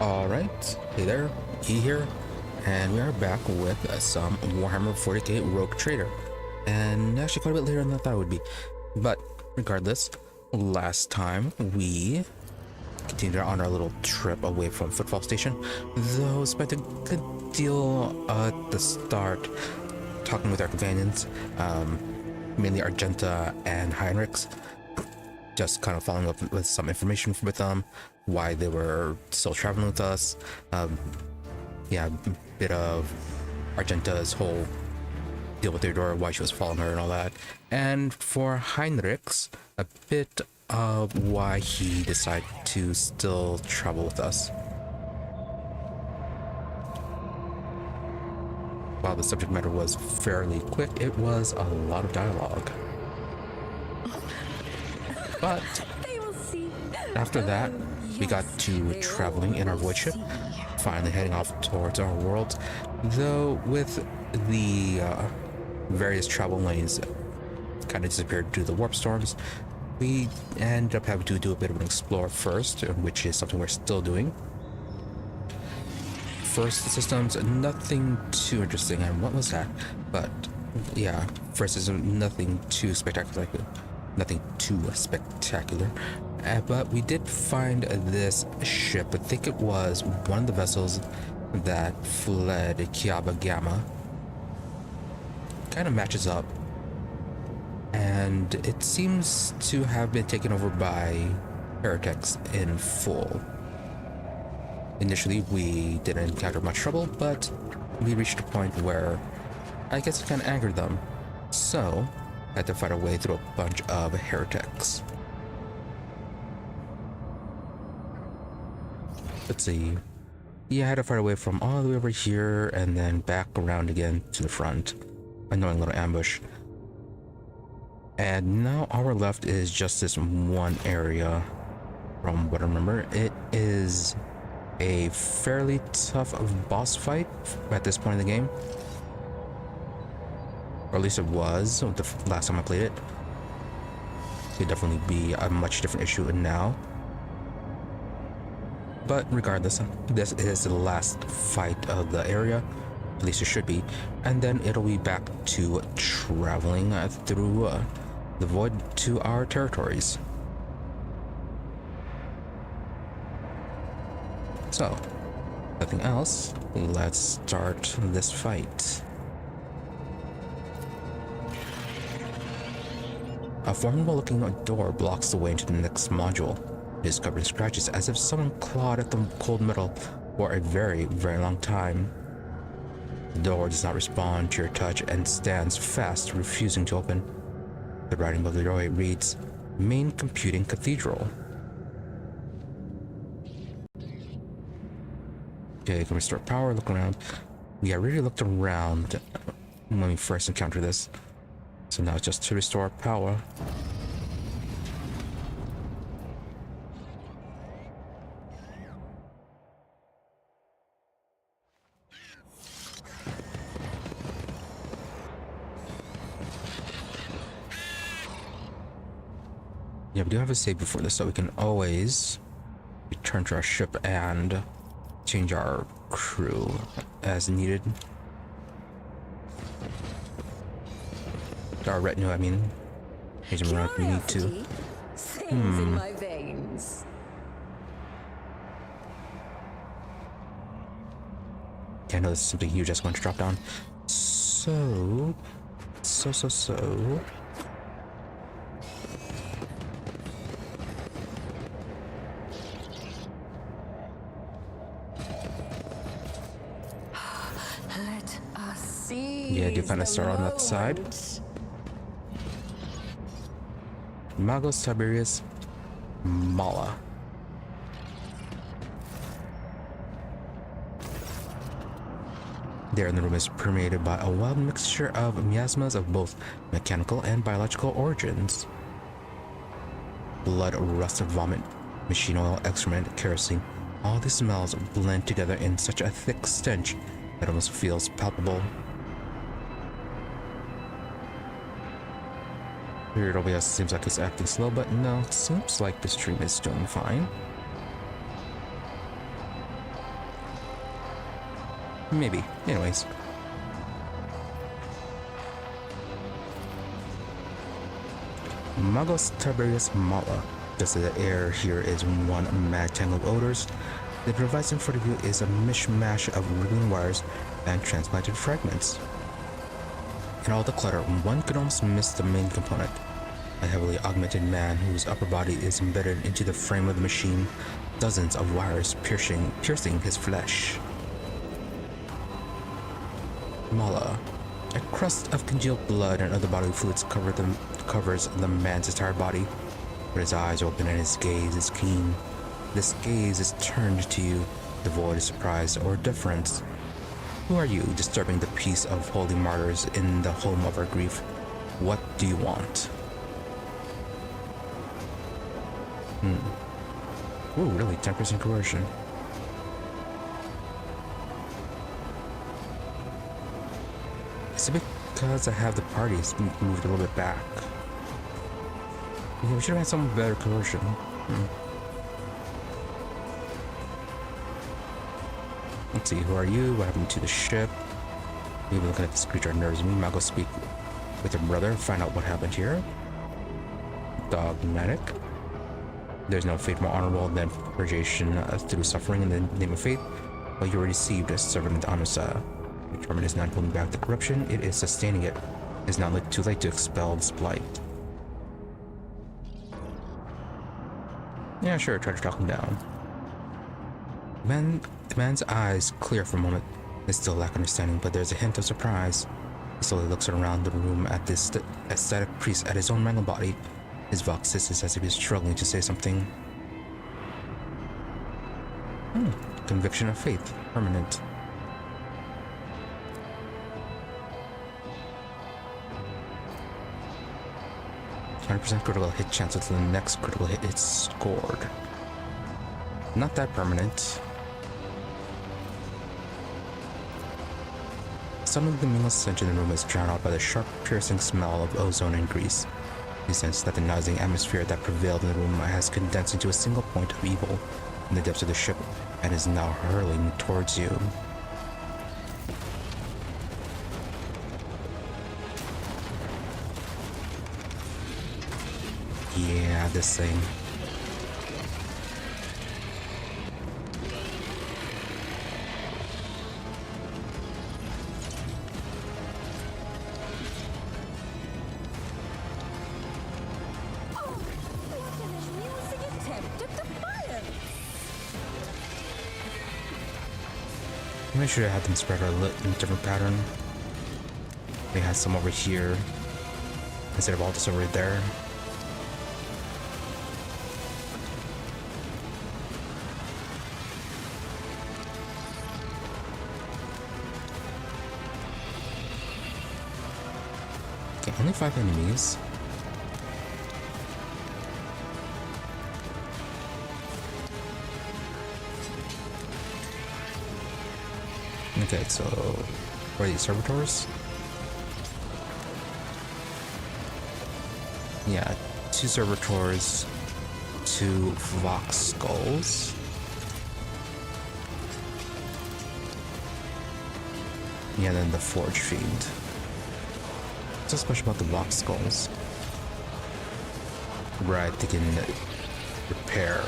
Alright, hey there, E here, and we are back with some Warhammer 40k Rogue Trader. And actually quite a bit later than I thought it would be. But regardless, last time we continued on our little trip away from Footfall Station, though spent a good deal at the start talking with our companions, mainly Argenta and Heinrix, just kind of following up with some information with them, why they were still traveling with us. Yeah, a bit of Argenta's whole deal with Theodora, why she was following her and all that. And for Heinrix, a bit of why he decided to still travel with us. While the subject matter was fairly quick, it was a lot of dialogue. But after that, we got to traveling in our void ship, finally heading off towards our world. Though with the various travel lanes kind of disappeared due to the warpstorms, we ended up having to do a bit of an explore first, which is something we're still doing. First systems, nothing too interesting, and what was that? But yeah, first system, nothing too spectacular. Nothing too spectacular, but we did find this ship. I think it was one of the vessels that fled Kiava Gamma. Kind of matches up, and it seems to have been taken over by heretics in full. Initially, we didn't encounter much trouble, but we reached a point where I guess it kind of angered them. So had to fight our way through a bunch of heretics. Let's see. Yeah, I had to fight away from all the way over here and then back around again to the front. Annoying little ambush. And now our left is just this one area. From what I remember, it is a fairly tough boss fight at this point in the game. Or at least it was the last time I played it. It could definitely be a much different issue now. But regardless, this is the last fight of the area. At least it should be. And then it'll be back to traveling through the void to our territories. So, nothing else. Let's start this fight. A formidable looking door blocks the way into the next module. It is covered in scratches as if someone clawed at the cold metal for a very, very long time. The door does not respond to your touch and stands fast, refusing to open. The writing above the doorway reads, Main Computing Cathedral. Okay, you can restore power, look around. We already looked around when we first encountered this. So now it's just to restore power. Yeah, we do have a save before this, so we can always return to our ship and change our crew as needed. Our retinue, I mean. Change them around if we need to. In my veins. Okay, I know this is something huge that's going to drop down. So. Let us see. Yeah, I do kind of start on that side. Magos Tiberius Mala. There in the room is permeated by a wild mixture of miasmas of both mechanical and biological origins. Blood, rust, vomit, machine oil, excrement, kerosene. All these smells blend together in such a thick stench that almost feels palpable. Weird, OBS seems like it's acting slow, but no, it seems like the stream is doing fine. Maybe. Anyways. Magos Tiberius Mala. Just as the air here is one mad tangle of odors, the device in front of you is a mishmash of wriggling wires and transplanted fragments. In all the clutter, one could almost miss the main component. A heavily augmented man whose upper body is embedded into the frame of the machine, dozens of wires piercing his flesh. Mala. A crust of congealed blood and other bodily fluids covers the man's entire body, but his eyes open and his gaze is keen. This gaze is turned to you, devoid of surprise or deference. Who are you, disturbing the peace of holy martyrs in the home of our grief? What do you want? Ooh, really? 10% coercion. Is it because I have the parties moved a little bit back? Yeah, we should have had some better coercion. Let's see, who are you? What happened to the ship? Maybe looking at this creature unnerves me. I'll go speak with your brother, find out what happened here. Dogmatic. There's no fate more honorable than purgation through suffering in the name of faith. Well, you received a servant Anusa. Determined is not pulling back the corruption, it is sustaining it. It is not too late to expel this blight. Yeah, sure, try to talk him down. The man's eyes clear for a moment. They still lack understanding, but there's a hint of surprise. He slowly looks around the room at this aesthetic priest at his own mangled body. His vox hisses as if he's struggling to say something. Conviction of faith, permanent. %, critical hit chance until the next critical hit is scored. Not that permanent. Suddenly the meaningless stench in the room is drowned out by the sharp, piercing smell of ozone and grease. You sense that the nauseating atmosphere that prevailed in the room has condensed into a single point of evil in the depths of the ship and is now hurling towards you. Yeah, this thing. Make sure I have them spread out in a different pattern. They had some over here instead of all this over there. Okay, only 5 enemies. Okay, so what are these servitors? Yeah, 2 servitors, 2 vox skulls. Yeah, then the forge fiend. What's so special about the vox skulls? Right, they can repair.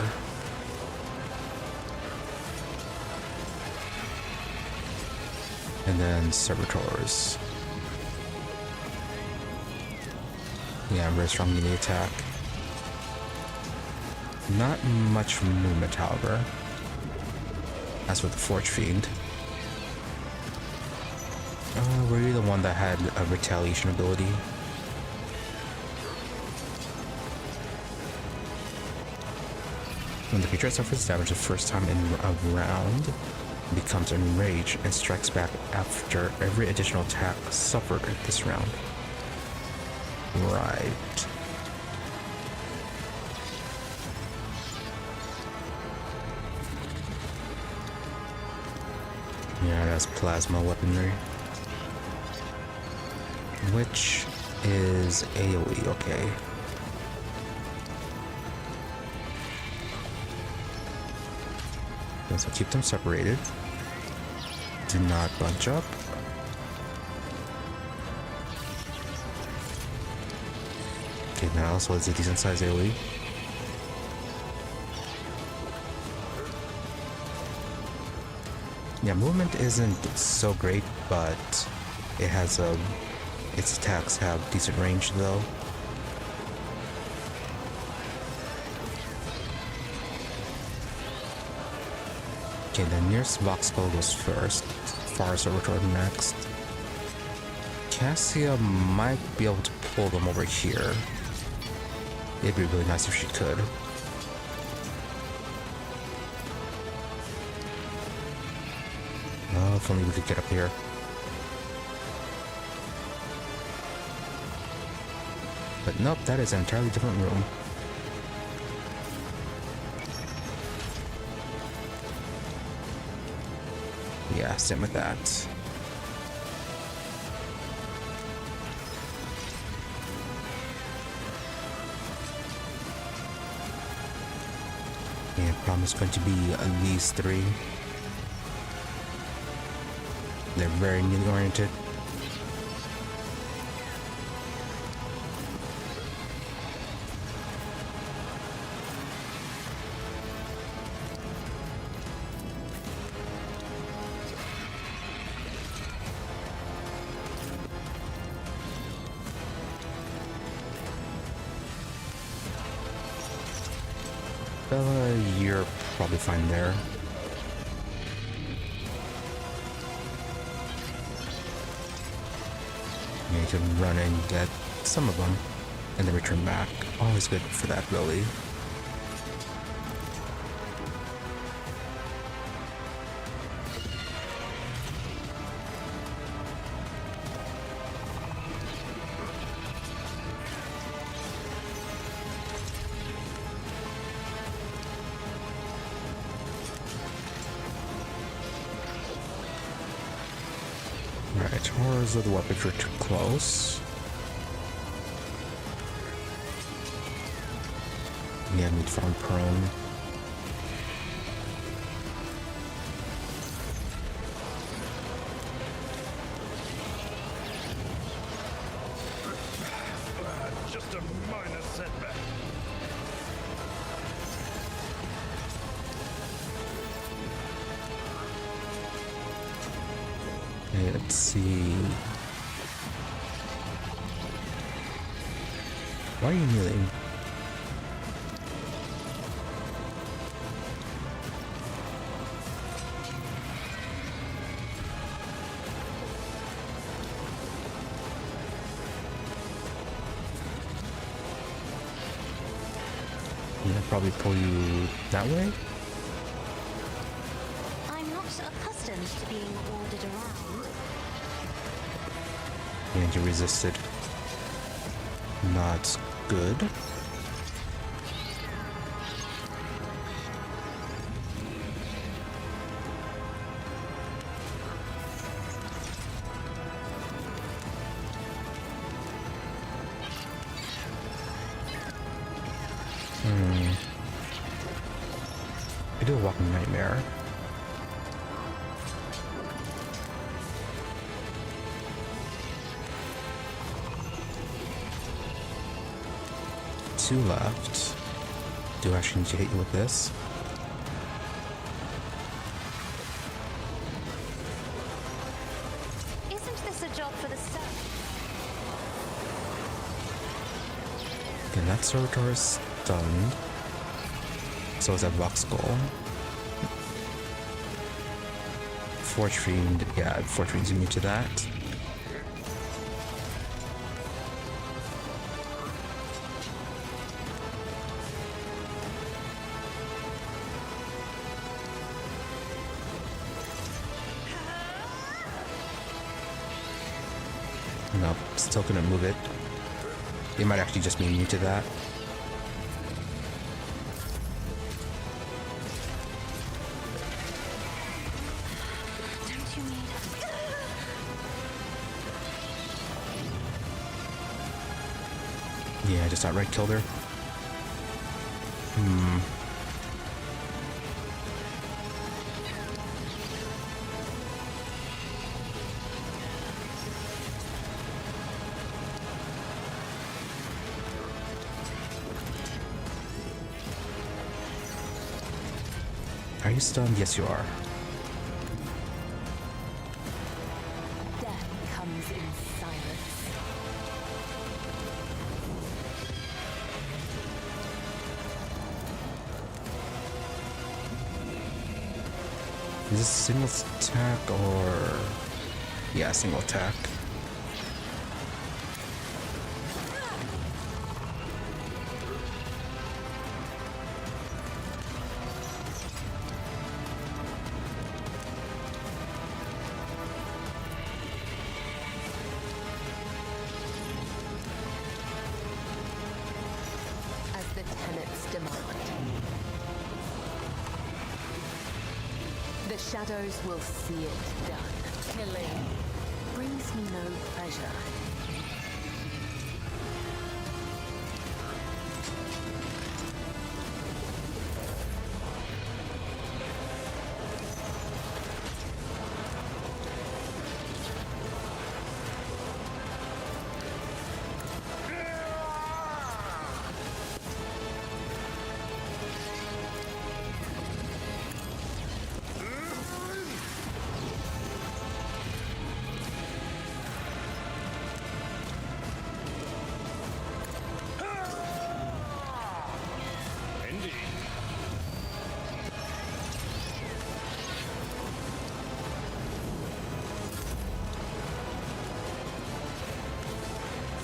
And then servitors. Yeah, very strong melee attack. Not much movement, however. As with the Forge Fiend. Were you the one that had a retaliation ability? When the creature suffers damage the first time in a round, it becomes enraged and strikes back after every additional attack suffered this round. Right. Yeah, that's plasma weaponry. Which is AoE, okay. So keep them separated. do not bunch up. Okay, now so it's a decent size AoE. Yeah, movement isn't so great, but it has its attacks have decent range though. Okay, the nearest Vox Skull goes first. Far Servitor next. Cassia might be able to pull them over here. It'd be really nice if she could. Oh, if only we could get up here. But nope, that is an entirely different room. Yeah, same with that. Yeah, problem is going to be these three. They're very melee oriented. Bella, you're probably fine there. You can run and get some of them, and then return back. Always good for that, really. Right, horrors of the weapons are too close. Yeah, need farm prone. Just a minor setback. Okay, let's see. Why are you kneeling? Yeah, probably pull you that way? I'm not accustomed to being ordered around. And you resisted. Not good. I do a walking nightmare. Two left. Do I actually need to hit you with this? Isn't this a job for the staff? Okay, that servitor is stunned. So is that Vox Skull. Forge Fiend, yeah, Forge Fiend's immune to that. No, still couldn't move it. It might actually just be immune to that. Don't you need Yeah, I just outright killed her. Are you stunned? Yes, you are. Death comes in silence. Is this single attack or... Yeah, single attack. As the tenets demand. The shadows will see it done. Killing brings me no pleasure.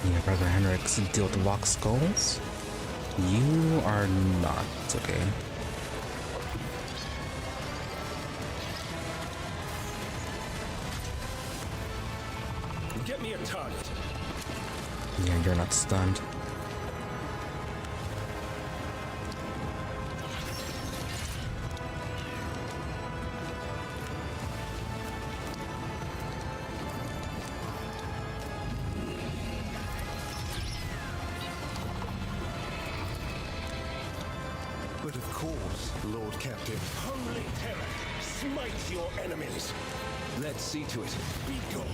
Yeah, Brother Heinrix deal with the lock skulls. You are not, okay. Get me a target. Yeah, you're not stunned. But of course, Lord Captain. Holy terror! Smite your enemies! Let's see to it. Be gone.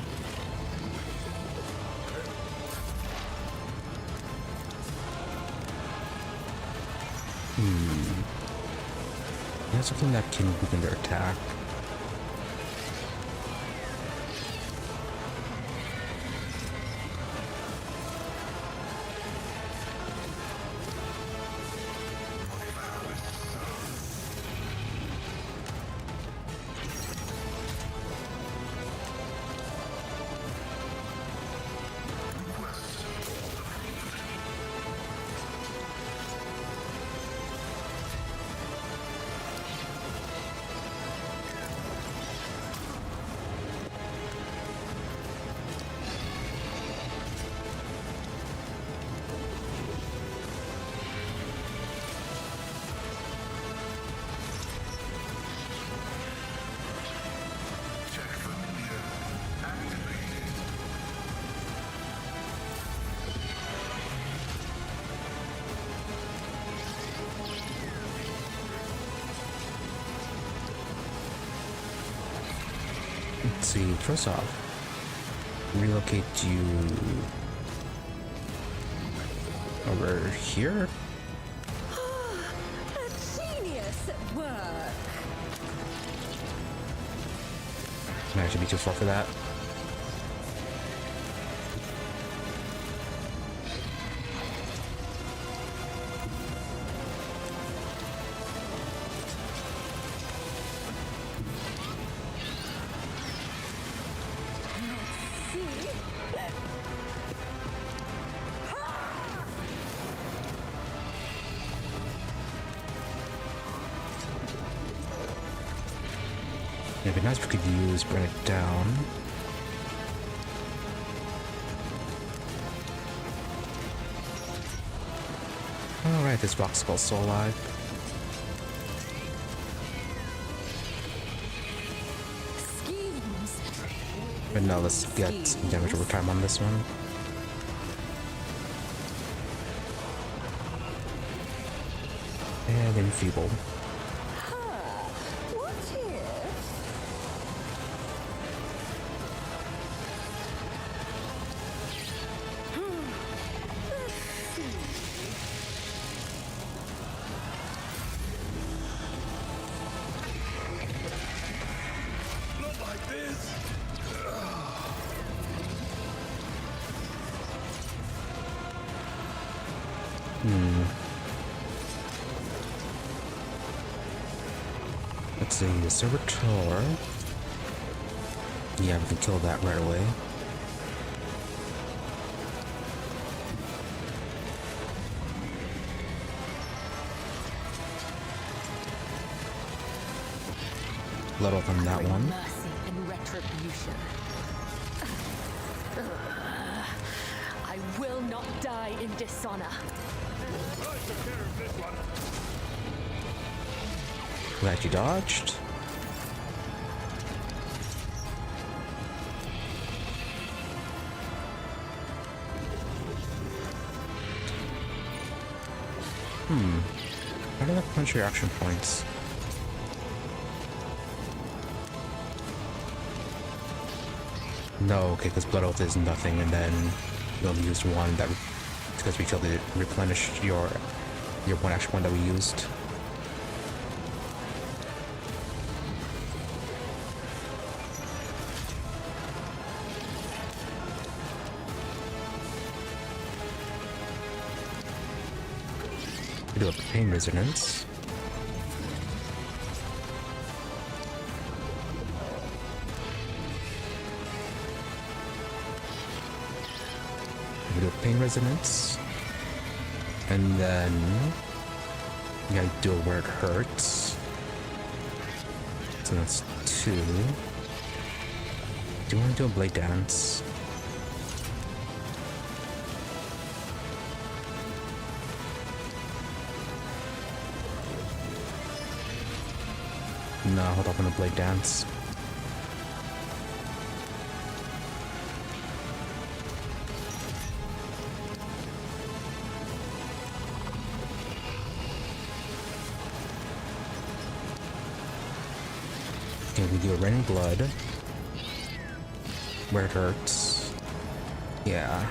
That's something that can weaken their attack. Let's see, first off, relocate you over here. A genius at work. Might actually be too far for that. It'd be nice if we could use bring it down. Alright, this rock skull's still alive. Schemes. But now let's get damage over time on this one. And enfeeble. What if? Let's see, the servitor. Yeah, we can kill that right away. Let off on that one. Mercy and retribution. I will not die in dishonor. Glad you dodged. How do I punch your action points? No, okay, because Blood Oath is nothing, and then you only used one that because we killed it, replenished your one action point that we used. We do a pain resonance. We do a pain resonance. And then you gotta do it where it hurts. So that's 2. Do you want to do a blade dance? No, hold up on the blade dance. Okay, we do a raining blood. Where it hurts. Yeah.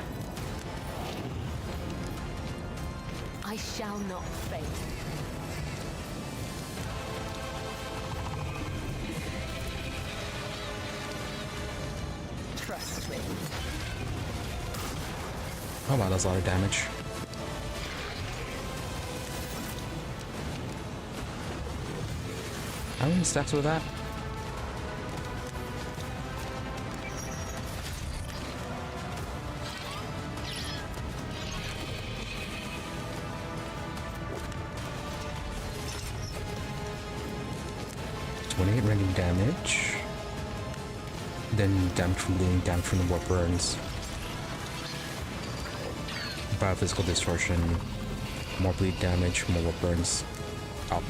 I shall not fail. Trust me. Oh wow, that's a lot of damage. How many stacks with that? Rending damage, then damage from bleeding, damage from the warp burns, biophysical distortion, more bleed damage, more warp burns. Oh.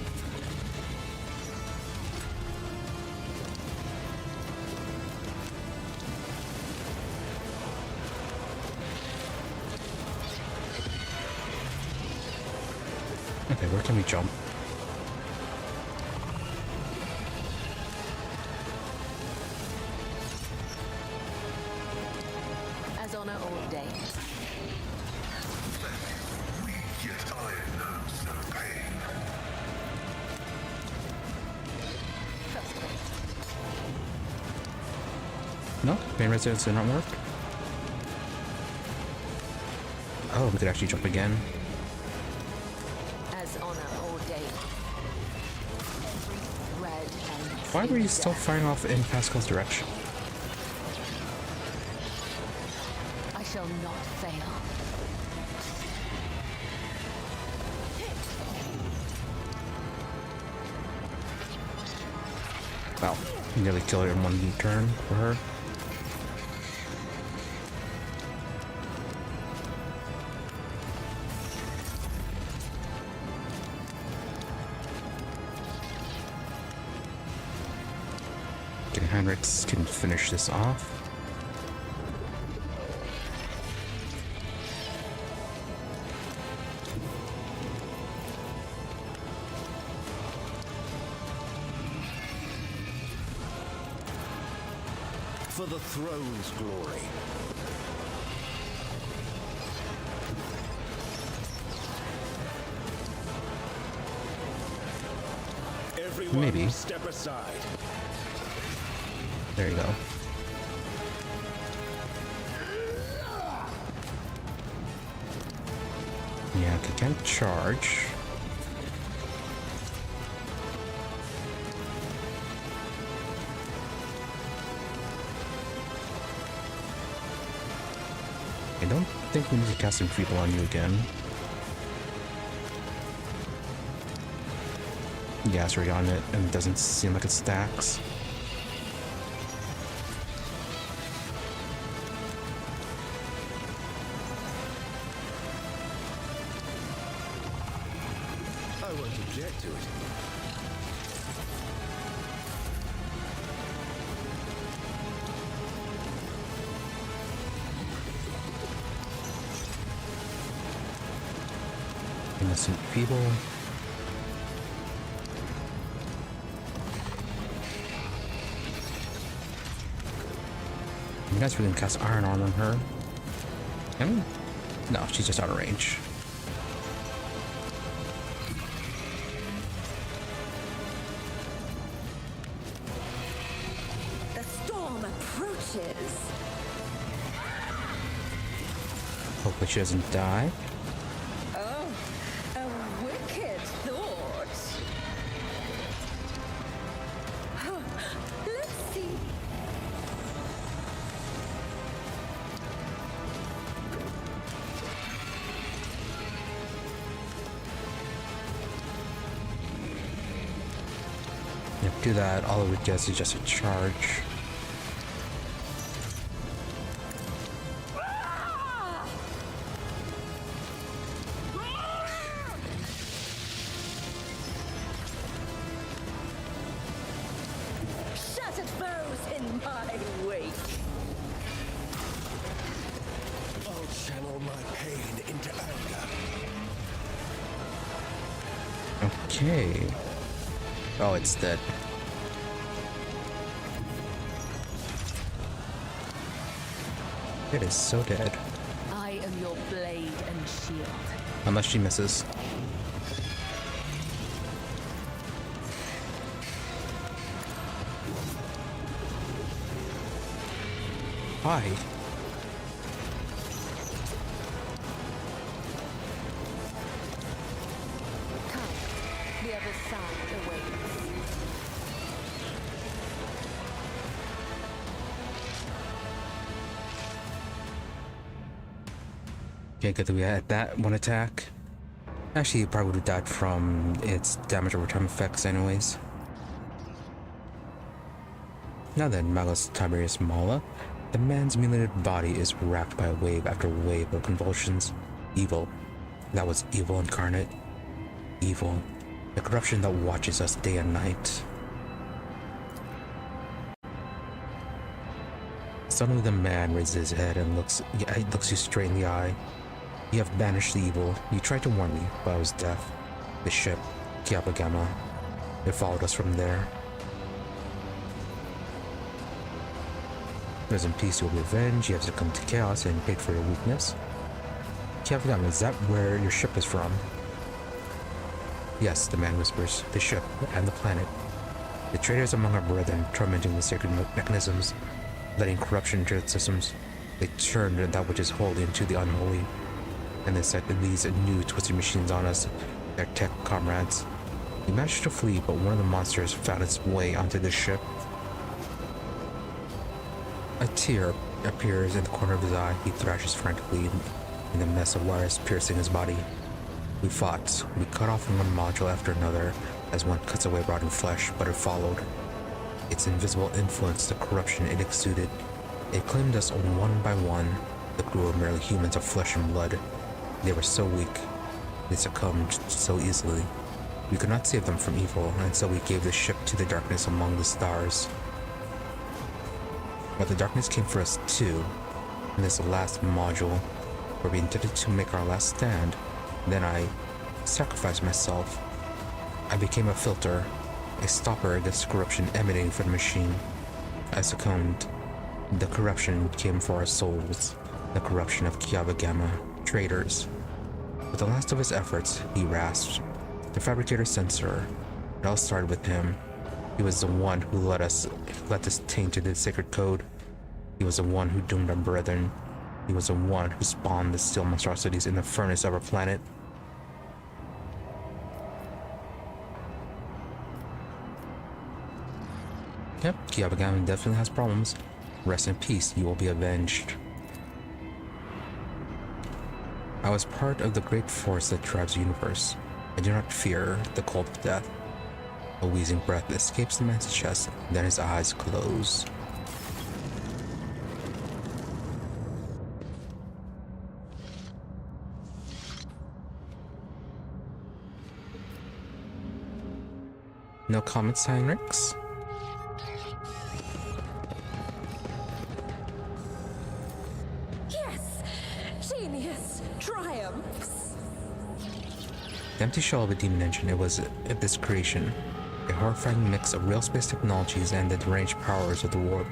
Okay, where can we jump? No? Pain resonance did not work? Oh, we could actually jump again. As honor ordained. Red and Why were you still firing off in Pascal's direction? I shall not fail. Wow, nearly killed her in one turn for her. Okay, Heinrix can finish this off. For the throne's glory. Everyone Maybe. Step aside. There you go. Yeah, I can't charge. I don't think we need to cast Enfeeble on you again. Gas rate on it, and it doesn't seem like it stacks. I won't object to it. Innocent Feeble. You guys really can cast Iron Arm on her. Can we? No, she's just out of range. The storm approaches. Hopefully she doesn't die. Oh, a wicked thought. Let's see. If we do that, all it would get is just a charge. Shattered foes in my wake. I'll channel my pain into anger. Okay. Oh, it's dead. It is so dead. I am your blade and shield. Unless she misses. Hide. Come, the other side awaits. Okay, good that we had that one attack. Actually, it probably would have died from its damage over time effects anyways. Now then, Magos Tiberius Mala, the man's mutilated body is racked by wave after wave of convulsions. Evil. That was evil incarnate. Evil. The corruption that watches us day and night. Suddenly the man raises his head and looks you straight in the eye. You have banished the evil. You tried to warn me, but I was deaf. The ship, Kiava Gamma, it followed us from there. There's in peace you'll be avenged. You have succumbed to chaos and paid for your weakness. Kiava Gamma, is that where your ship is from? Yes, the man whispers. The ship and the planet. The traitors among our brethren, tormenting the sacred mechanisms, letting corruption into its systems. They turned that which is holy into the unholy. And they set these new twisted machines on us, their tech comrades. We managed to flee, but one of the monsters found its way onto the ship. A tear appears in the corner of his eye. He thrashes frantically in the mess of wires piercing his body. We fought. We cut off one module after another as one cuts away rotten flesh, but it followed. Its invisible influence, the corruption it exuded. It claimed us one by one. The crew were merely humans of flesh and blood. They were so weak. They succumbed so easily. We could not save them from evil, and so we gave the ship to the darkness among the stars. But the darkness came for us too. In this last module, where we intended to make our last stand, then I sacrificed myself. I became a filter, a stopper against corruption emanating from the machine. I succumbed. The corruption came for our souls. The corruption of Kiava Gamma, traitors. With the last of his efforts, he rasped. The fabricator censor. It all started with him. He was the one who let us tainted the sacred code. He was the one who doomed our brethren. He was the one who spawned the steel monstrosities in the furnace of our planet. Yep, Kiava Gamma definitely has problems. Rest in peace, you will be avenged. I was part of the great force that drives the universe. I do not fear the cold of death. A wheezing breath escapes the man's chest, then his eyes close. No comments, Heinrix? Yes! Genius triumphs! The empty shell of a demon engine, it was this creation. A horrifying mix of real space technologies and the deranged powers of the warp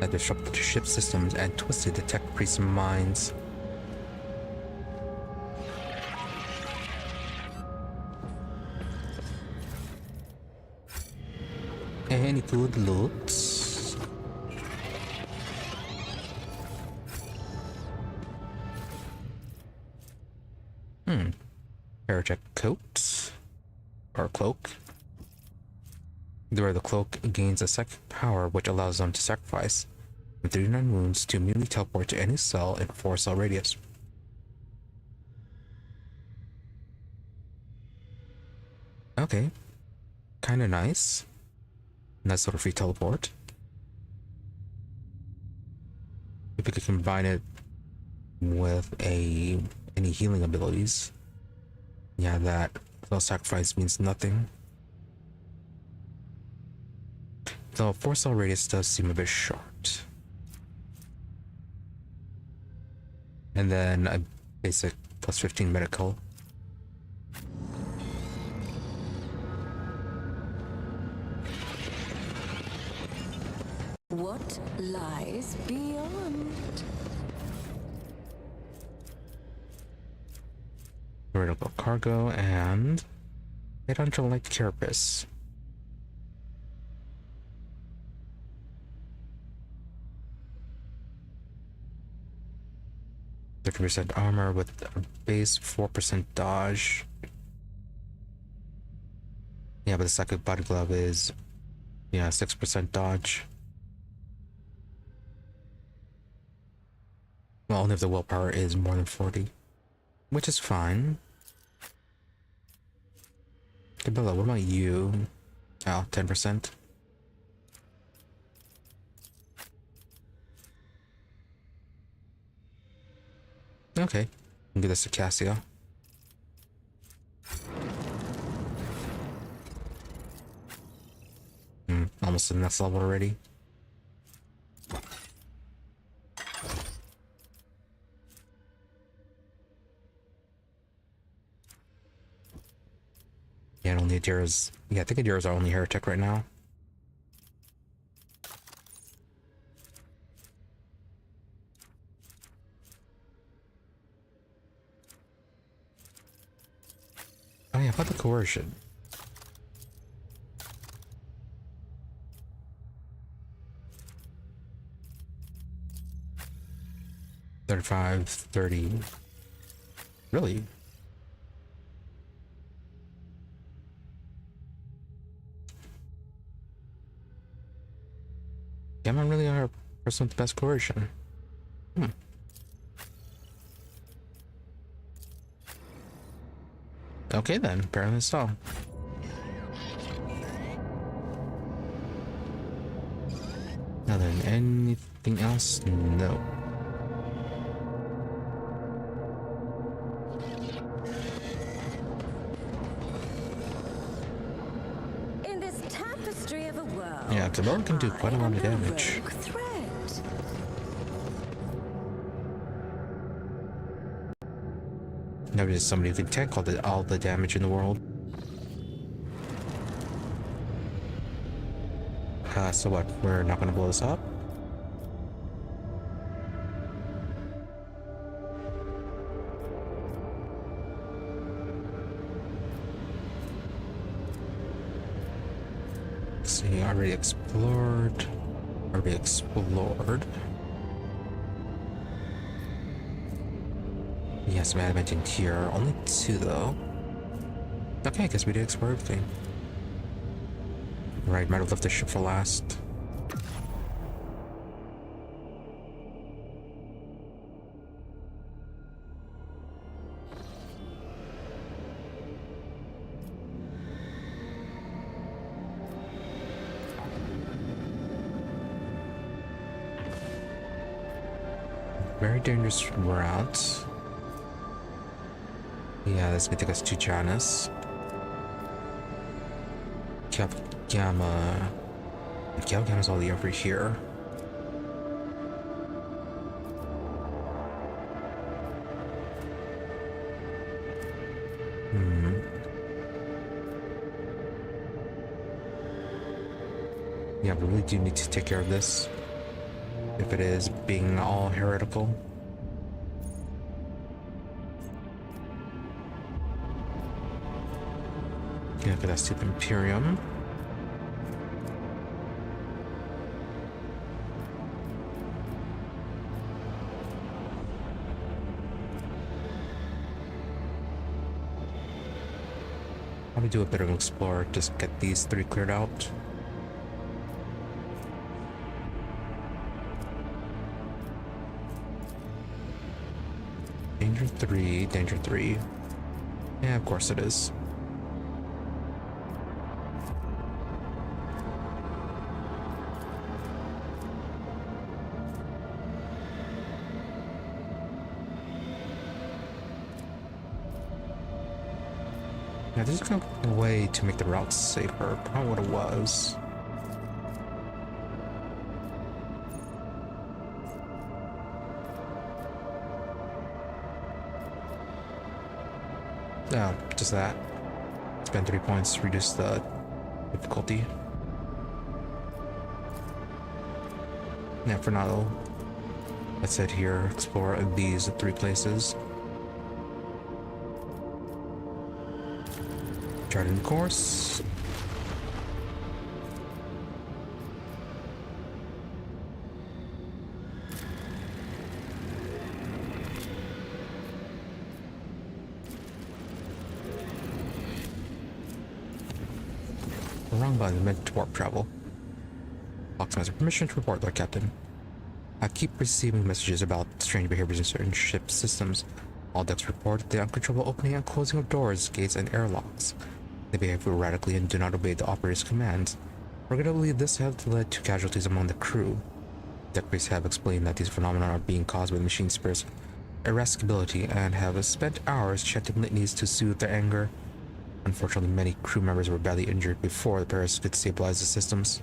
that disrupted ship systems and twisted the tech priests' minds. Any good loot? Heretic coat or cloak. Where the cloak gains a psychic power which allows them to sacrifice 39 wounds to immediately teleport to any cell in 4-cell radius. Okay, kind of nice. Nice little free teleport. If we could combine it with any healing abilities. Yeah, that self-sacrifice means nothing. Though 4-cell radius does seem a bit short. And then a basic plus 15 medical. What lies beyond? Vertical cargo and a dungeon like carapace. %30 armor with a base 4% dodge. Yeah, but the second body glove is 6% dodge. Well, only if the willpower is more than 40. Which is fine. Cabela, what about you? Oh, 10%. Okay. I'll give this to Cassia. Almost to the next level already. Yeah, only Adira's... Yeah, I think Adira's our only heretic right now. Oh yeah, about the coercion. $35, $30. Really? Yeah, I'm not really our person with the best coercion. Okay then, apparently so. Now then, anything else? No. In this tapestry of a world, Yeah, Cabela can do quite a lot of damage. rogue threat. Notice somebody who can tank all the damage in the world. So what? We're not gonna blow this up? Let's see, already explored. Already explored. Yeah, some adamantine here. Only 2 though. Okay, I guess we did explore everything. Right, might have left the ship for last. Very dangerous route. Yeah, that's gonna take us to Janus. Kiava Gamma. Kiava Gamma's all the way over here. Yeah, we really do need to take care of this. If it is being all heretical. Yeah, okay, that's to the Imperium. Probably do a bit of an explore, just get these 3 cleared out. Danger 3, danger 3. Yeah, of course it is. Yeah, there's no way to make the route safer. Probably what it was. No, just that. Spend 3 points, reduce the difficulty. Yeah, for now, let's head here, explore these 3 places. Charting the course. The wrong button meant to warp travel. Locksmith, permission to report, Lord Captain. I keep receiving messages about strange behaviors in certain ship systems. All decks report the uncontrollable opening and closing of doors, gates, and airlocks. They behave erratically and do not obey the operator's commands. Regrettably, this has led to casualties among the crew. Deck priests have explained that these phenomena are being caused by the machine spirit's irascibility and have spent hours chanting litanies to soothe their anger. Unfortunately, many crew members were badly injured before the parasites could stabilize the systems.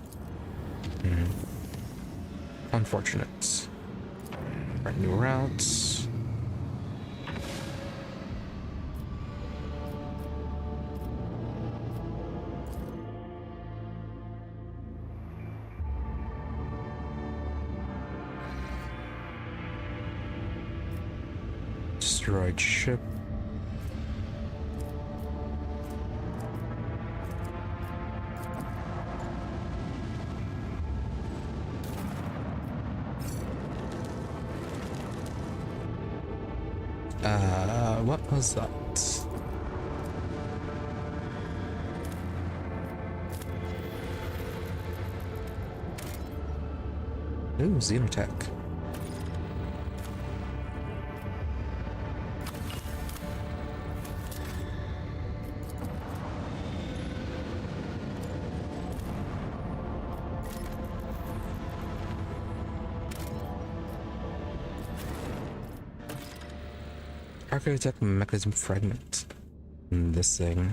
Unfortunate. Right, new routes. Destroyed ship. What was that? Ooh, Xenotech. Architect mechanism fragment. This thing.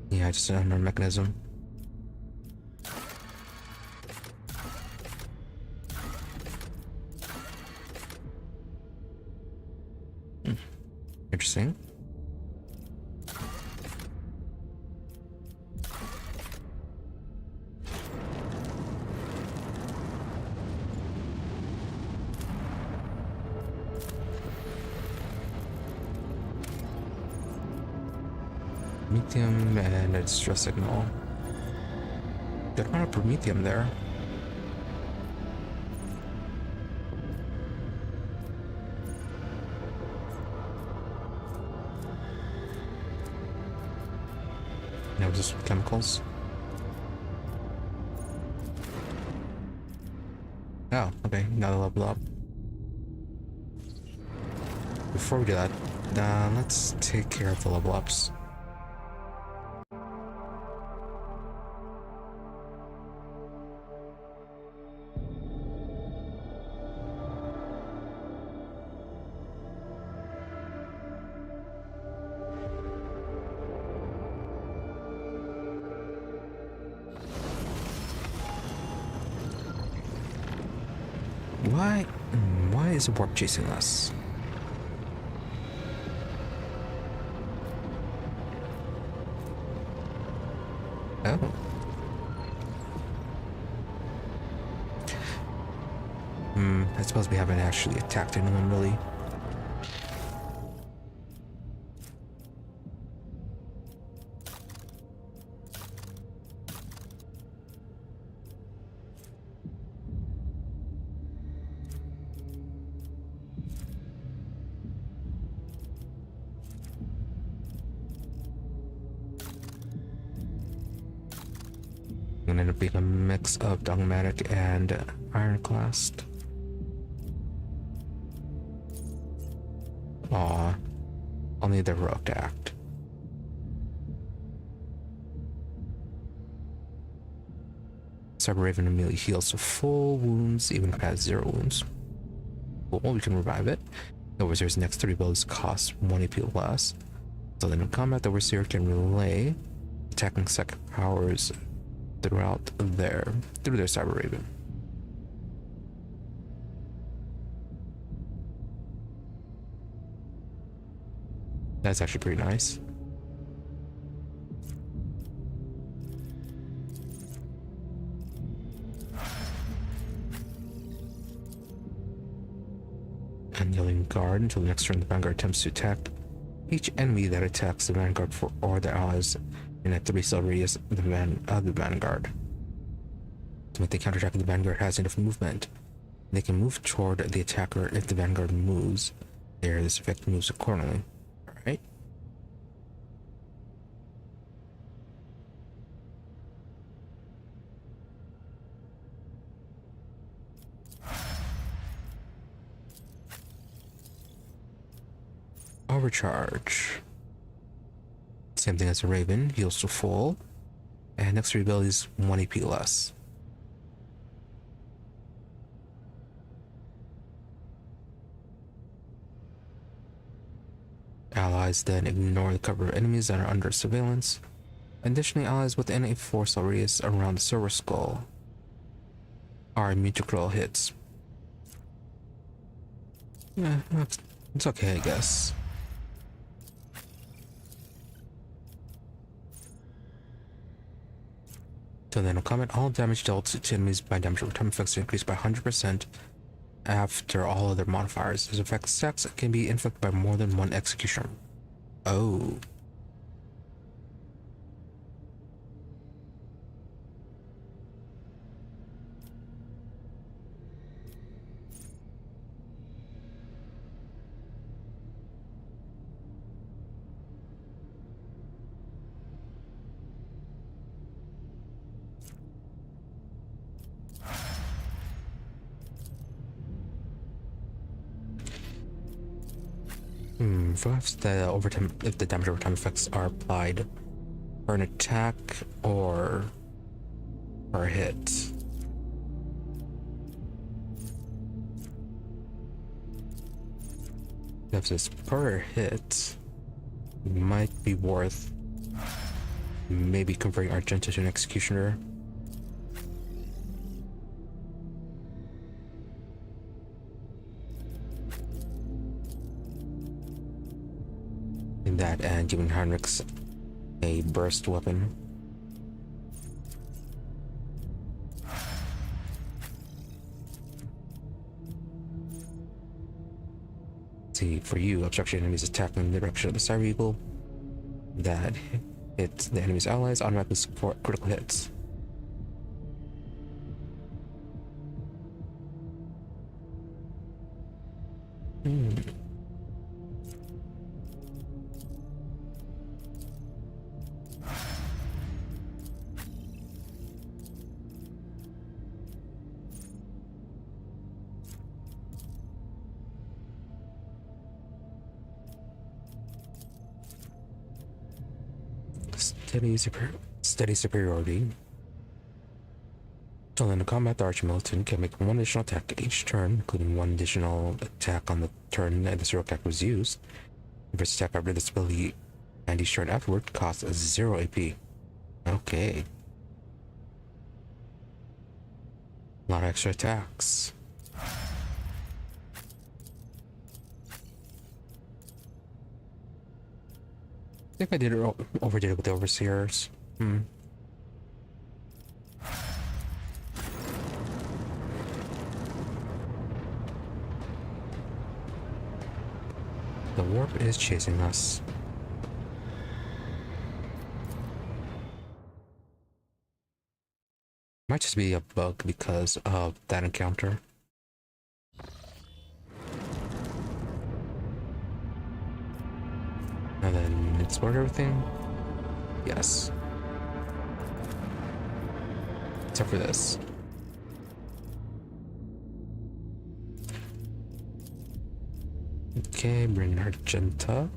Yeah, just another mechanism. Interesting. Promethium and a distress signal. Good amount of promethium there. Now just chemicals. Oh, okay, now level up. Before we do that, let's take care of the level ups. Why is a warp chasing us? Oh. I suppose we haven't actually attacked anyone really. Gonna end up being a mix of dogmatic and ironclast. Aw, only the heroic act. Cyber Raven immediately heals to full wounds, even if it has 0 wounds. Cool, we can revive it. The Overseer's next 3 abilities cost 1 AP less. So then in combat, the Overseer can relay attacking second powers through their Cyber Raven. That's actually pretty nice. And yelling guard until the next turn the Vanguard attempts to attack each enemy that attacks the Vanguard or their allies in a 3-cell radius of the Vanguard. To make the counterattack, the Vanguard has enough movement. They can move toward the attacker if the Vanguard moves. There, this effect moves accordingly. Alright. Overcharge. Same thing as a Raven, heals to full. And next 3 abilities, 1 AP less. Allies then ignore the cover of enemies that are under surveillance. Additionally, allies within a 4-cell radius around the Silver Skull are immune to critical hits. Yeah, it's okay, I guess. So then, in combat, all damage dealt to enemies by damage over time effects increase by 100% after all other modifiers. This effect stacks can be inflicted by more than 1 executioner. Oh. Perhaps if the damage over time effects are applied for an attack or per hit. If it's per hit, it might be worth maybe converting Argenta to an executioner. That and giving Heinrix a burst weapon. See, for you, obstruction enemies attacking in the direction of the Cyber Eagle that hits the enemy's allies automatically support critical hits. Steady superiority. So in the combat, the Archimilitant can make 1 additional attack each turn, including 1 additional attack on the turn that this attack was used. First attack after this ability and each turn afterward costs 0 AP. Okay. A lot of extra attacks. think I did it overdid it with the overseers. The warp is chasing us. Might just be a bug because of that encounter. And then explore everything? Yes. Except for this. Okay, bring in Argenta.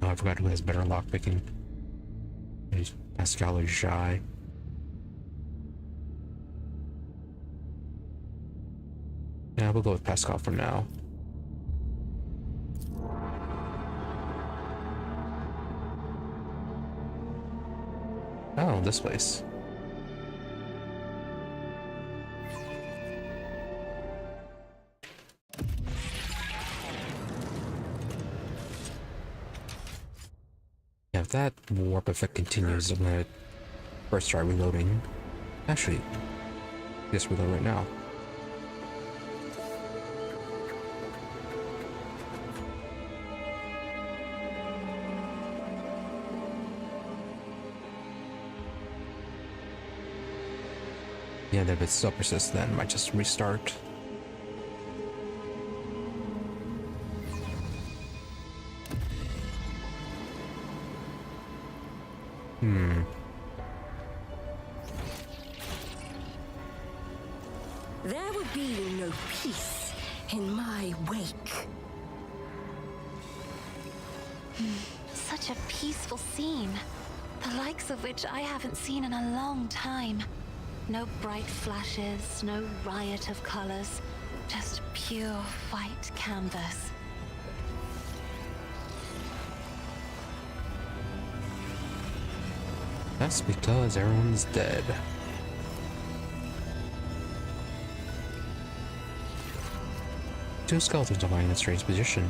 Oh, I forgot who has better lockpicking. Pascal or Shy. Yeah, we'll go with Pascal for now. Oh, this place. Yeah, if that warp effect continues, I'm gonna first try reloading. Actually, just reload right now. Yeah, if it still persists, then I might just restart. There will be no peace in my wake. Such a peaceful scene, the likes of which I haven't seen in a long time. No bright flashes, no riot of colors, just pure white canvas. That's because everyone's dead. Two skeletons are lying in a strange position,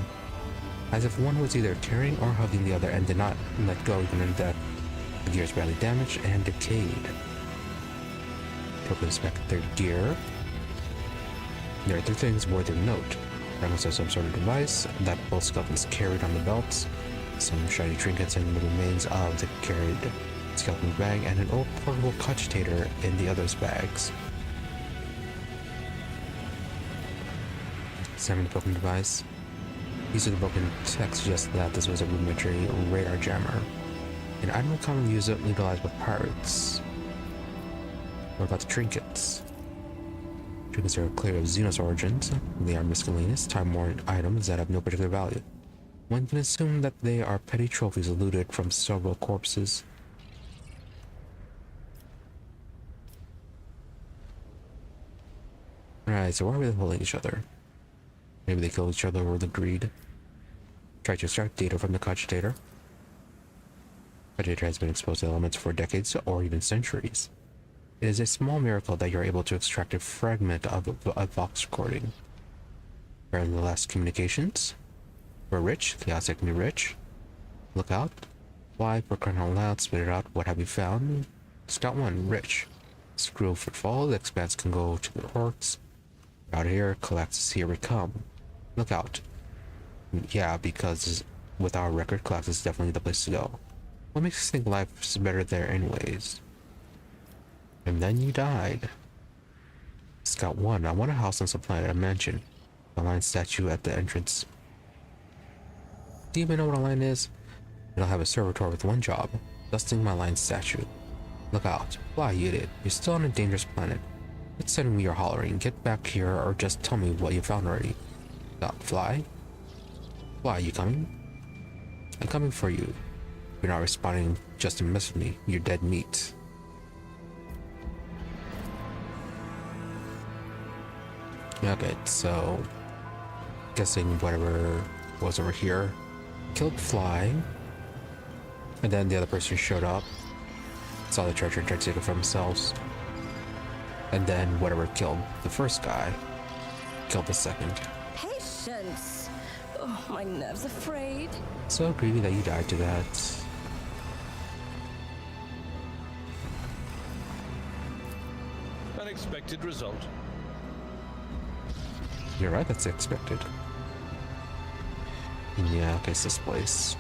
as if one was either carrying or hugging the other and did not let go even in death. The gear is badly damaged and decayed. Quickly inspect their gear. There are three things worthy of note. Fragments of some sort of device that both skeletons carried on the belts, some shiny trinkets and the remains of the carried skeleton's bag, and an old portable cogitator in the other's bags. Examine the broken device. Use of the broken text suggests that this was a rudimentary radar jammer, an item commonly used legalized by pirates. What about the trinkets? Trinkets are clear of Xenos origins. They are miscellaneous, time-worn items that have no particular value. One can assume that they are petty trophies looted from several corpses. Alright, so why are they holding each other? Maybe they killed each other over the greed. Try to extract data from the cogitator. Cogitator has been exposed to elements for decades or even centuries. It is a small miracle that you're able to extract a fragment of a Vox recording. During the last communications, we're rich, chaos can be rich. Look out. Fly, per kernel loud, spit it out, what have you found? Scout 1, rich. Screw footfall, the expanse can go to the orcs. Out here, Collects, here we come. Look out. Yeah, because with our record, Collects is definitely the place to go. What makes us think life's better there anyways? And then you died. Scout 1, I want a house on some planet, a mansion. A line statue at the entrance. Do you even know what a line is? It'll have a servitor with one job, dusting my line statue. Look out. Fly, you idiot. You're still on a dangerous planet. Quit sending me your hollering. Get back here or just tell me what you found already. Stop, Fly. Fly, you coming? I'm coming for you. If you're not responding, just to mess with me. You're dead meat. Okay, so guessing whatever was over here killed Fly, and then the other person showed up, saw the treasure and tried to take it for themselves, and then whatever killed the first guy killed the second. Patience. Oh, my nerves are frayed. So greedy that you died to that. Unexpected result. You're right, that's expected. Yeah, okay, it's this place.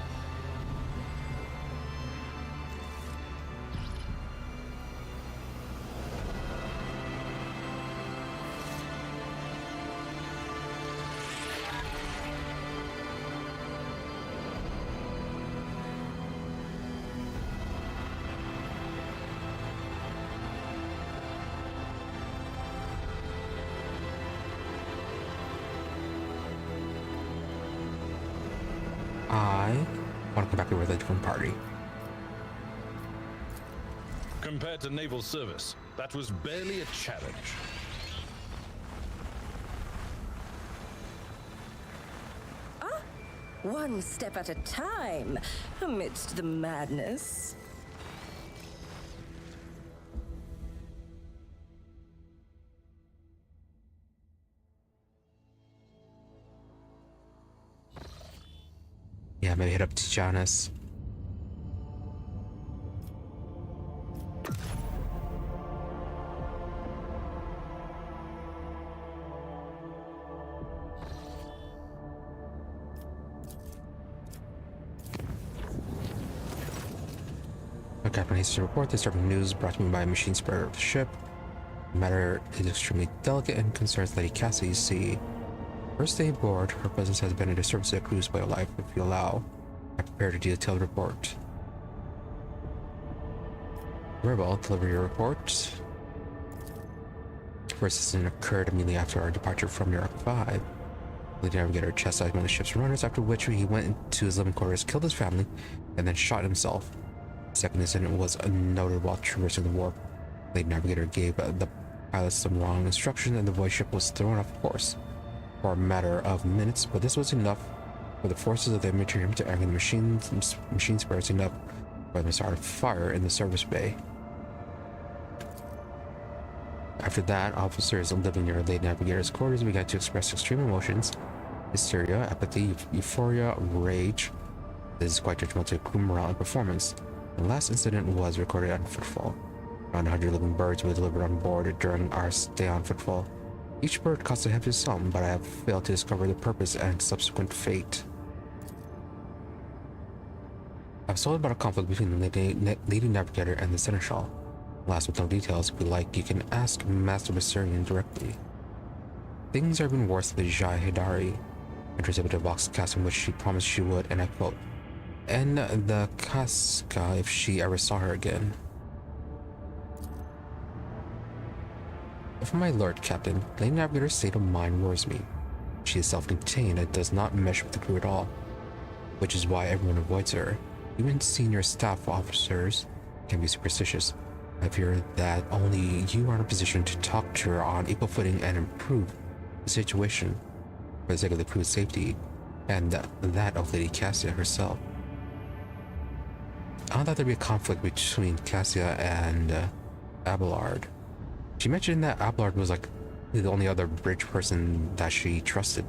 I want to come back here with a different party. Compared to naval service, that was barely a challenge. One step at a time, amidst the madness. Yeah, maybe hit up to Janus. Captain hastes to report this disturbing news brought to me by a machine spreader of the ship. The matter is extremely delicate and concerns Lady Cassie. See, first day aboard, her presence has been a disturbance to the crew's way of life. If you allow, I'm prepared to detail the report. Rebel, deliver your report. First incident occurred immediately after our departure from Europe 5. The navigator chastised one of the ship's runners, after which he went into his living quarters, killed his family, and then shot himself. The second incident was noted while traversing the warp. The navigator gave the pilots some wrong instructions, and the void ship was thrown off course for a matter of minutes, but this was enough for the forces of the Imperium to anchor the machine spares enough for them to start a fire in the service bay. After that, officers living near the navigator's quarters began to express extreme emotions: hysteria, apathy, euphoria, rage. This is quite judgmental to crew morale and performance. The last incident was recorded on Footfall. Around 100 living birds were delivered on board during our stay on Footfall. Each bird cost a hefty sum, but I have failed to discover the purpose and subsequent fate. I've told about a conflict between the Lady Navigator and the Seneschal. Last with no details, if you like, you can ask Master Bessarion directly. Things are even worse than the Jai Hidari enters into a box cast in which she promised she would, and I quote, "end the Casca if she ever saw her again." For my Lord Captain, Lady Navigator's state of mind worries me. She is self-contained and does not mesh with the crew at all, which is why everyone avoids her. Even senior staff officers can be superstitious. I fear that only you are in a position to talk to her on equal footing and improve the situation for the sake of the crew's safety and that of Lady Cassia herself. I thought there'd be a conflict between Cassia and Abelard. She mentioned that Abelard was like the only other bridge person that she trusted.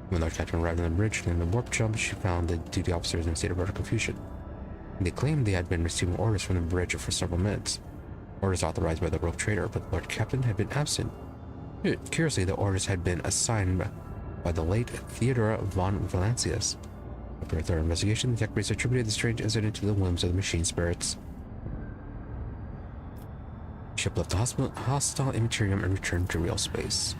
When the captain arrived on the bridge in the warp jump, she found the duty officers in a state of utter confusion. They claimed they had been receiving orders from the bridge for several minutes. Orders authorized by the rogue trader, but the Lord Captain had been absent. Curiously, the orders had been assigned by the late Theodora von Valancius. After a thorough investigation, the tech priest attributed the strange incident to the whims of the machine spirits. The ship left the hostile Imperium and returned to real space.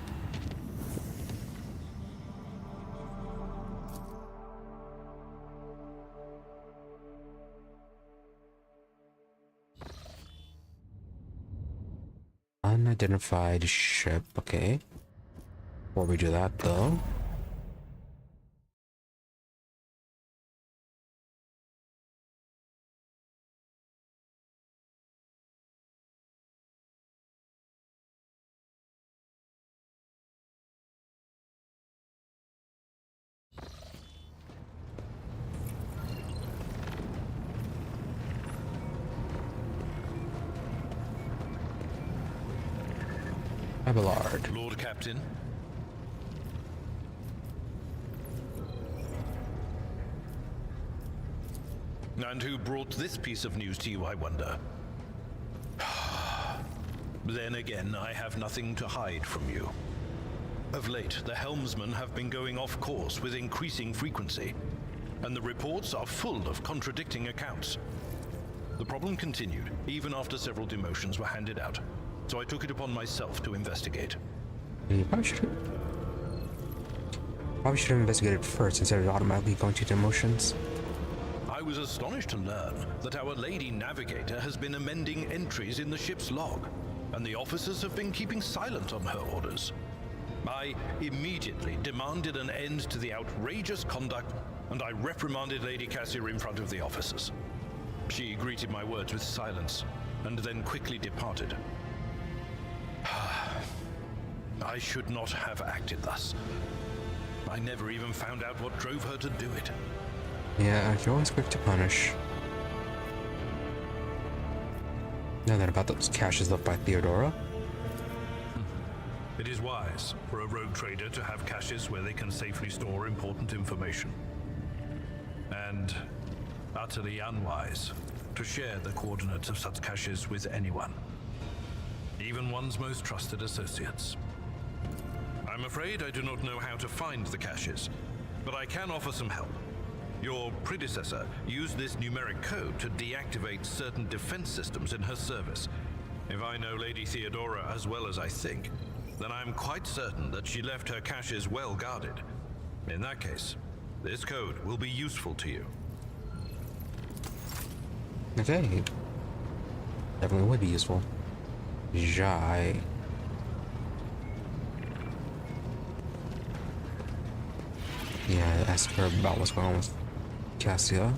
Unidentified ship, okay. Before we do that, though, Abelard. Lord Captain. And who brought this piece of news to you, I wonder? Then again, I have nothing to hide from you. Of late, the helmsmen have been going off course with increasing frequency, and the reports are full of contradicting accounts. The problem continued, even after several demotions were handed out, so I took it upon myself to investigate. You probably should have investigated first instead of automatically going to demotions. I was astonished to learn that our Lady Navigator has been amending entries in the ship's log, and the officers have been keeping silent on her orders. I immediately demanded an end to the outrageous conduct, and I reprimanded Lady Cassia in front of the officers. She greeted my words with silence, and then quickly departed. I should not have acted thus. I never even found out what drove her to do it. Yeah, you're always quick to punish. Now then, about those caches left by Theodora. It is wise for a rogue trader to have caches where they can safely store important information. And utterly unwise to share the coordinates of such caches with anyone, even one's most trusted associates. I'm afraid I do not know how to find the caches, but I can offer some help. Your predecessor used this numeric code to deactivate certain defense systems in her service. If I know Lady Theodora as well as I think, then I'm quite certain that she left her caches well guarded. In that case, this code will be useful to you. Okay. Definitely would be useful. Jai. Yeah, ask her about what's going on with Cassia.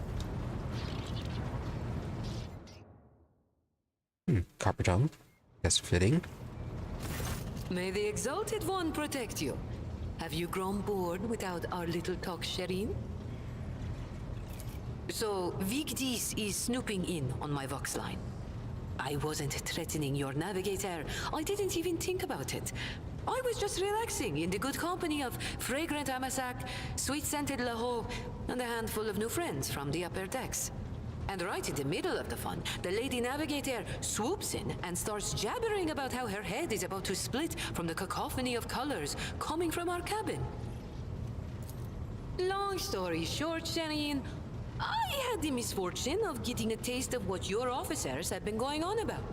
Copper tongue. Guess fitting. May the Exalted One protect you. Have you grown bored without our little talk, Shireen? So, Vigdis is snooping in on my Vox line. I wasn't threatening your navigator. I didn't even think about it. I was just relaxing in the good company of fragrant Amasak, sweet-scented Laho, and a handful of new friends from the upper decks. And right in the middle of the fun, the Lady Navigator swoops in and starts jabbering about how her head is about to split from the cacophony of colors coming from our cabin. Long story short, Shireen, I had the misfortune of getting a taste of what your officers have been going on about.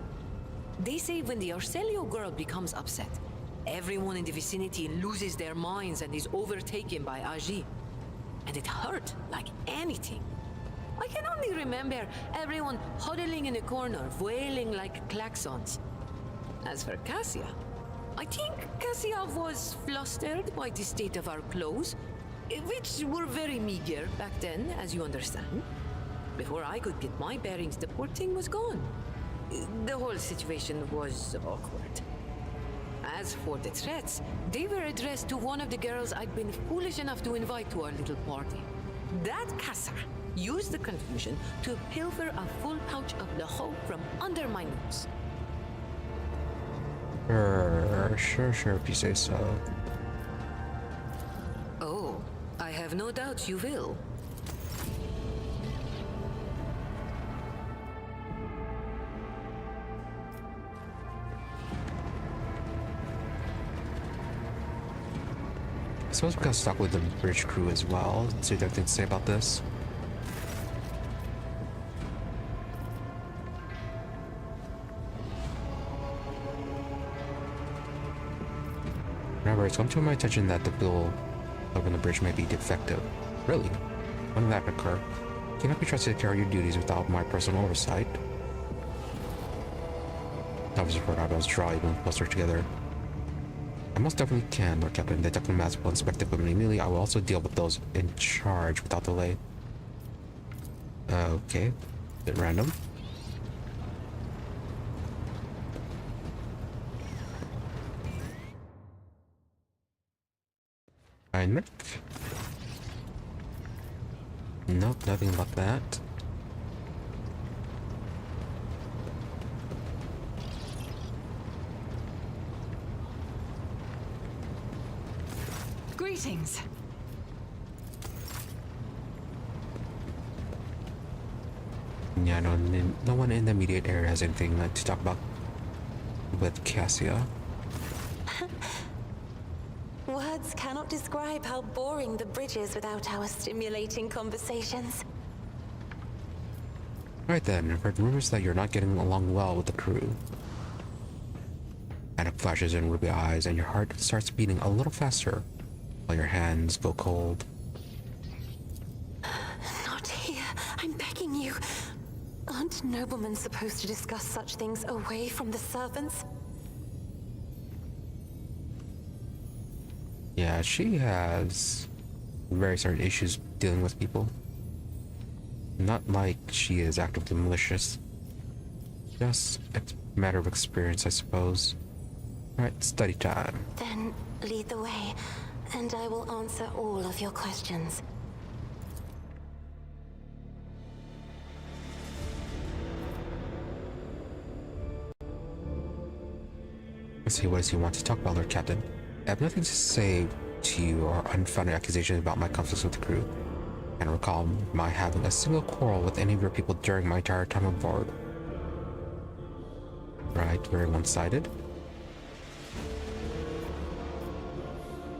They say when the Arcelio girl becomes upset, everyone in the vicinity loses their minds and is overtaken by Agi. And it hurt like anything. I can only remember everyone huddling in a corner, wailing like klaxons. As for Cassia, I think Cassia was flustered by the state of our clothes, which were very meager back then, as you understand. Before I could get my bearings, the poor thing was gone. The whole situation was awkward. As for the threats, they were addressed to one of the girls I'd been foolish enough to invite to our little party. That Casa used the confusion to pilfer a full pouch of Laho from under my nose. Sure, if you say so. Oh, I have no doubt you will. I suppose we got stuck with the bridge crew as well. See what they have to say about this. Remember, it's come to my attention that the bill over the bridge may be defective. Really? When did that occur? Cannot be trusted to carry your duties without my personal oversight. Obviously, for eyebrows draw even closer together. I most definitely can, Lord Captain. The diplomats will inspect the equipment immediately. I will also deal with those in charge without delay. Okay. Bit random. Heinrix? Nope, nothing about that. Greetings. Yeah, no one in the immediate area has anything to talk about with Cassia. Words cannot describe how boring the bridge is without our stimulating conversations. Right then, I've heard rumors that you're not getting along well with the crew. Panic flashes in ruby eyes and your heart starts beating a little faster while your hands go cold. Not here. I'm begging you. Aren't noblemen supposed to discuss such things away from the servants? Yeah, she has very certain issues dealing with people. Not like she is actively malicious. Just a matter of experience, I suppose. Alright, study time. Then lead the way, and I will answer all of your questions. Let's see, what does he want to talk about, Lord Captain? I have nothing to say to you or unfounded accusations about my conflicts with the crew. I can't recall my having a single quarrel with any of your people during my entire time aboard. Right, very one-sided.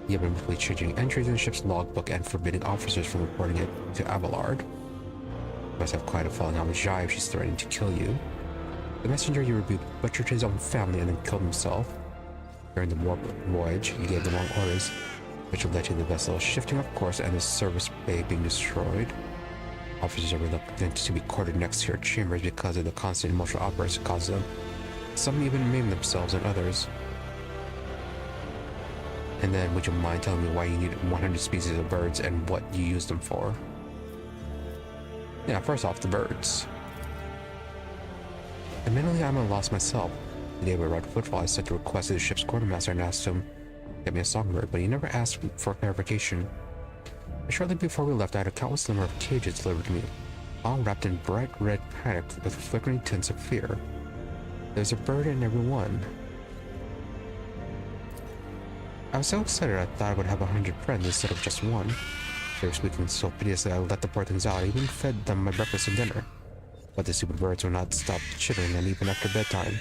You have been briefly changing entries in the ship's logbook and forbidding officers from reporting it to Abelard. You must have quite a falling out with Jai if she's threatening to kill you. The messenger you rebuked butchered his own family and then killed himself. During the warp voyage, you gave the wrong orders, which led to the vessel shifting off course and the service bay being destroyed. Officers are reluctant to be quartered next to your chambers because of the constant emotional outbursts it causes them. Some even maim themselves and others. And then, would you mind telling me why you need 100 species of birds and what you use them for? Yeah, first off, the birds. Admittedly, I'm at a loss myself. The day we arrived at Footfall, I sent a request to the ship's quartermaster and asked him to get me a songbird, but he never asked for clarification. Shortly before we left, I had a countless number of cages delivered to me, all wrapped in bright red panic with flickering tints of fear. There's a bird in every one. I was so excited I thought I would have 100 friends instead of just one. They were squeaking so piteously I let the poor things out. I even fed them my breakfast and dinner. But the stupid birds would not stop chittering, and even after bedtime.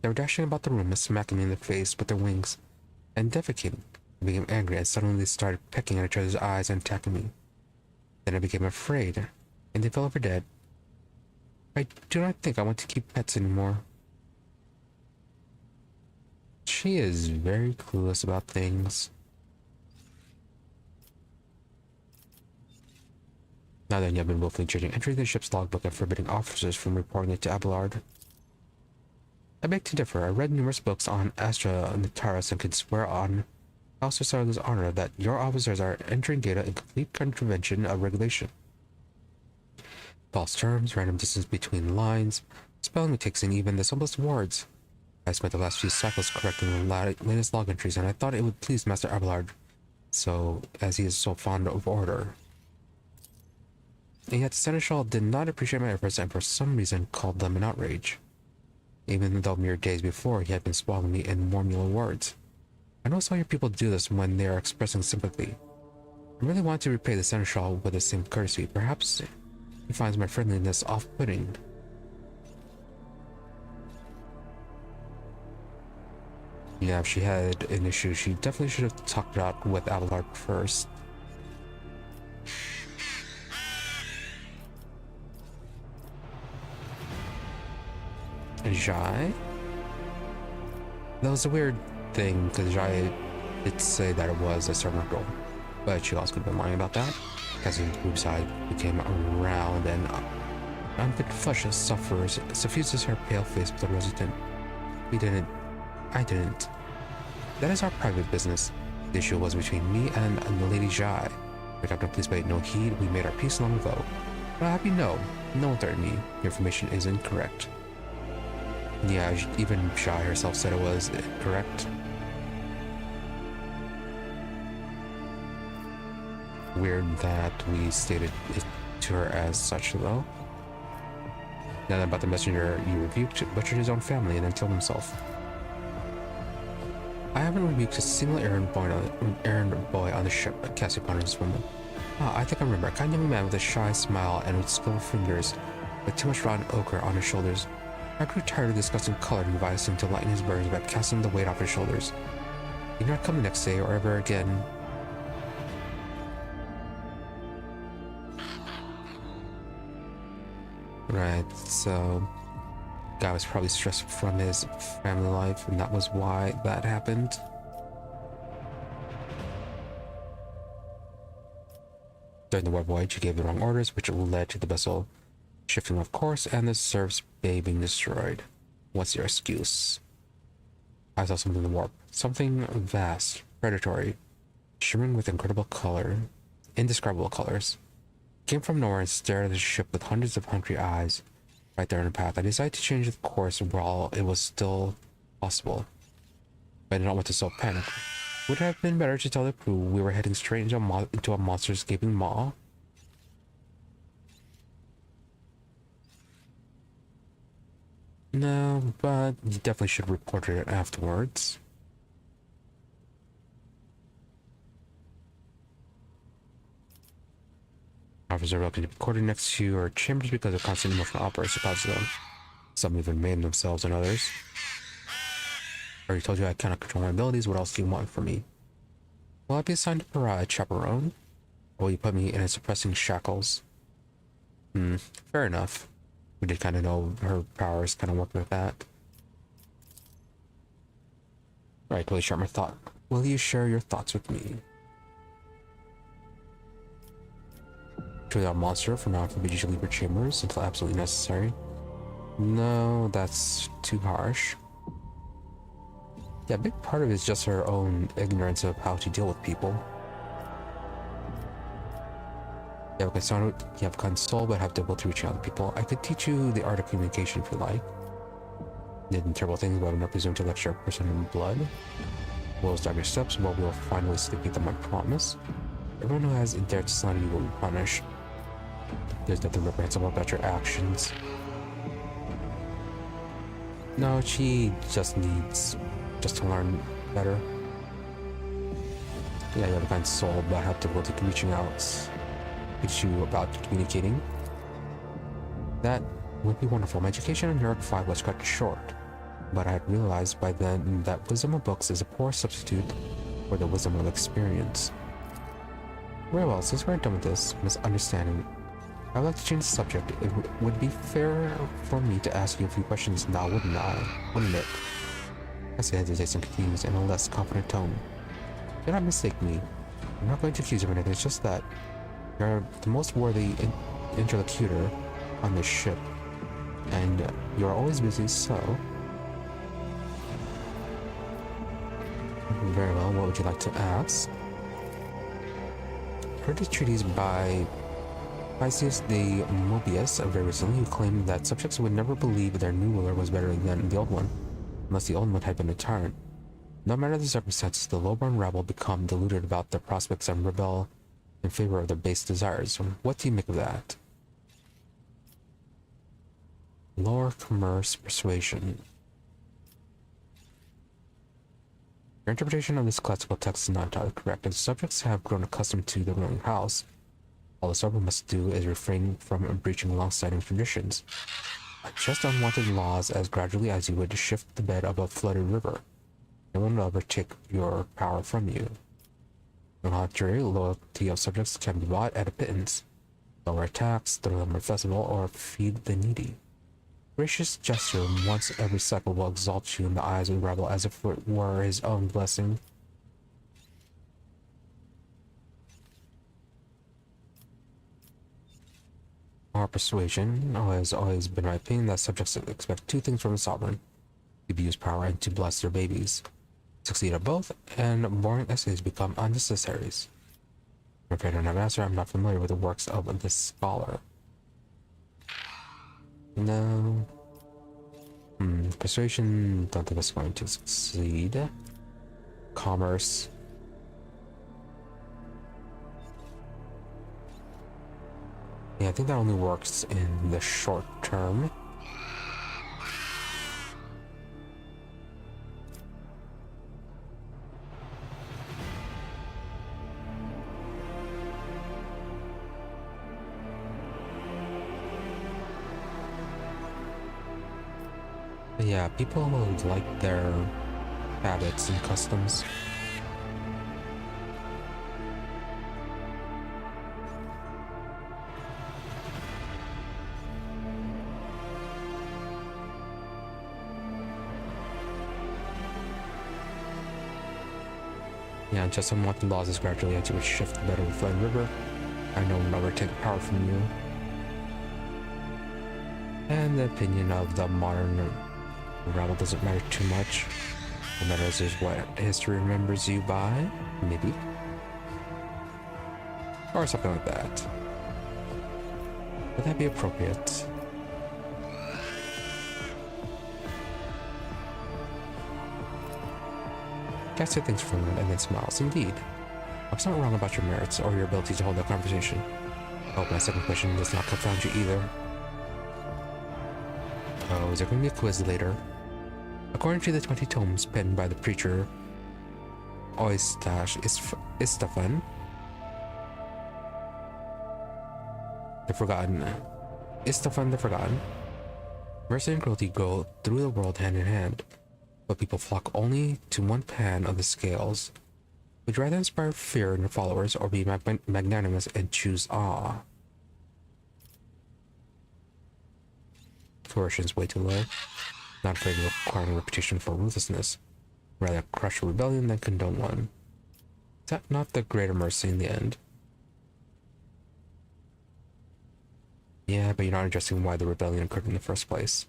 They were dashing about the room and smacking me in the face with their wings, and defecating. I became angry and suddenly they started pecking at each other's eyes and attacking me. Then I became afraid, and they fell over dead. I do not think I want to keep pets anymore. She is very clueless about things. Now then, you have been willfully changing entry to the ship's logbook and forbidding officers from reporting it to Abelard. I beg to differ. I read numerous books on Astra and the Taurus and can swear on House of Sarla's honor that your officers are entering data in complete contravention of regulation. False terms, random distance between lines, spelling mistakes, and even the simplest words. I spent the last few cycles correcting the latest log entries, and I thought it would please Master Abelard, so as he is so fond of order. And yet the Seneschal did not appreciate my efforts and for some reason called them an outrage. Even though mere days before he had been swallowing me in formula words. I know some of your people do this when they are expressing sympathy. I really want to repay the Seneschal with the same courtesy. Perhaps he finds my friendliness off-putting. Yeah, if she had an issue, she definitely should have talked it out with Abelard first. And Jai? That was a weird thing, because Jai did say that it was a servant girl, but she also could have been lying about that. Cassie's boob's side became round and armpit flush suffuses her pale face with a rosy tint. I didn't. That is our private business. The issue was between me and the Lady Jai. The captain please paid no heed. We made our peace long ago. But I'll have you know, no one threatened me. Your information is incorrect. Yeah, even Jai herself said it was incorrect. Weird that we stated it to her as such, though. Now about the messenger you rebuked, butchered his own family and then killed himself. I haven't rebuked a single errand boy on the ship, casting upon his woman. Ah, I think I remember. A kind young man with a shy smile and with skillful fingers, with too much rotten ochre on his shoulders. I grew tired of discussing color and advised him to lighten his burdens by casting the weight off his shoulders. He did not come the next day or ever again. Right, so guy was probably stressed from his family life, and that was why that happened. During the warp voyage, he gave the wrong orders, which led to the vessel shifting off course and the Surf's bay being destroyed. What's your excuse? I saw something in the warp. Something vast, predatory, shimmering with incredible color, indescribable colors. It came from nowhere and stared at the ship with hundreds of hungry eyes right there in the path. I decided to change the course while it was still possible, but I did not want to so panic. Would it have been better to tell the crew we were heading straight into a monster's gaping maw? No, but you definitely should report it afterwards. Officers are welcome to be quartered next to your chambers because of constant emotional outbursts about them. Some even maimed themselves and others. I already told you I cannot control my abilities. What else do you want from me? Will I be assigned to a chaperone? Or will you put me in a suppressing shackles? Fair enough. We did kind of know her powers kind of work with that. Alright, will you share my thought? Will you share your thoughts with me? Truly a monster from now forbid you to leave your chambers until absolutely necessary. No, that's too harsh. Yeah, a big part of it is just her own ignorance of how to deal with people. You have a kind soul, but have difficulty reaching out to people. I could teach you the art of communication if you like. Did terrible things, but I would not presume to lecture a person in blood. Will's dagger steps, but we will find ways to defeat them, I promise. Everyone who has dared to slander you will be punished. There's nothing reprehensible about your actions. No, she just needs to learn better. Yeah, you have a kind soul, but have difficulty reaching out. Teach you about communicating. That would be wonderful. My education in Europe 5 was cut short, but I had realized by then that wisdom of books is a poor substitute for the wisdom of experience. Very well, since we're done with this misunderstanding, I would like to change the subject. It would be fair for me to ask you a few questions now, wouldn't it? I say hesitates and continues in a less confident tone. Do not mistake me. I'm not going to accuse you of anything, it's just that you're the most worthy interlocutor on this ship, and you're always busy, so... Very well, what would you like to ask? I heard the treaties by Lysius de Mobius very recently, who claimed that subjects would never believe their new ruler was better than the old one, unless the old one had been a tyrant. No matter the circumstances, the lowborn rabble become deluded about their prospects and rebel in favor of their base desires. What do you make of that? Lower commerce persuasion. Your interpretation of this classical text is not entirely correct. As subjects have grown accustomed to the ruling house, all the servant must do is refrain from breaching long-standing traditions. Adjust unwanted laws as gradually as you would shift the bed of a flooded river. No one will ever take your power from you. On the contrary, loyalty of subjects can be bought at a pittance. Lower a tax, throw them a festival, or feed the needy. Gracious gesture once every cycle will exalt you in the eyes of the rebel as if it were his own blessing. Our persuasion has always been my opinion that subjects expect two things from a sovereign: to abuse power and to bless their babies. Succeed at both, and boring essays become unnecessaries. I'm afraid I don't have an answer. I'm not familiar with the works of this scholar. No. Persuasion, don't think it's going to succeed. Commerce. Yeah, I think that only works in the short term. But yeah, people like their habits and customs. Yeah, just somewhat the laws is gradually as you would shift the bed of the flowing river. I no longer take power from you. And the opinion of the modern rabble doesn't matter too much. What matters is what history remembers you by, maybe. Or something like that. Would that be appropriate? Cassia thinks for a moment and then smiles. Indeed. I was not wrong about your merits or your ability to hold that conversation. I hope my second question does not confound you either. Oh, is there going to be a quiz later? According to the 20 tomes penned by the preacher Istafan, the Forgotten, Istafan the Forgotten, mercy and cruelty go through the world hand in hand, but people flock only to one pan of the scales. Would you rather inspire fear in your followers or be magnanimous and choose awe? Coercion is way too low. Not afraid of acquiring a reputation for ruthlessness. Rather crush a rebellion than condone one. Is that not the greater mercy in the end? Yeah, but you're not addressing why the rebellion occurred in the first place.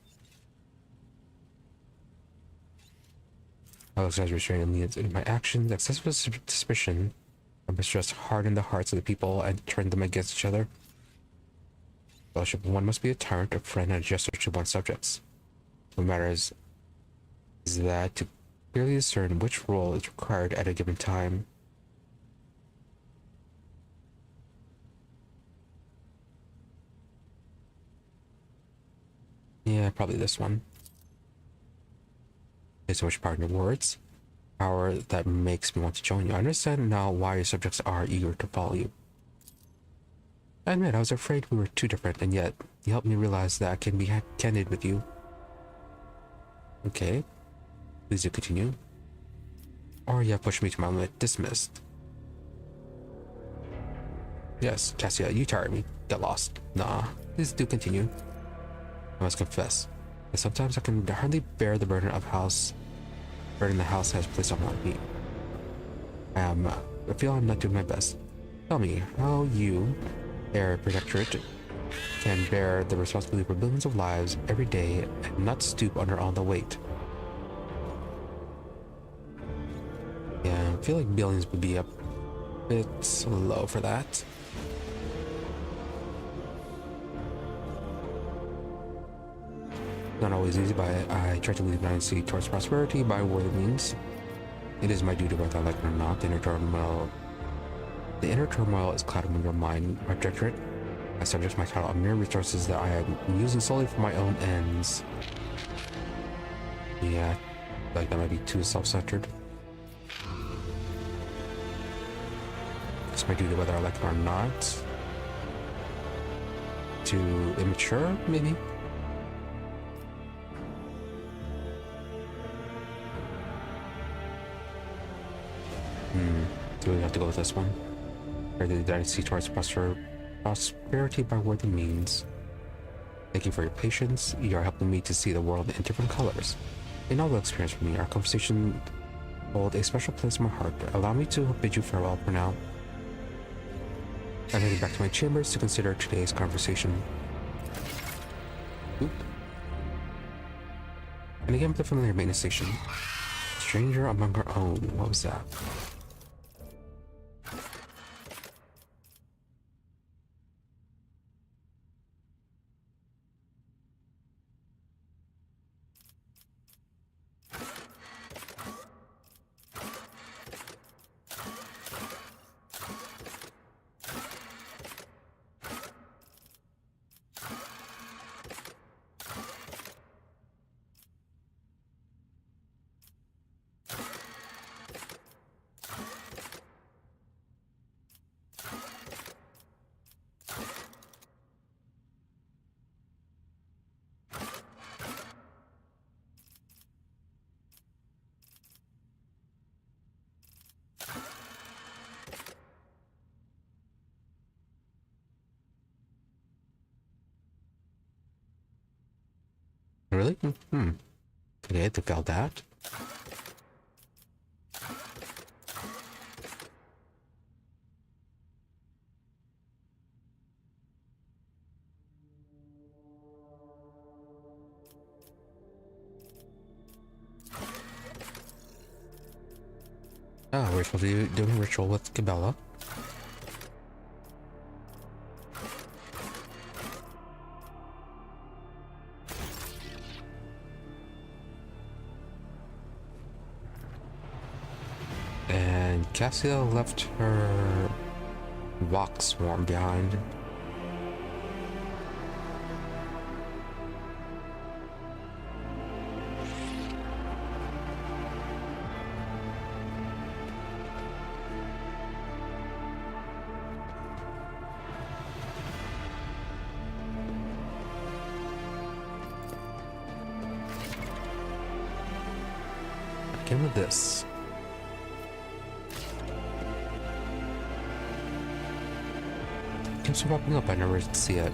I was restraining leads in my actions. Excessive suspicion and mistrust hardened the hearts of the people and turned them against each other. Fellowship one must be a tyrant, a friend, and a jester to one's subjects. What matters is that to clearly discern which role is required at a given time. Yeah, probably this one. There's so much power in your words. Power that makes me want to join you. I understand now why your subjects are eager to follow you. I admit, I was afraid we were too different, and yet you helped me realize that I can be candid with you. Okay. Please do continue. Or you have pushed me to my limit. Dismissed. Yes, Cassia, you tired me. Get lost. Nah, please do continue. I must confess that sometimes I can hardly bear the burden the house has placed on me. I feel I'm not doing my best. Tell me how you, Air Protectorate, can bear the responsibility for billions of lives every day and not stoop under all the weight. Yeah, I feel like billions would be a bit low for that. Not always easy, but I try to lead my dynasty towards prosperity by worthy means. It is my duty, whether I like it or not. The inner turmoil is clouded in your mind, my protectorate. I subject my title of mere resources that I am using solely for my own ends. Yeah, like that might be too self-centered. It's my duty, whether I like it or not. Too immature, maybe? Do we have to go with this one? Or the dynasty towards prosperity by worthy means. Thank you for your patience. You are helping me to see the world in different colors. A novel experience for me. Our conversation hold a special place in my heart. Allow me to bid you farewell for now. I'm heading back to my chambers to consider today's conversation. Oop. And again with the familiar maintenance station. Stranger among our own. What was that? really? Okay, they failed that. We're supposed to be doing a ritual with Cabela. And Cassia left her rock swarm behind. Again with this. Keeps popping up, I never see it.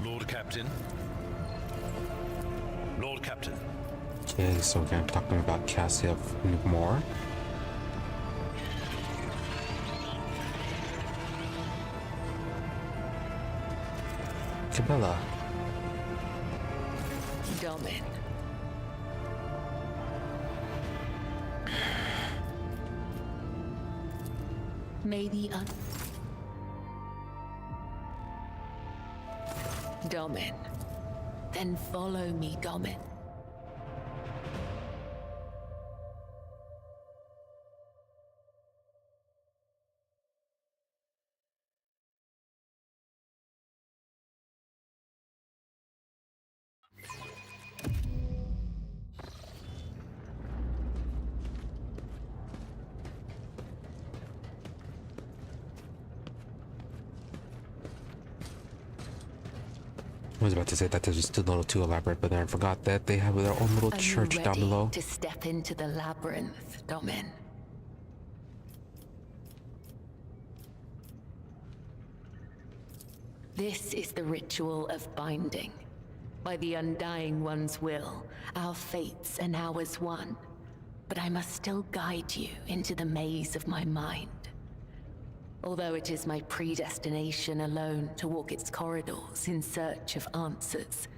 Lord Captain. Lord Captain. Okay, so we're gonna be talking about Cassia more. Cabela. Domin. Maybe Domin. Then follow me, Domin. I was about to say that this was just a little too elaborate, but then I forgot that they have their own little Are church you down ready below. to step into the labyrinth, Domin? This is the ritual of binding. By the Undying One's will, our fates and ours one. But I must still guide you into the maze of my mind. Although it is my predestination alone to walk its corridors in search of answers,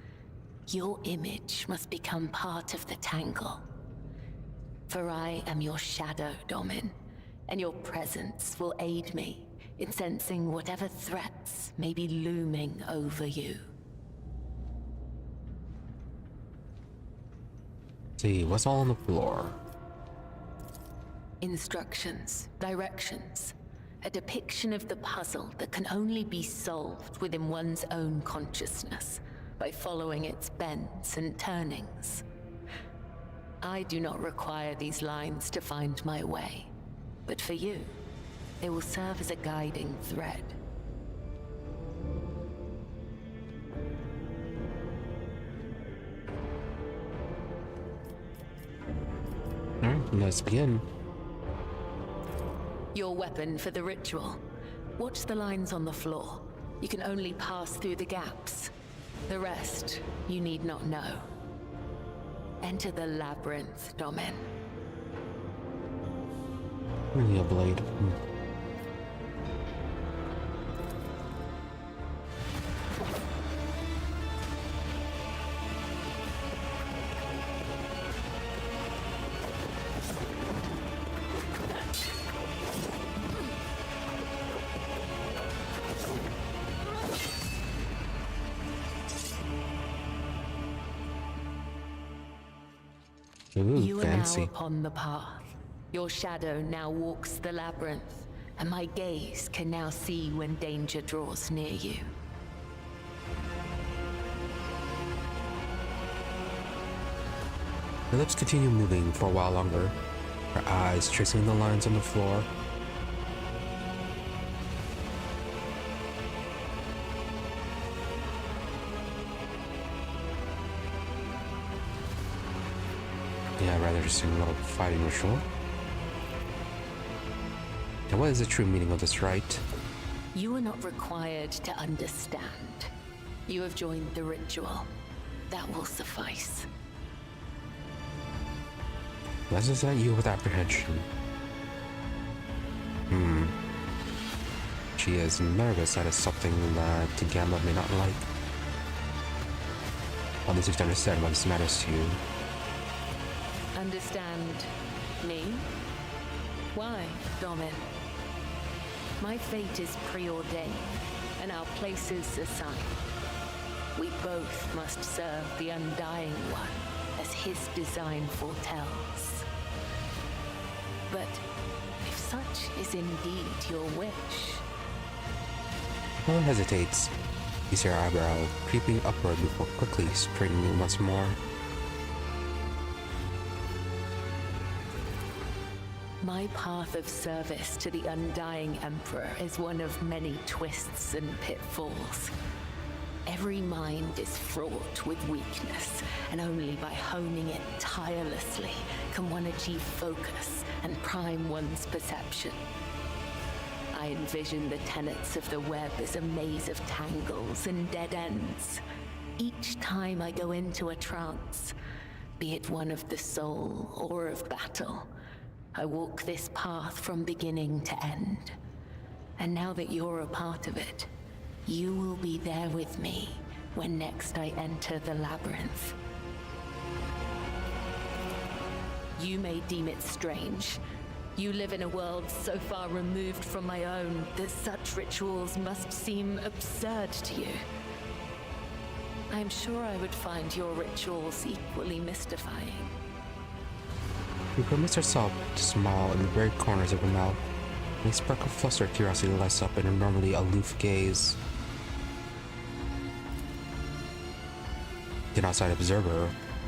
your image must become part of the tangle. For I am your shadow, Domin, and your presence will aid me in sensing whatever threats may be looming over you. See, what's all on the floor? Instructions, directions, a depiction of the puzzle that can only be solved within one's own consciousness by following its bends and turnings. I do not require these lines to find my way, but for you, they will serve as a guiding thread. Alright, let's begin. Your weapon for the ritual. Watch the lines on the floor. You can only pass through the gaps. The rest, you need not know. Enter the labyrinth, Domin. Really a blade. Ooh, You are fancy. now upon the path. Your shadow now walks the labyrinth, and my gaze can now see when danger draws near you. Her lips continue moving for a while longer, her eyes tracing the lines on the floor. Yeah, rather just a little fighting ritual. And what is the true meaning of this rite? You are not required to understand. You have joined the ritual. That will suffice. Glances at you with apprehension. She is nervous. That is something that Gamma may not like. At least you can understand why this matters to you. Understand me? Why, Domin? My fate is preordained, and our places assigned. We both must serve the Undying One, as his design foretells. But if such is indeed your wish... Helen hesitates. You see her eyebrow creeping upward before quickly straightening it once more. My path of service to the Undying Emperor is one of many twists and pitfalls. Every mind is fraught with weakness, and only by honing it tirelessly can one achieve focus and prime one's perception. I envision the tenets of the web as a maze of tangles and dead ends. Each time I go into a trance, be it one of the soul or of battle, I walk this path from beginning to end. And now that you're a part of it, you will be there with me when next I enter the labyrinth. You may deem it strange. You live in a world so far removed from my own that such rituals must seem absurd to you. I'm sure I would find your rituals equally mystifying. She permits herself to smile in the very corners of her mouth, and a spark of flustered curiosity lights up in her normally aloof gaze. An outside observer,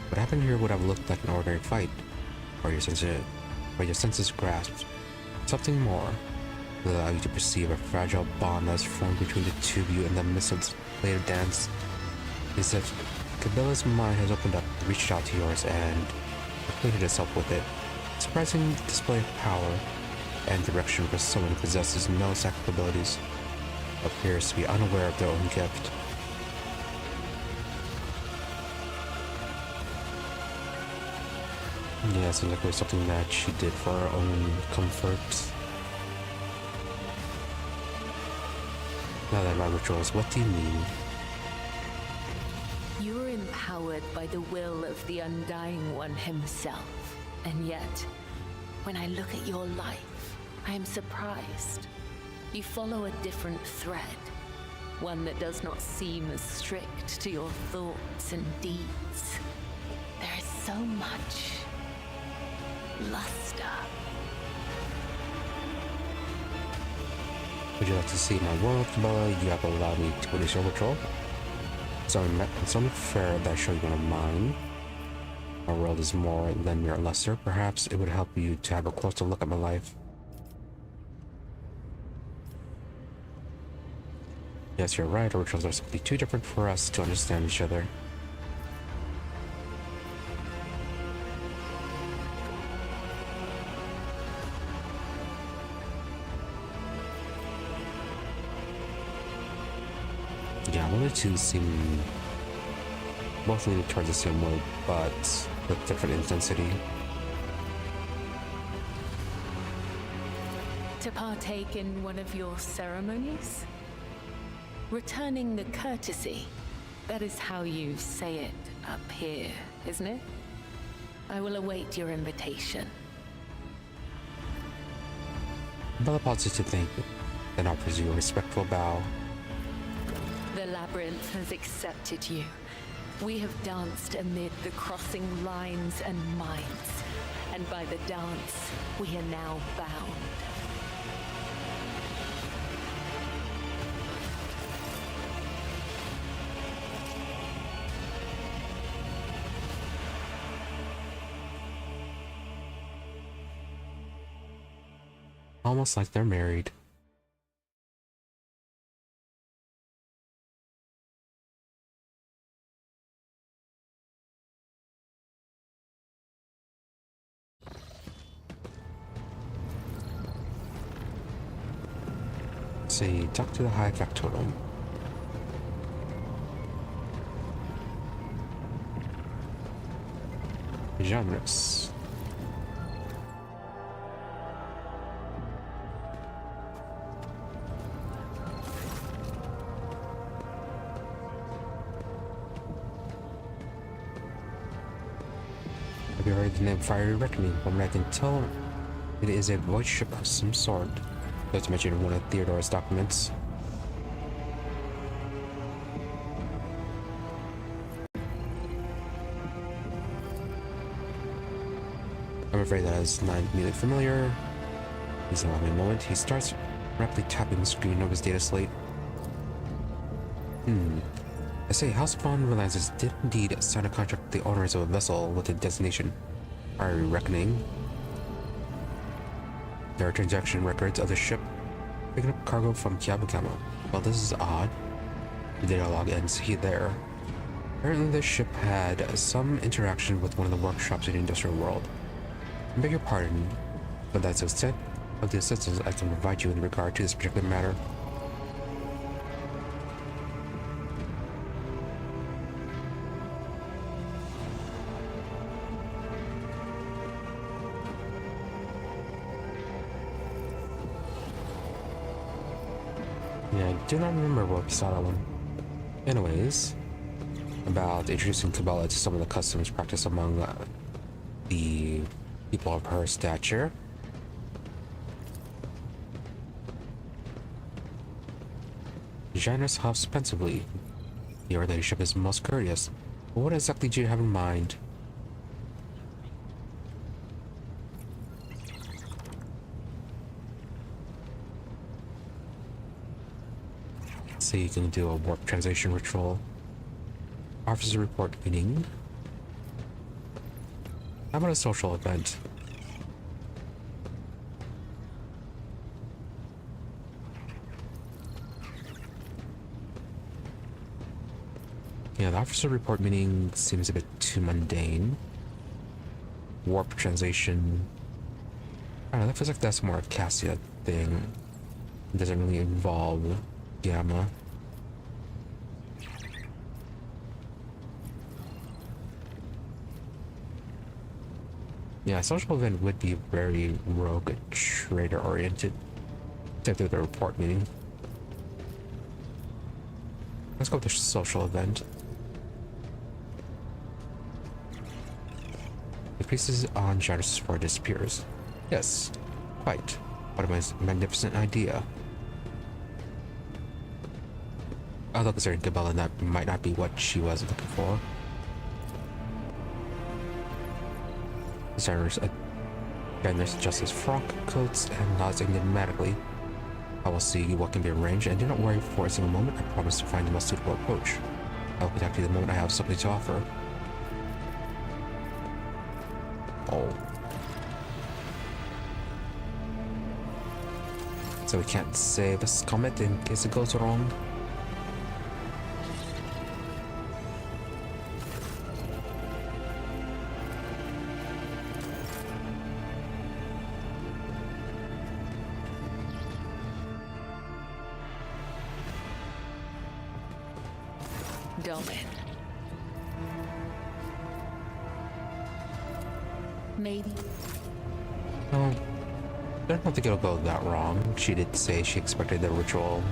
what happened here would have looked like an ordinary fight, or your senses grasped something more that allowed you to perceive a fragile bond that's formed between the two of you in the midst of this later dance. As if Cabella's mind has opened up, reached out to yours, and acquainted itself with it. Surprising display of power and direction for someone who possesses no psychic abilities, appears to be unaware of their own gift. Yeah, it seems like it was something that she did for her own comfort. Now that my rituals, what do you mean? You are empowered by the will of the Undying One himself. And yet, when I look at your life, I am surprised. You follow a different thread. One that does not seem as strict to your thoughts and deeds. There is so much luster. Would you like to see my world, Cabela? You have allowed me to witness your ritual. It's only fair that I show you one of mine. My world is more than mere luster. Perhaps it would help you to have a closer look at my life. Yes, you're right. Our rituals are simply too different for us to understand each other. Yeah, one of the two seem both leaning towards the same way, but with different intensity. To partake in one of your ceremonies? Returning the courtesy. That is how you say it up here, isn't it? I will await your invitation. Bella pauses to think, then offers you a respectful bow. The labyrinth has accepted you. We have danced amid the crossing lines and minds, and by the dance, we are now bound. Almost like they're married. see. Talk to the high factotum. Heinrix. Have you heard the name Fiery Reckoning? From what I can tell, it is a void ship of some sort. Not to mention one of Theodore's documents. I'm afraid that is not immediately familiar. He's allowing me a moment. He starts rapidly tapping the screen of his data slate. I say, House von Valancius did indeed sign a contract with the owners of a vessel with the designation Fiery Reckoning. There are transaction records of the ship picking up cargo from Kiava Gamma. Well, this is odd. The data log ends there. Apparently, the ship had some interaction with one of the workshops in the industrial world. I beg your pardon, but that's the extent of the assistance I can provide you in regard to this particular matter. Yeah, I do not remember where we saw that one. Anyways, about introducing Cabela to some of the customs practiced among the people of her stature. Janus huffs pensively. Your ladyship is most courteous. But what exactly do you have in mind? So you can do a warp translation ritual. Officer report meeting. How about a social event? Yeah, the officer report meeting seems a bit too mundane. Warp translation. I don't know, that feels like that's more a Cassia thing. It doesn't really involve Gamma. Yeah, social event would be very rogue trader oriented. Except through the report meeting. Let's go with the social event. The pieces on Janus' spore disappears. Yes, quite. What a magnificent idea. Although considering Cabela, that might not be what she was looking for. Designers adjusts his frock, coats, and nods enigmatically. I will see what can be arranged, and do not worry for a single moment. I promise to find the most suitable approach. I will contact you the moment I have something to offer. Oh. So we can't save this comet in case it goes wrong. Domin. Maybe. I don't think it'll go that wrong. She did say she expected the ritual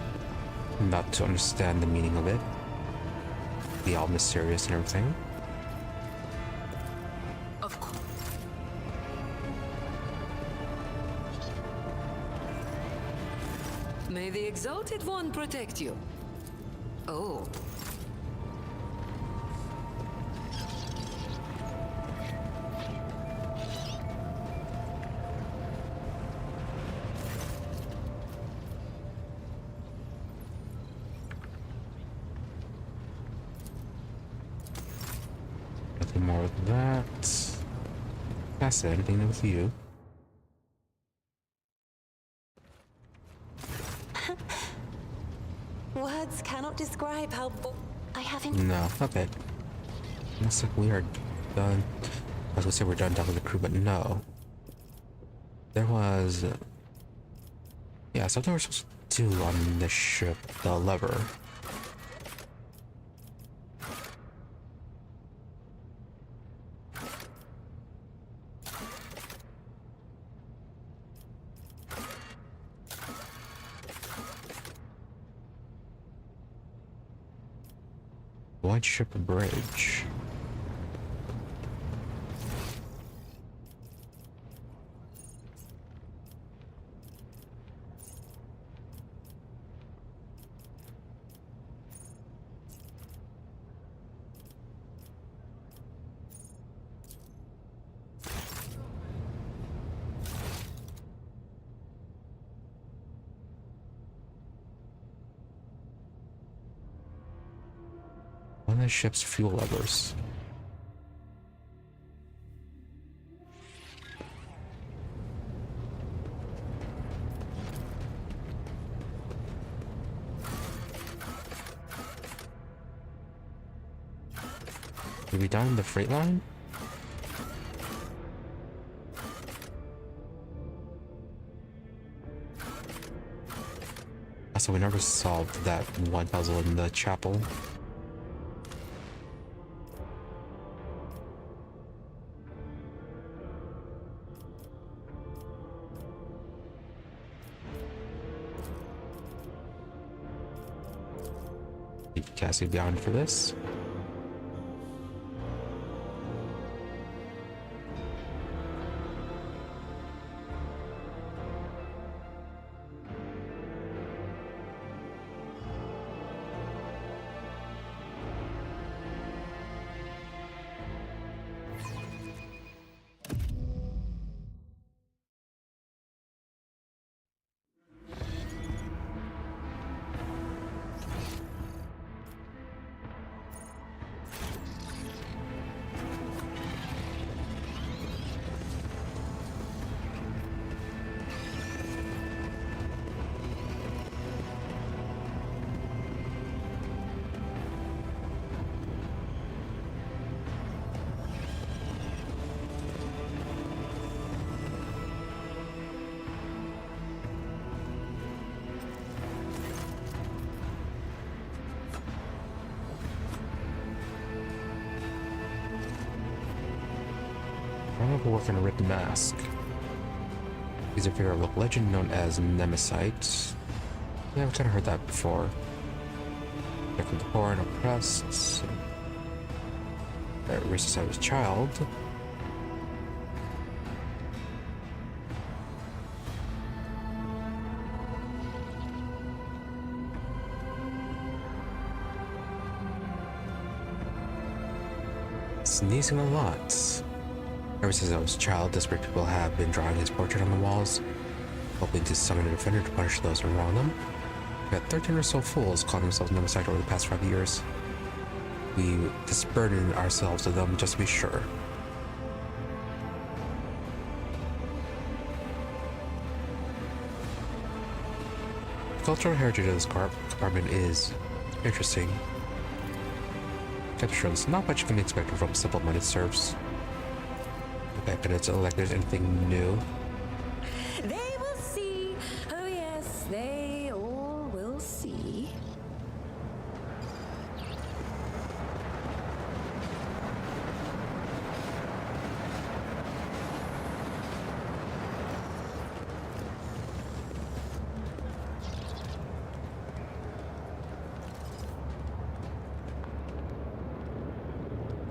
not to understand the meaning of it. Be all mysterious and everything. Of course. May the Exalted One protect you. Oh. Nothing more with that. That's it. Anything with you? Words cannot describe how I haven't. No. Okay. Looks like we are done. I was gonna say we're done talking to the crew, but no. There was... yeah, something we're supposed to do on this ship? The lever. Wide ship bridge. One of the ship's fuel levers. Did we down the freight line? Also, we never solved that one puzzle in the chapel. Cassie bound for this. Work in a ripped mask. He's a figure of local legend known as Nemesite. Yeah, I've kind of heard that before. They're from the poor and oppressed. That races out his child. Sneezing a lot. Ever since I was a child, desperate people have been drawing his portrait on the walls, hoping to summon a defender to punish those who wrong them. We had 13 or so fools calling themselves Nemesite over the past 5 years. We disburdened ourselves of them just to be sure. The cultural heritage of this compartment is interesting. There's not much can be expected from simple-minded serfs. But it's like there's anything new. They will see. Oh yes, they all will see.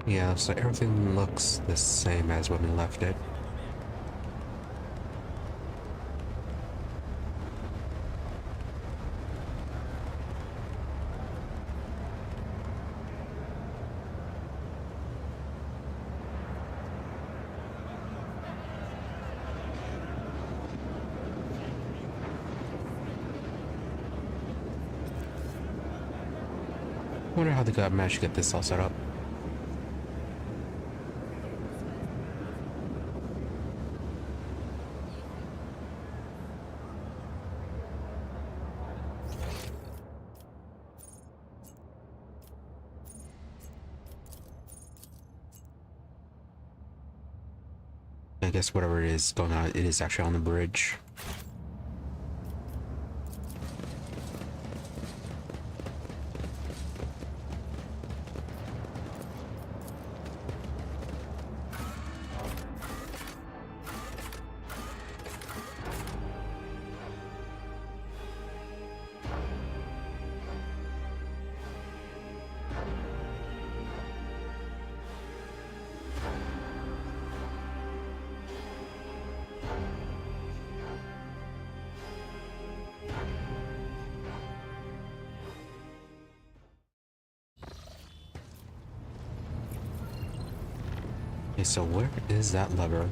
Yeah, so everything looks the same as when we left it. I wonder how they managed to get this all set up. I guess whatever it is going on, it is actually on the bridge. Okay, so where is that lever?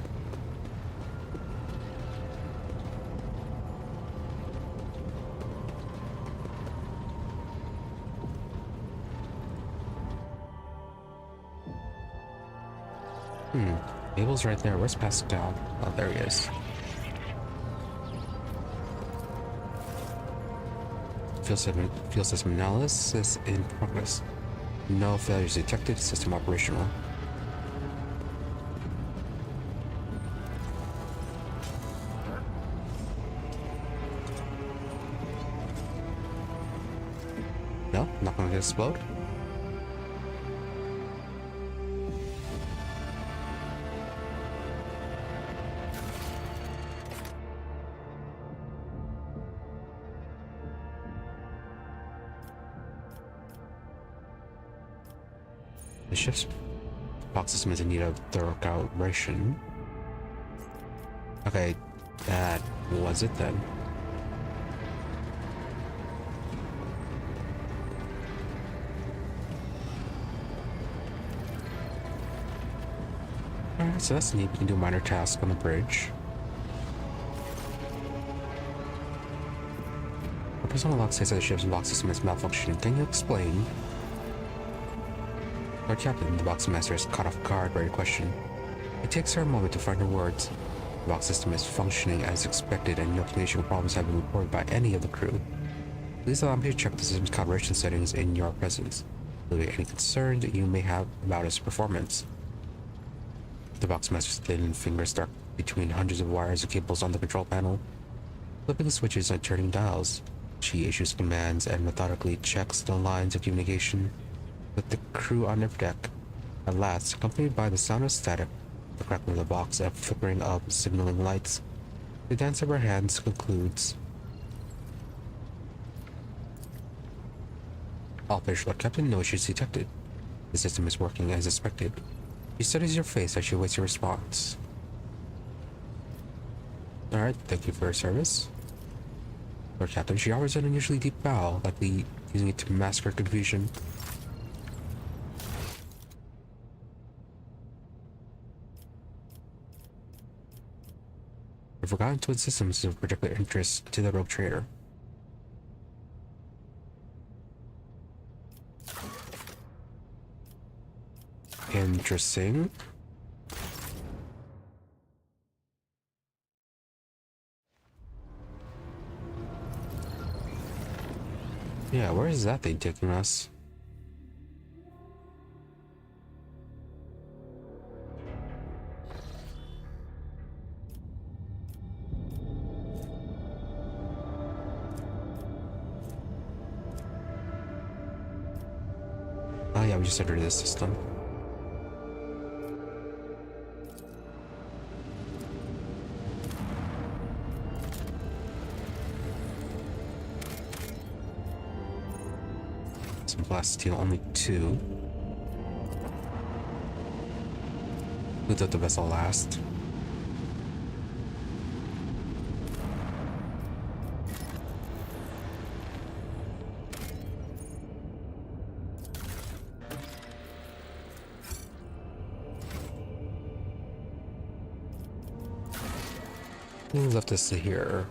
Abel's right there. Where's Pascal? Oh, there he is. Fuel system analysis in progress. No failures detected. System operational. No, not going to explode. The ship's box system is in need of thorough calibration. Okay, that was it then. Alright, so that's neat. We can do minor tasks on the bridge. A personal log says that the ship's box system is malfunctioning. Can you explain? Our captain, the box master, is caught off guard by your question. It takes her a moment to find her words. The box system is functioning as expected and no communication problems have been reported by any of the crew. Please allow me to check the system's calibration settings in your presence. Alleviate any concerns that you may have about its performance. The box master's thin fingers dart between hundreds of wires and cables on the control panel, flipping switches and turning dials. She issues commands and methodically checks the lines of communication with the crew on their deck. At last, accompanied by the sound of static, the crackling of the box, and flickering of signaling lights, the dance of her hands concludes. All official Captain, no issues detected. The system is working as expected. She studies your face as she awaits your response. Alright, thank you for your service. Lord Captain, she offers an unusually deep bow, likely using it to mask her confusion. The Forgotten Twin Systems is of particular interest to the rogue trader. Interesting. Yeah, where is that thing taking us? Oh yeah, we just entered this system. Blast steel, only 2. Who thought the vessel last? Who left us to here?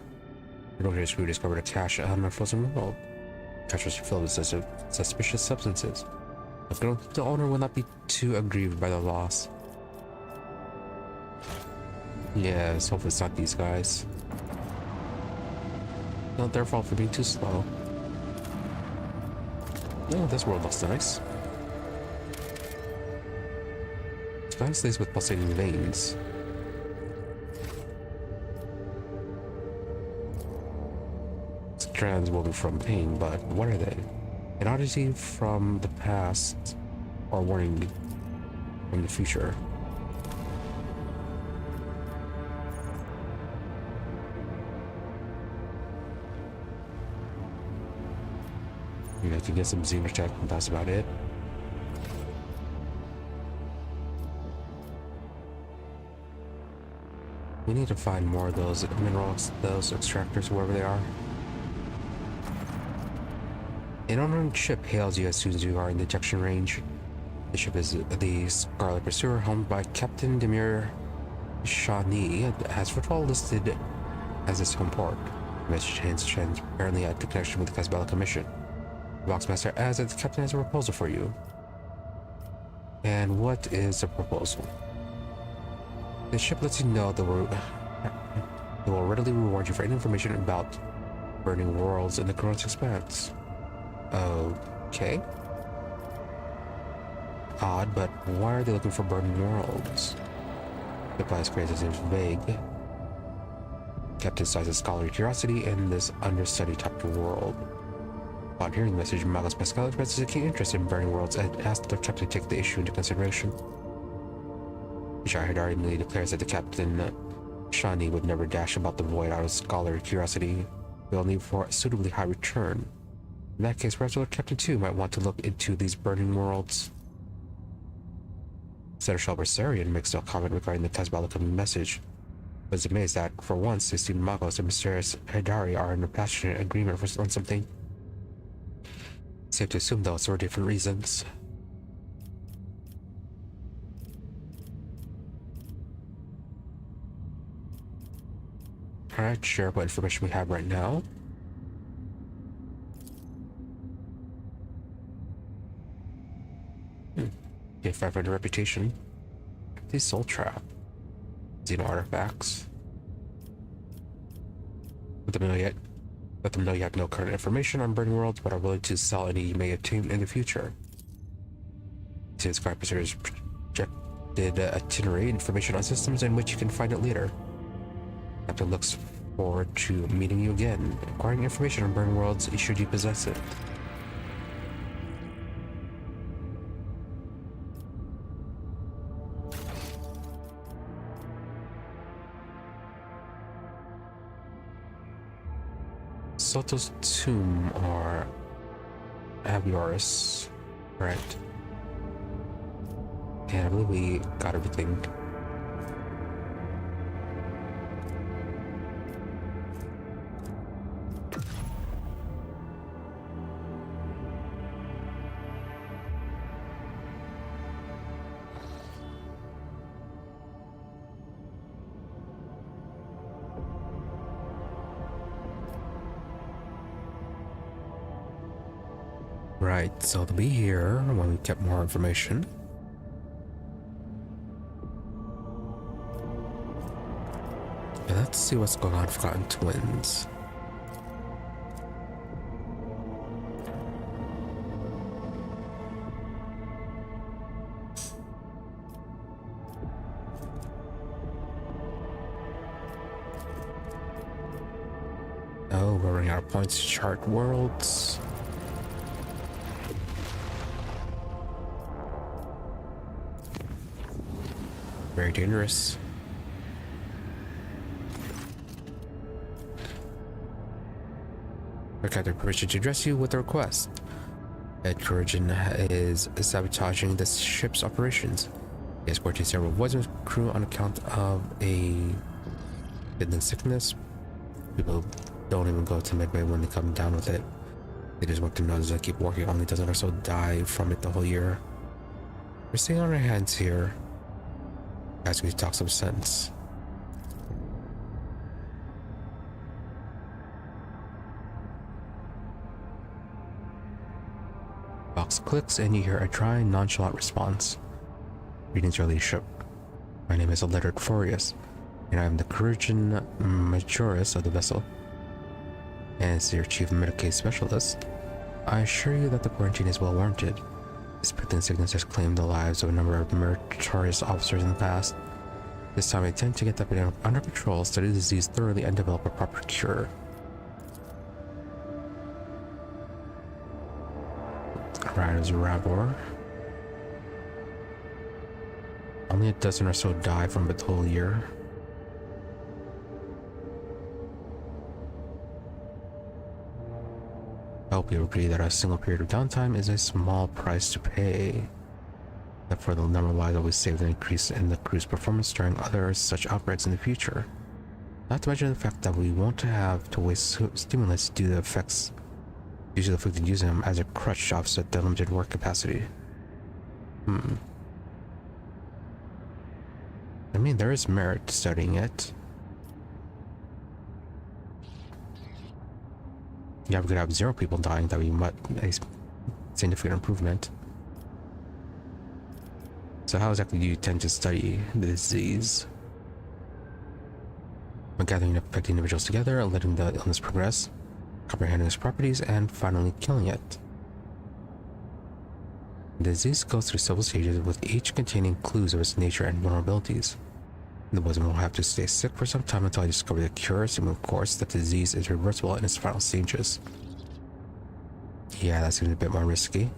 The rotator's crew discovered a cache on a frozen world. Cache was filled with suspicious substances. The owner will not be too aggrieved by the loss. Yes, hopefully it's not these guys. Not their fault for being too slow. Oh, this world looks nice. Sky stays with pulsating veins. Strands woven from pain, but what are they? An oddity from the past, or warning from the future? Maybe I can get some xenotech, and that's about it. We need to find more of those minerals, those extractors, wherever they are. An unarmed ship hails you as soon as you are in the ejection range. The ship is the Scarlet Pursuer, helmed by Captain Demir Shawnee, has Footfall listed as its home port. The message hints apparently at the connection with the Casbelica mission. The Boxmaster adds that the captain has a proposal for you. And what is the proposal? The ship lets you know that it will readily reward you for any information about burning worlds in the gross expanse. Okay. Odd, but why are they looking for burning worlds? The plan is created seems vague. Captain cites a scholarly curiosity in this understudied type of world. Upon hearing the message, Magus Pascal expresses a keen interest in burning worlds and asks the captain to take the issue into consideration. Ishar Hidari immediately declares that the Captain Shani would never dash about the void out of scholarly curiosity, but only for a suitably high return. In that case, perhaps our Captain 2 might want to look into these burning worlds. Seneschal Bersarian makes no comment regarding the Casbelica message, but is amazed that, for once, his student Magos and mysterious Hidari are in a passionate agreement on something. Safe to assume, though, it's for different reasons. Alright, share what information we have right now. Get 500 reputation. The soul trap. Xeno artifacts. Let them know you have no current information on burning worlds, but are willing to sell any you may obtain in the future. Since Carpenter's projected itinerary information on systems in which you can find it later. Captain looks forward to meeting you again, acquiring information on burning worlds should you possess it. Soto's tomb, or Abioris, right? And I believe we got everything. Right, so they'll be here when we get more information. And let's see what's going on with Forgotten Twins. Oh, we're running out of points to chart worlds. Very dangerous. I got their permission to address you with a request. Ed Courigan is sabotaging the ship's operations. He has quarantined several voids of crew on account of a hidden sickness. People don't even go to Midway when they come down with it. They just want to know that keep working on it, doesn't also die from it the whole year. We're staying on our hands here. As we talk some sense. Box clicks and you hear a dry, nonchalant response. Greetings, your leadership. My name is Lettered Furious, and I am the Courigan Majoris of the vessel. As your chief medical specialist, I assure you that the quarantine is well warranted. This Python sickness has claimed the lives of a number of meritorious officers in the past. This time I intend to get the epidemic under control, study the disease thoroughly, and develop a proper cure. Riders Rabor. Only a dozen or so die from it the whole year. I hope you agree that a single period of downtime is a small price to pay. That for the number of lives always saved an increase in the crew's performance during other such outbreaks in the future. Not to mention the fact that we won't have to waste stimulants due to the effects usually afflicted using them as a crutch to offset the limited work capacity. I mean, there is merit to studying it. Yeah, we could have 0 people dying. That would be a significant improvement. So how exactly do you tend to study the disease? By gathering affected individuals together and letting the illness progress, comprehending its properties, and finally killing it. The disease goes through several stages, with each containing clues of its nature and vulnerabilities. The wizard will have to stay sick for some time until I discover the cure, assuming of course that the disease is reversible in its final stages. Yeah, that seems a bit more risky.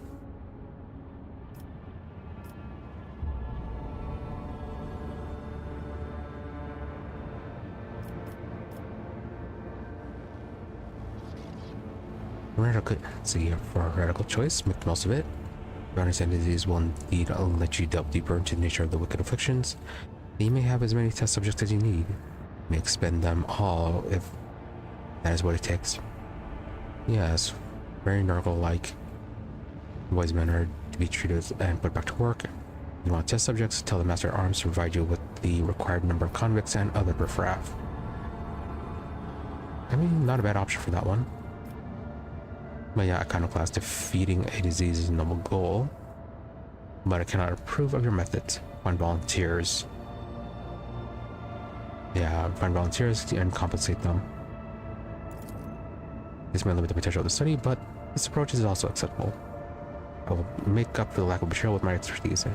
See, for a radical choice, make the most of it. If you understand the disease will indeed let you delve deeper into the nature of the wicked afflictions. You may have as many test subjects as you need. You may expend them all if that is what it takes. Yes, very Nurgle-like. Wise men are to be treated and put back to work. If you want test subjects, tell the Master at Arms to provide you with the required number of convicts and other riffraff. I mean, not a bad option for that one. But yeah, Iconoclast, defeating a disease is a noble goal. But I cannot approve of your methods. Find volunteers. Yeah, find volunteers and compensate them. This may limit the potential of the study, but this approach is also acceptable. I will make up for the lack of material with my expertise.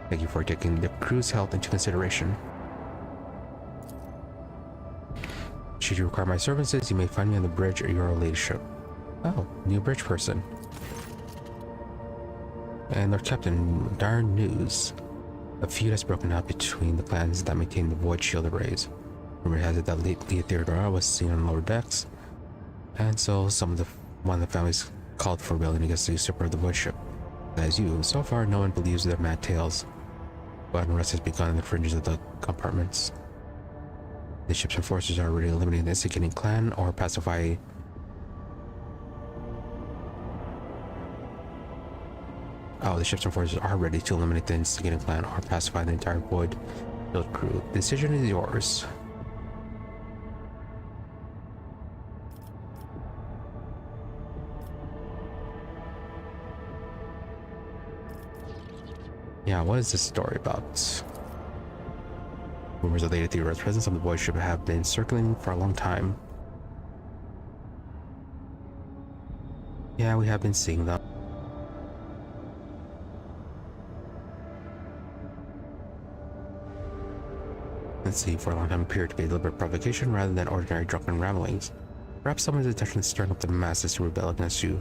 Thank you for taking the crew's health into consideration. Should you require my services, you may find me on the bridge or your ladyship. Oh, new bridge person. And Lord Captain, dire news. A feud has broken out between the clans that maintain the void shield arrays. Rumor has it that lately Theodora was seen on lower decks, and so one of the families called for rebellion against the usurper of the void ship. That is you. So far, no one believes their mad tales, but unrest has begun in the fringes of the compartments. The ship's enforcers are already eliminating the instigating clan or pacify. Oh, the ship's enforcers are ready to eliminate the instigating clan or pacify the entire void-filled crew. The decision is yours. Yeah, what is this story about? Rumors of Lady Theodora's presence on the void ship have been circulating for a long time. Yeah, we have been seeing them. Let's see, for a long time appeared to be deliberate provocation rather than ordinary drunken ramblings. Perhaps someone's intention is stirring up the masses to rebel against you.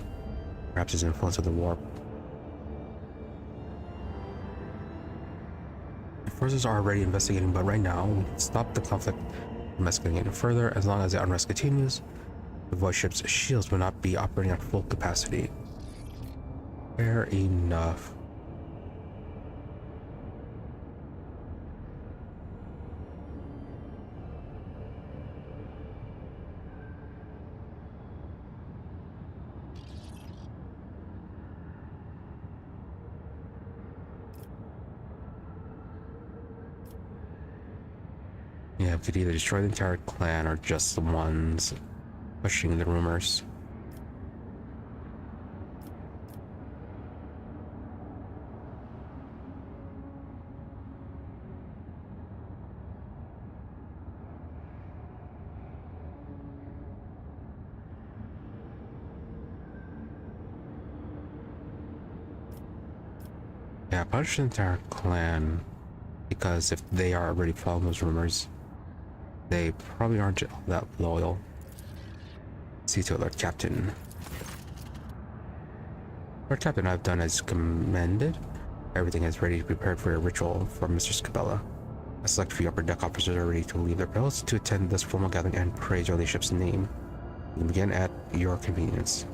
Perhaps his influence of the warp. The forces are already investigating, but right now, we can stop the conflict from escalating any further. As long as the unrest continues, the void ship's shields will not be operating at full capacity. Fair enough. Yeah, we could either destroy the entire clan or just the ones pushing the rumors. Yeah, punish the entire clan, because if they are already following those rumors, they probably aren't that loyal. See to it, Lord Captain. Lord Captain, I've done as commanded. Everything is ready to be prepared for a ritual for Mr. Scabella. A select few upper deck officers are ready to leave their posts to attend this formal gathering and praise your ladyship's name. You can begin at your convenience.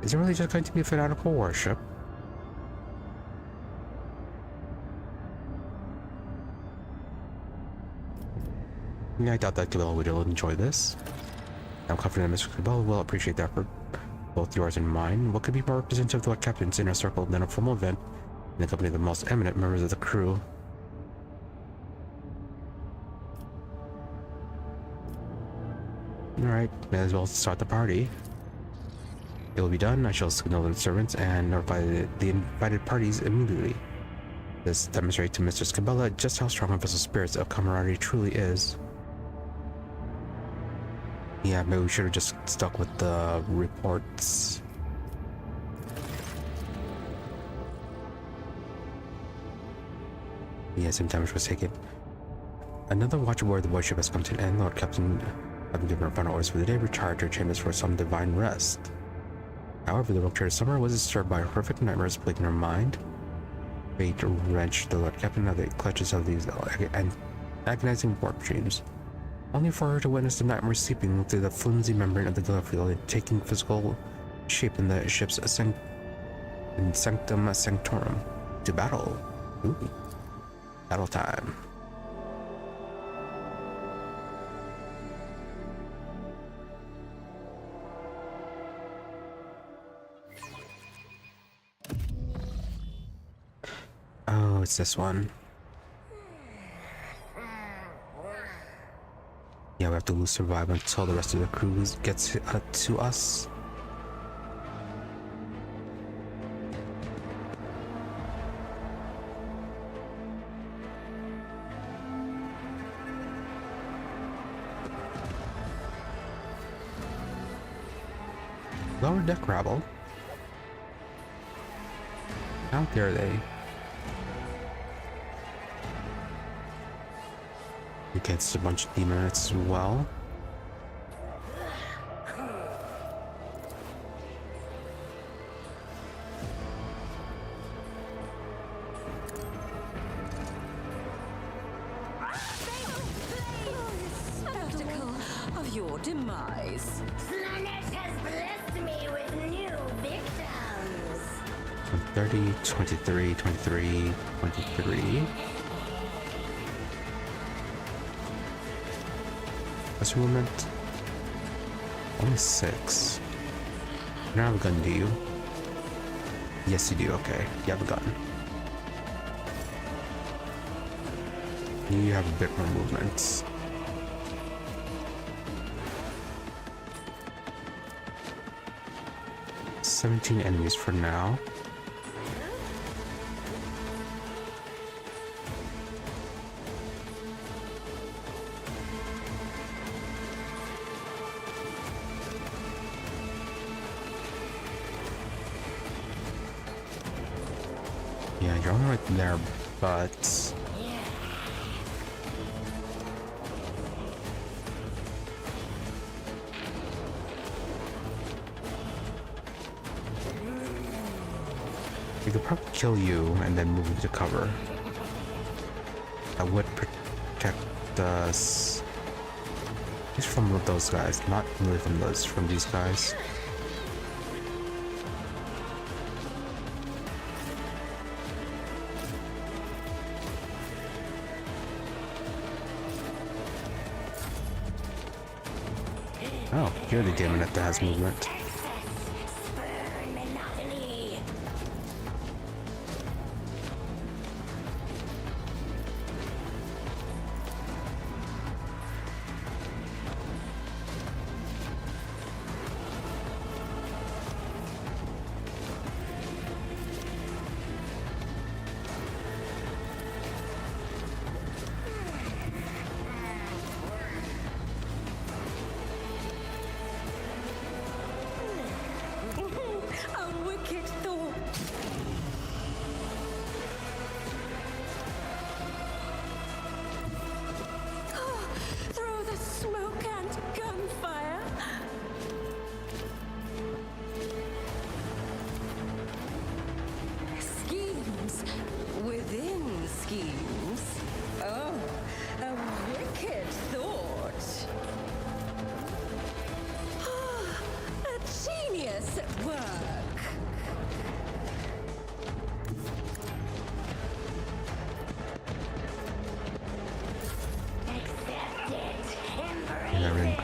Is it really just going to be a fanatical worship? I doubt that Cabela would enjoy this. I'm confident that Mr. Cabela will appreciate the effort, both yours and mine. What could be more representative of what Captain's Inner Circle than a formal event in the company of the most eminent members of the crew? Alright, may as well start the party. It will be done. I shall signal the servants and notify the invited parties immediately. This demonstrates to Mr. Scabella just how strong of vessel spirits of camaraderie truly is. Yeah, maybe we should have just stuck with the reports. Yeah, some damage was taken. Another watch aboard the void ship has come to an end. Lord Captain, having given her final orders for the day, retired to her chambers for some divine rest. However, the rogue trader Summer was disturbed by horrific nightmares plaguing her mind. Fate wrenched the Lord Captain out of the clutches of these agonizing warp dreams, only for her to witness the nightmare seeping through the flimsy membrane of the Gallifrey and taking physical shape in the ship's sanctum sanctorum. To battle. Ooh. Battle time. Oh, it's this one. Yeah, we have to survive until the rest of the crew gets to us. Lower deck rabble. How dare they? Against a bunch of demons as well. Spectacle of your demise. Planet has blessed me with new victims. 30, 23, 23, 23. What's your movement? Only 6. You don't have a gun, do you? Yes, you do. Okay, you have a gun. You have a bit more movement. "17 enemies for now. Yeah, you're only right there, but we could probably kill you and then move to cover. That would protect us. At least from those guys, not really from these guys. Oh, you're the demon that has movement.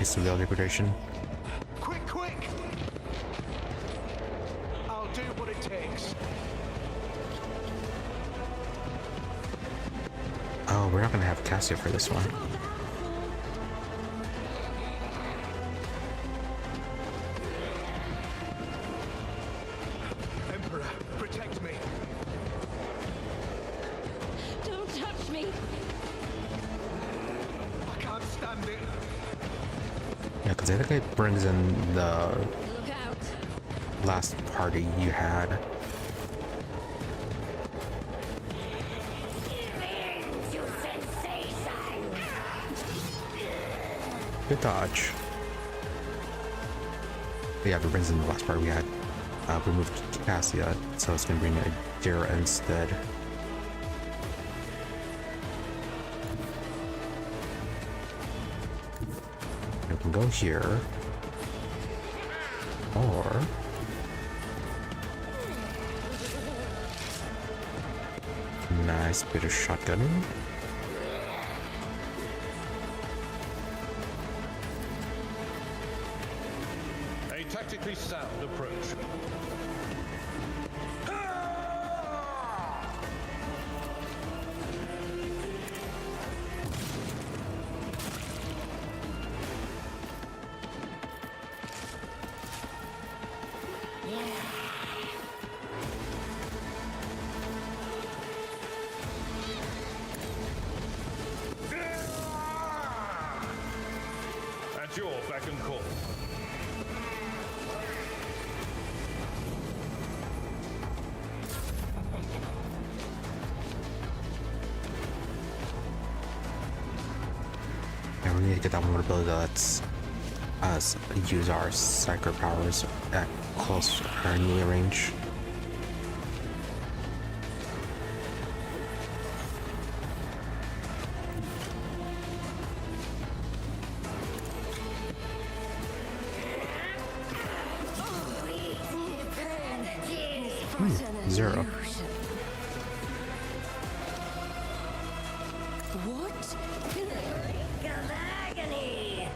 civil degradation. Quick, quick! I'll do what it takes. Oh, we're not gonna have Cassia for this one. Emperor, protect me. Don't touch me! I can't stand it. Yeah, because I think it brings in the Look out! last party you had. Into sensation. Good dodge. But yeah, if it brings in the last party we had. We moved Cassia, so it's gonna bring in Dara instead. We can go here. Or nice bit of shotgunning. A tactically sound approach. At your beck and call. And we need to get that one ability that lets us use our psycho powers at close or near range. Zero. What? Of agony.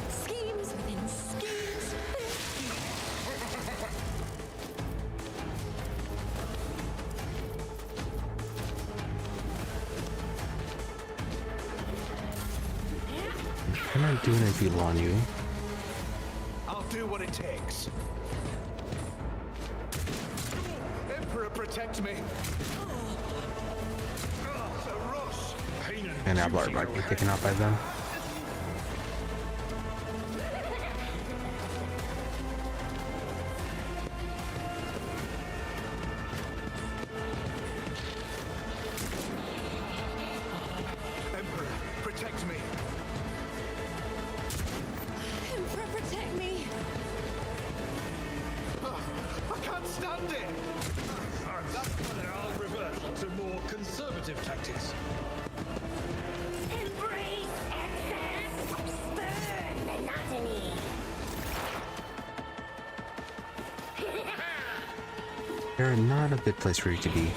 Schemes within schemes. I'm not doing it if you want you. I'll do what it takes. Emperor, protect me. The rush. And that Blurb might be taken out by them. Emperor, protect me. Emperor, protect me! I can't stand it. I'll revert to more conservative tactics. Embrace excess. Burn monotony. They're not a good place for you to be.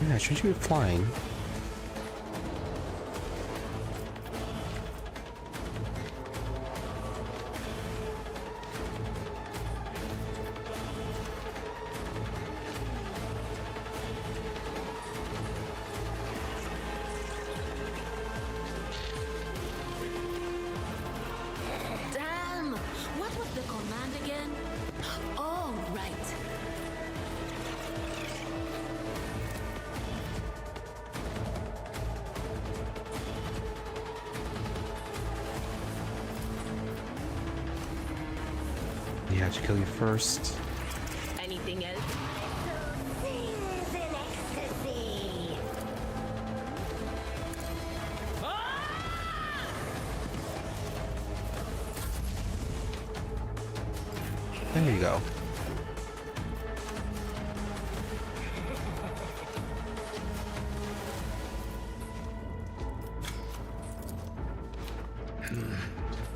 Yeah, shouldn't you be flying? Damn! What was the command again? Oh, right. He had to kill you first. Anything else? Sings in ecstasy. There you go.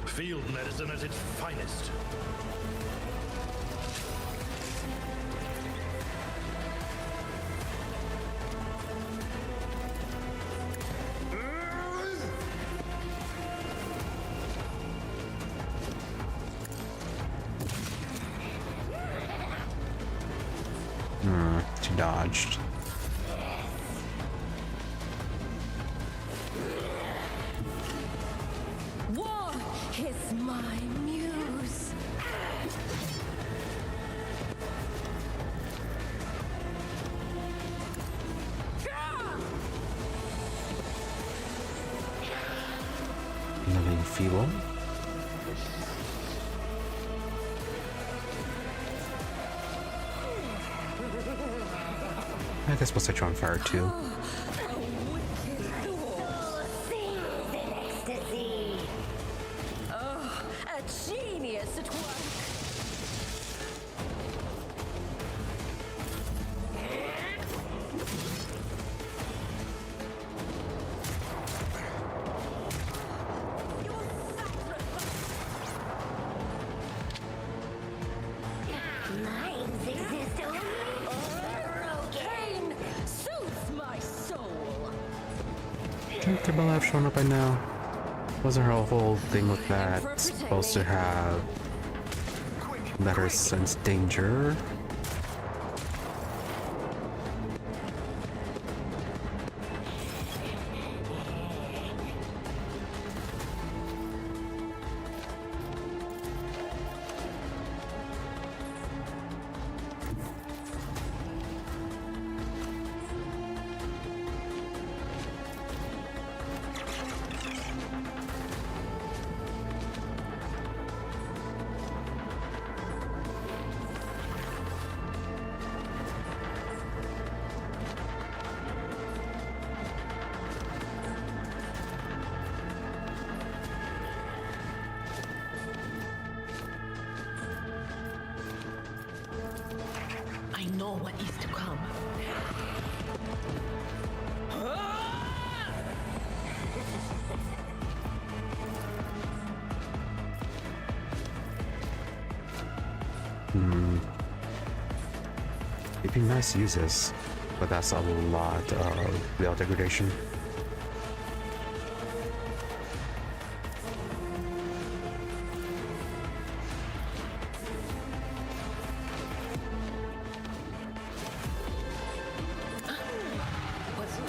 Field medicine at its finest. She dodged. War is my muse. Living feeble. I guess we'll set you on fire too. Sings in ecstasy. A genius at work. Minds exist only Pain soothes my soul. Shouldn't Cabela have shown up by now? Wasn't her whole thing with that supposed to have let her sense danger? I know what is to come. It'd be nice to use this, but that's a lot of real degradation.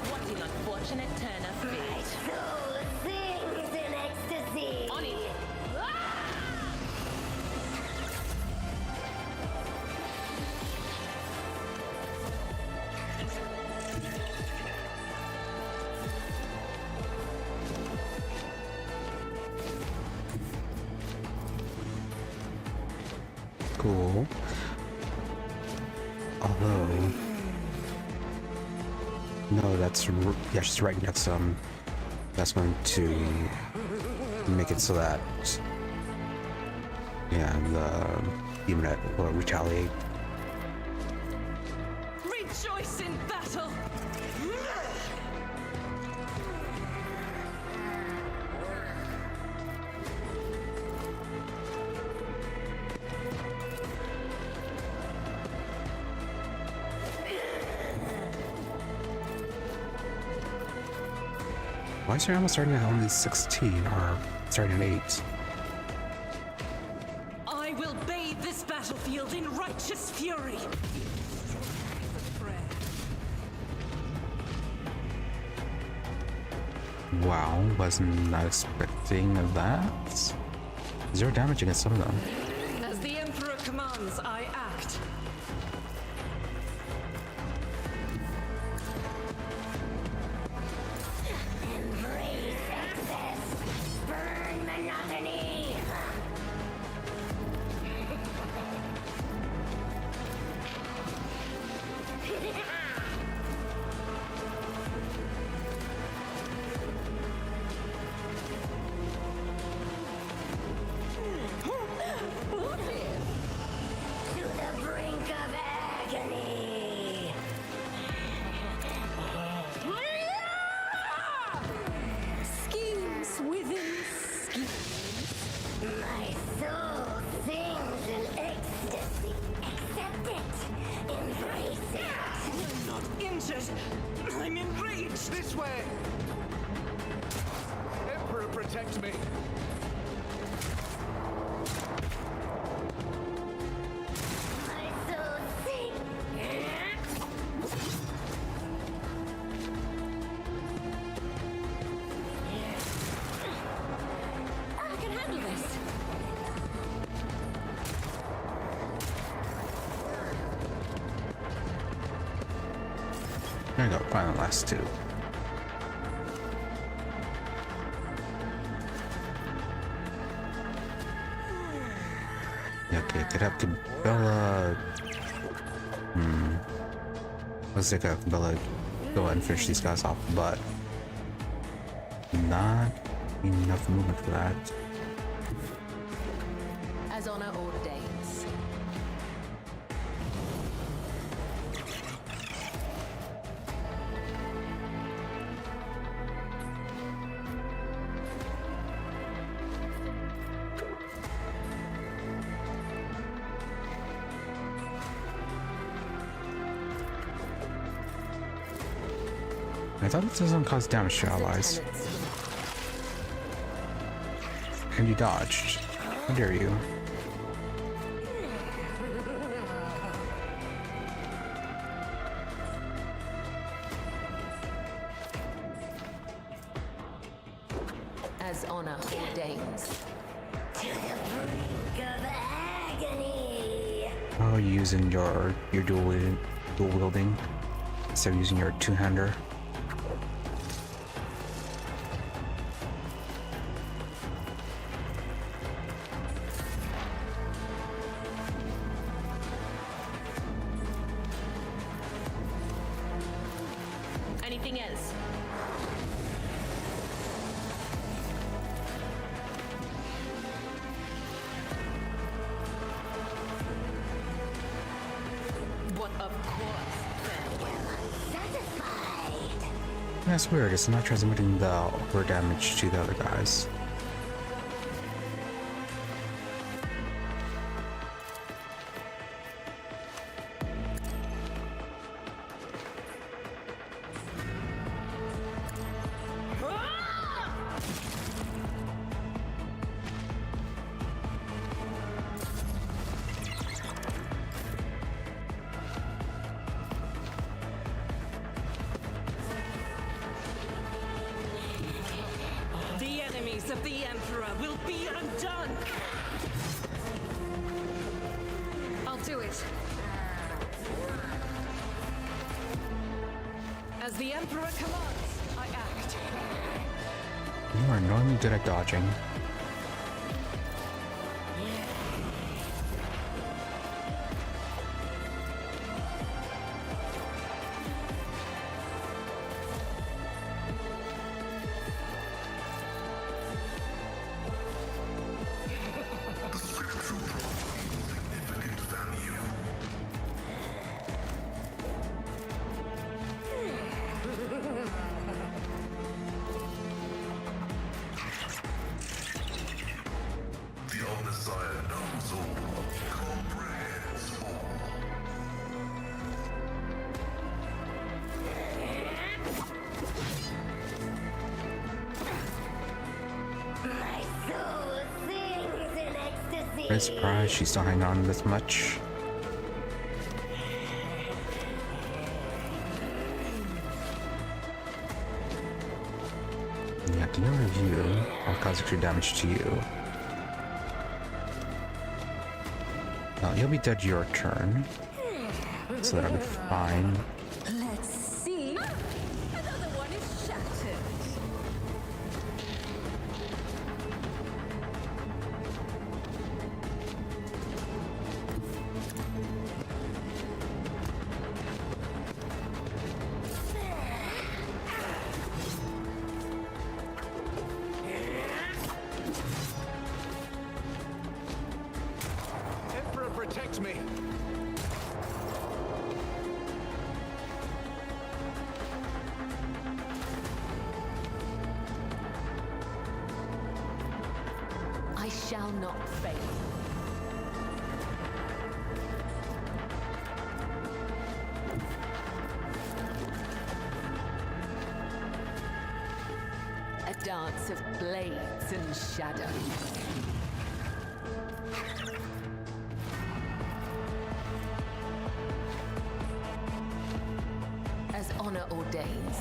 What an unfortunate turn of fate. soul sings in ecstasy. On it. Cool. Although, no, that's yeah, she's right next to him. That's going to make it so that yeah, the unit will retaliate. Rejoice in battle. Why is your ammo starting at only 16 or starting at 8? I will bathe this battlefield in righteous fury. Wow, was not expecting that. 0 damage against some of them. As the Emperor commands, I act. Embrace excess. Burn monotony. My soul sings in ecstasy. Accept it. Embrace it. I'm not injured. I'm enraged. This way! Emperor, protect me! My soul sings. I can handle this. There we go, find the last two. Okay, get up to Bella. Looks like Bella go and finish these guys off, but not enough movement for that. As honor ordains. I thought this doesn't cause damage to allies. And you dodged. How dare you? As honor ordains. To the brink of agony. Oh, you're using your dual wielding instead of using your two-hander. Anything else? What of course. Satisfied. That's weird, it's not transmitting the over damage to the other guys. The enemies of the Emperor will be undone. I'll do it. As the Emperor commands, I act. You are normally good at dodging. My soul sings in ecstasy. Very surprised she's still hanging on this much. Yeah, to your review, I'll cause extra damage to you. Now, you'll be dead your turn, so that'll be fine. Let's see. Another one is shattered. Emperor, protect me! I I shall not fail. A dance of blades and shadows. As honor ordains.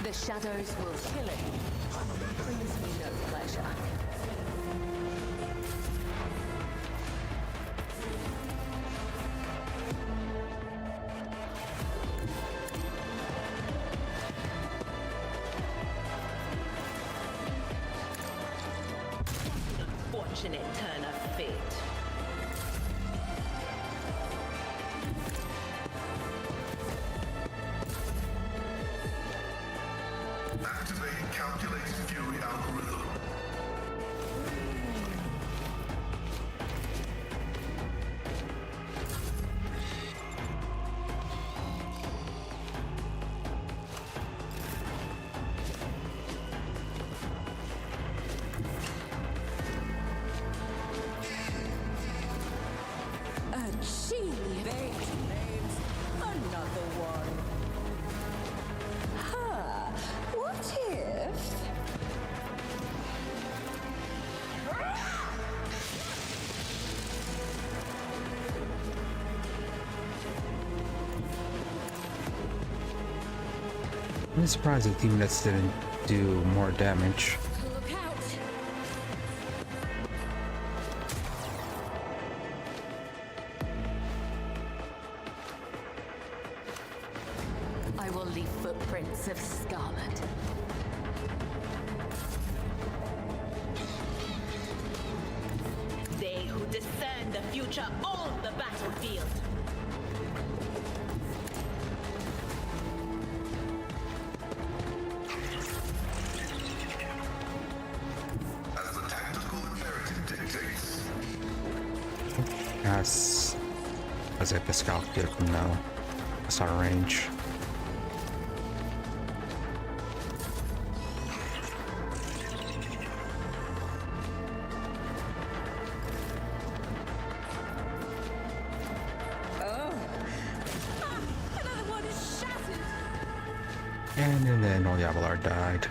The shadows will kill it. Brings me no pleasure. Fortunate turn of fate. Activate calculated fury algorithm. Achieved! Another one. Huh. What if... I'm surprised the teammates didn't do more damage. Look out! I will leave footprints of scarlet. They who discern the future own the battlefield. As the tactical imperative dictates. Yes. As if the scout get it from now. That's our range. Another one is shattered! And then Yavalar died.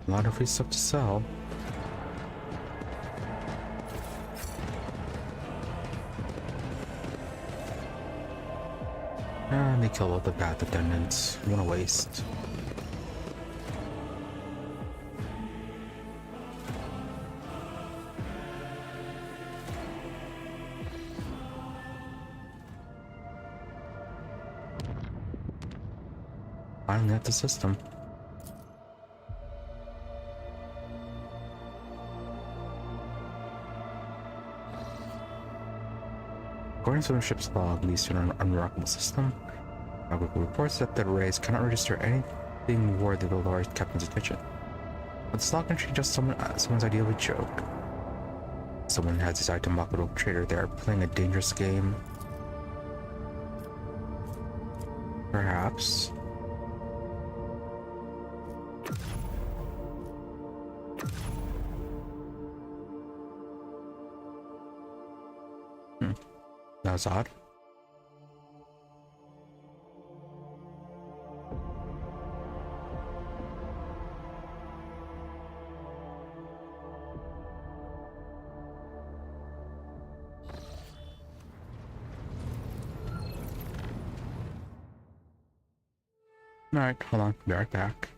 A lot of free stuff to sell. And they kill all the path attendants. What a waste. Finally at the system. According to the ship's log, leased to an unremarkable system, Naguk reports that the rays cannot register anything worthy of the Lord Captain's attention. But this log entry just someone's idea of a joke. Someone has decided to mock a rogue trader. They are playing a dangerous game. Perhaps. That was odd. Alright, hold on. Be right back.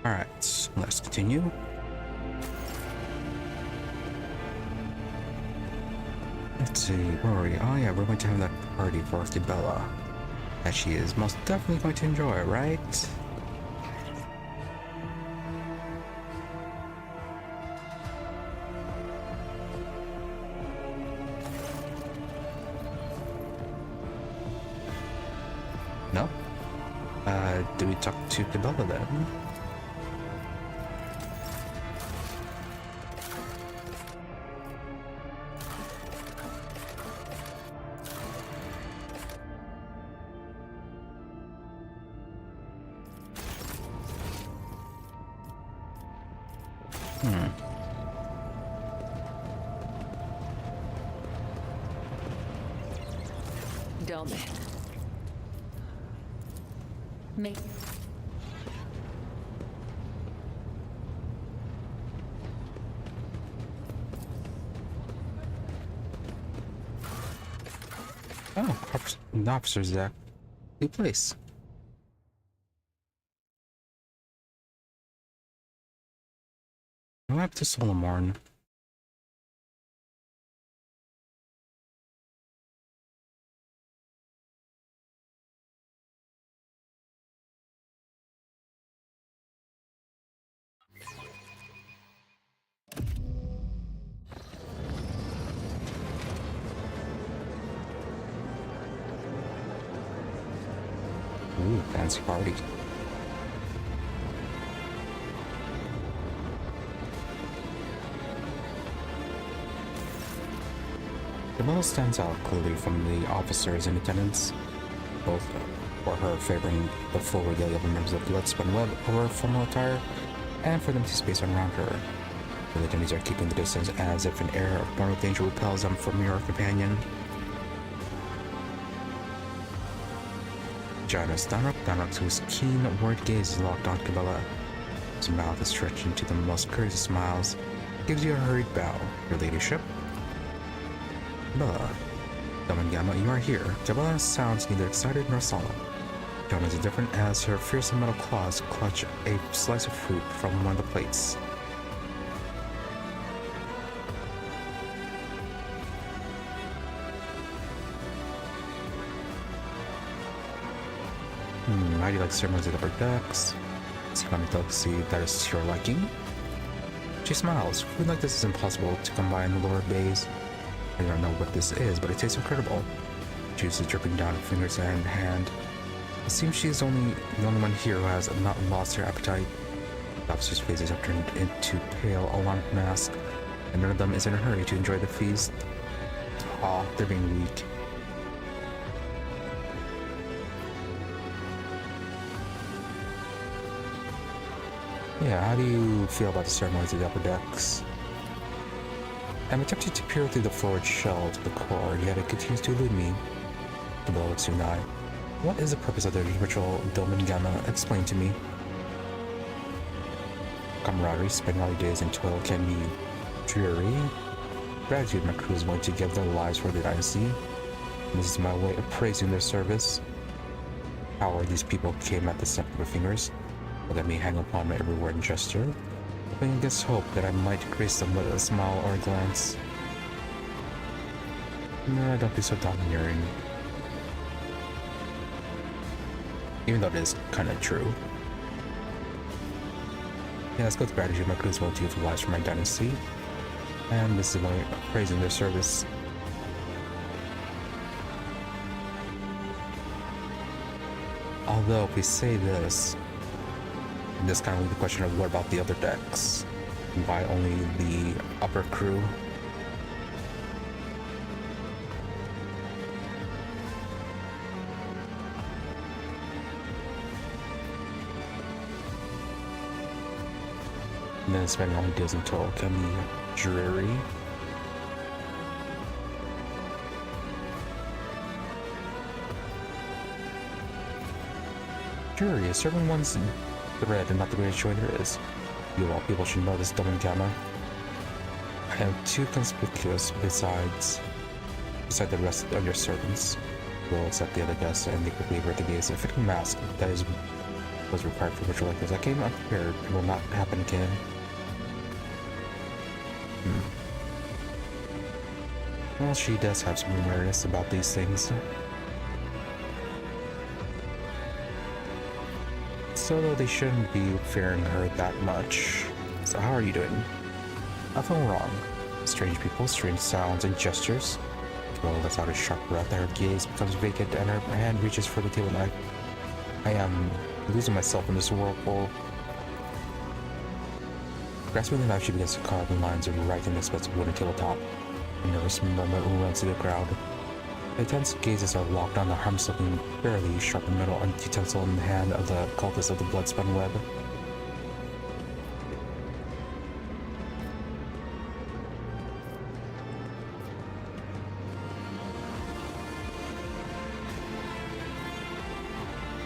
Alright, let's continue. Let's see, where are we? Oh yeah, we're going to have that party for Bella. That she is most definitely going to enjoy, right? No? Do we talk to Bella then? Domin. Me. Oh, the officer's there. New place. Go up to Solomorn. Ooh, fancy party. Jamila stands out clearly from the officers in attendance, both for her favoring the full regalia of members of the Bloodspun Web over formal attire, and for them to space around her. The attendees are keeping the distance as if an air of mortal danger repels them from your companion. Janus Danrock, whose keen, worried gaze is locked on Cabela. His mouth is stretched into the most courteous smiles, gives you a hurried bow. Your ladyship? Cabela. Domin Gamma, you are here. Cabela sounds neither excited nor solemn. Tone is indifferent as her fearsome metal claws clutch a slice of fruit from one of the plates. How do you like ceremonies at upper decks? Economic delicacy that is to your liking? She smiles. Food like this is impossible to combine the lower bays. I don't know what this is, but it tastes incredible. Juice is dripping down her fingers and hand. It seems she is the only one here who has not lost her appetite. The officers' faces have turned into pale, alarmed masks, and none of them is in a hurry to enjoy the feast. Aw, they're being weak. Yeah, how do you feel about the ceremonies of the upper decks? I'm attempting to peer through the forged shell to the core, yet it continues to elude me. The blow looks too nigh. What is the purpose of the ritual, Domin Gamma? Explain to me. Camaraderie, spending all your days in toil can be dreary. Gratitude, my crew is willing to give their lives for the dynasty. And this is my way of praising their service. How are these people came at the snap of their fingers? Let me hang upon my every word and gesture, hoping against hope that I might grace them with a smile or a glance. Nah, don't be so domineering. Even though it is kind of true. Yeah, let's go with gratitude. My crews will do for lives for my dynasty, and this is my praising their service. Although, if we say this kind of leaves the question of what about the other decks? Why only the upper crew? And then spending all the days in total can be dreary. Dreary, serving one's thread and not the greatest joy there is. You all people should know this, Domin Gamma. I am too conspicuous beside the rest of your servants. We'll accept the other guests and they quickly avert the gaze of a fitting mask that is was required for a ritual like this. I came unprepared. It will not happen again. Well, she does have some awareness about these things. So though they shouldn't be fearing her that much. So how are you doing? Nothing wrong. Strange people, strange sounds and gestures. The girl lets out a sharp breath. Her gaze becomes vacant and her hand reaches for the table knife. I am losing myself in this whirlpool. Grasping the knife, she begins to carve the lines of writing the expensive wooden tabletop. A nervous murmur runs through the crowd. The tense gazes are locked on the harmless-looking, barely sharpened metal utensil in the hand of the cultist of the blood-spun web.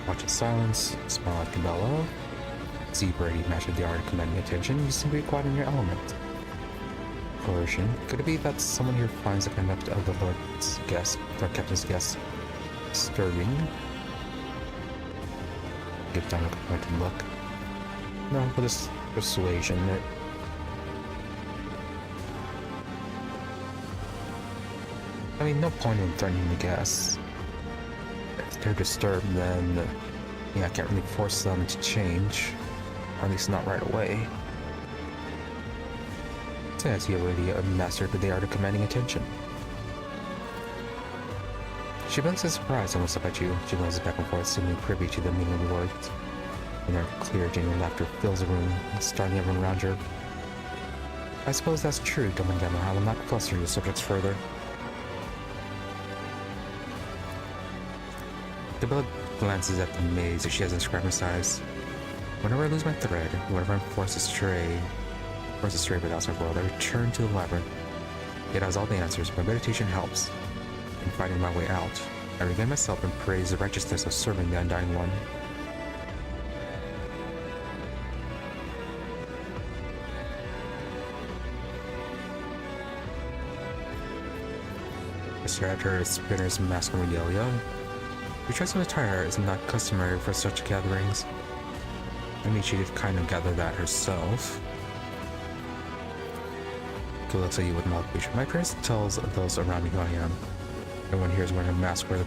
Watch in silence, smile like Cabello. See Brady matching the art of commanding attention. You seem to be quite in your element. Coercion. Could it be that someone here finds the conduct of the Lord's guest, or Captain's guest, disturbing? Give down a complimented look. No, but this persuasion. I mean, no point in threatening the guests. If they're disturbed, then yeah, I can't really force them to change, or at least not right away. Since he already mastered the art of commanding attention. She blinks in surprise and looks up at you. She glances back and forth, seemingly privy to the meaning of the words. And her clear, genuine laughter fills the room, starting everyone around her. I suppose that's true, Gamma. I will not fluster your subjects further. The bella glances at the maze that she has inscribed in size. Whenever I lose my thread, whenever I'm forced to stray by the outside world, I return to the labyrinth. It has all the answers. My meditation helps in finding my way out. I regain myself and praise the righteousness of serving the Undying One. I stare at her spinner's mask and regalia. Your choice of attire is not customary for such gatherings. I mean, she did kind of gather that herself. He looks at you with mouth feature. My appearance tells those around me who I am. Everyone here is wearing a mask for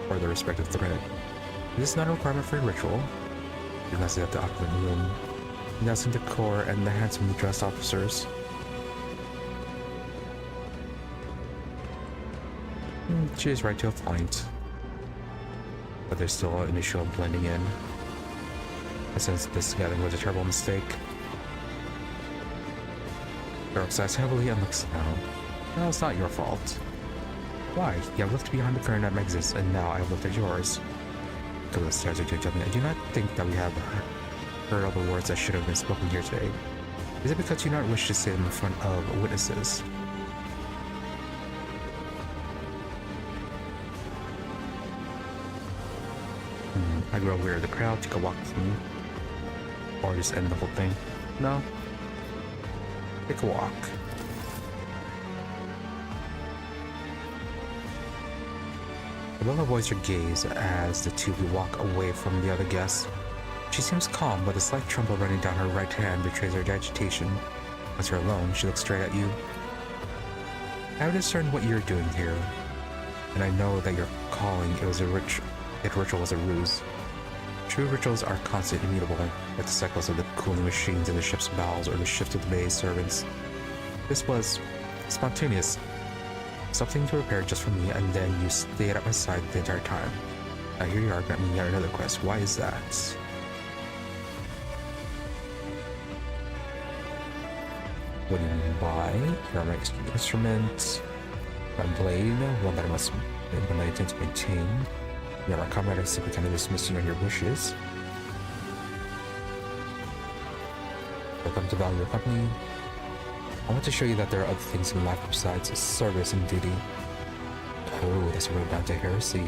their respective thread. This is not a requirement for a ritual. He glances at the opulent room. Nelson decor and the handsomely dressed officers. She is right to a point. But there's still an issue of blending in. I sense this gathering was a terrible mistake. Barrow sighs heavily and looks down. No, it's not your fault. Why? You have looked beyond the current at my existence, and now I have looked at yours. Camilla stares at you, telling me, I do not think that we have heard all the words that should have been spoken here today. Is it because you do not wish to say them in front of witnesses? I grow weary of the crowd, take a walk with me. Or just end the whole thing. No. Take a walk. Abella avoids your gaze as the two of you walk away from the other guests. She seems calm, but a slight tremble running down her right hand betrays her agitation. Once you're alone, she looks straight at you. I have discerned what you're doing here, and I know that your calling ritual was a ruse. True rituals are constant, immutable, like the cycles of the cooling machines in the ship's bowels or the shift of the bay's servants. This was spontaneous, something to prepare just for me, and then you stayed at my side the entire time. Now here you are, granting me yet another quest. Why is that? What do you mean by? Here are my instruments, my blade, one that I intend to maintain. Yeah, my comrade is simply kind of dismissing on your wishes. Welcome to value your company. I want to show you that there are other things in life besides service and duty. Oh, that's a road down to heresy.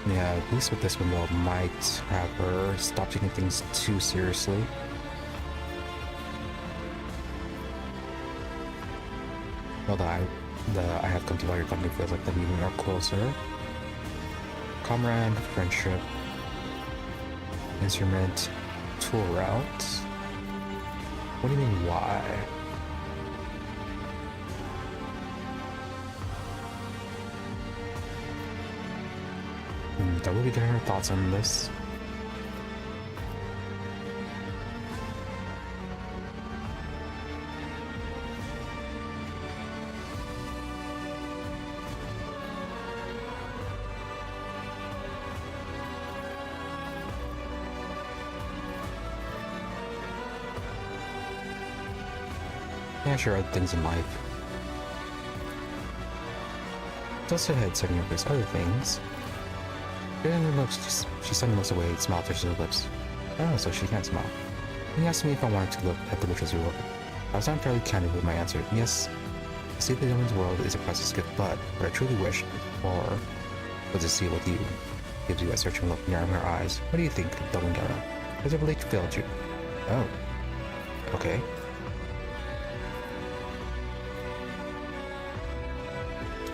Yeah, at least with this one though, might have her stop taking things too seriously. Although I have come to value your company feels like them even more closer. Comrade, friendship, instrument, tool route. What do you mean why? I will be getting her thoughts on this. Yeah, sure, other things in life. Just ahead, setting up these other things. She suddenly looks away, smile touches her lips. Oh, so she can't smile. He asked me if I wanted to look at the witch's reward. I was not entirely candid with my answer. Yes, I see the woman's world is a priceless gift, but what I truly wish for was to see what you gives you a searching look in her eyes. What do you think, Gamma? Has it really failed you? Oh. Okay.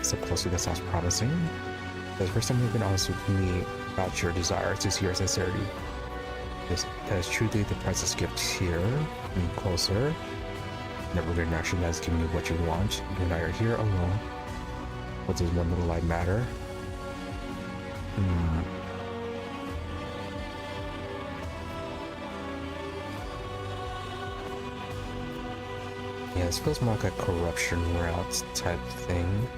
So closely, that sounds promising. The first time you've been honest with me about your desire to see your sincerity. That is truly the priceless gift here. Coming closer. Never good interaction that has given you what you want. You and I are here alone. What does one little light matter? Yeah, this feels more like a corruption route type thing.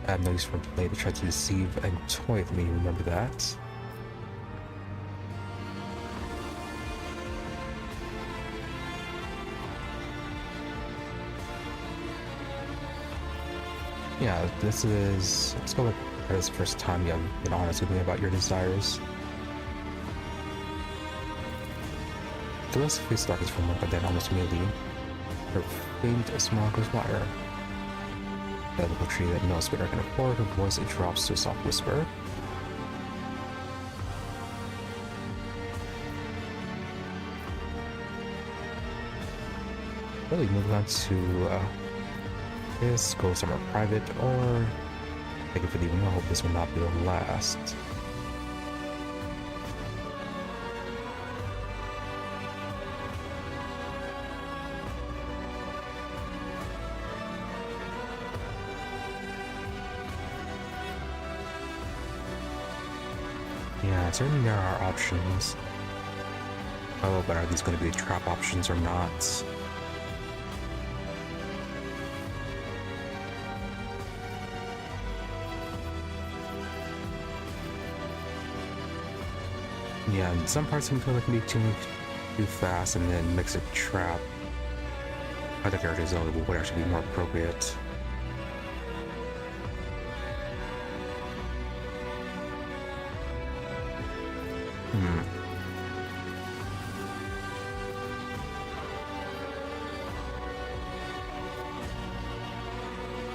I have no use for play to try to deceive and toy with me, remember that? Yeah, let's go with this first time you've been honest with me about your desires. The rest of face darkens for a moment, but then almost immediately, her faint smile goes wider. The luxury that no spitter can afford, her voice drops to a soft whisper. Really, move on to this, go somewhere private, or take it for the evening. I hope this will not be the last. Yeah, certainly there are options. Oh, but are these going to be trap options or not? Yeah, in some parts I feel like it can be too fast and then mix a trap. Other characters though would actually be more appropriate.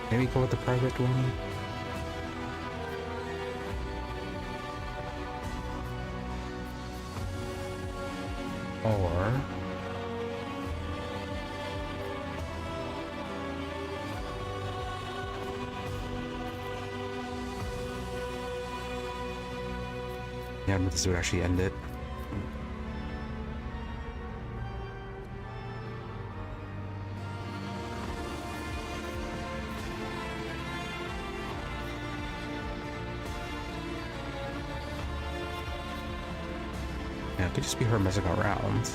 Maybe go with the private one? Or... yeah, but this would actually end it. Yeah, it could just be her messing around.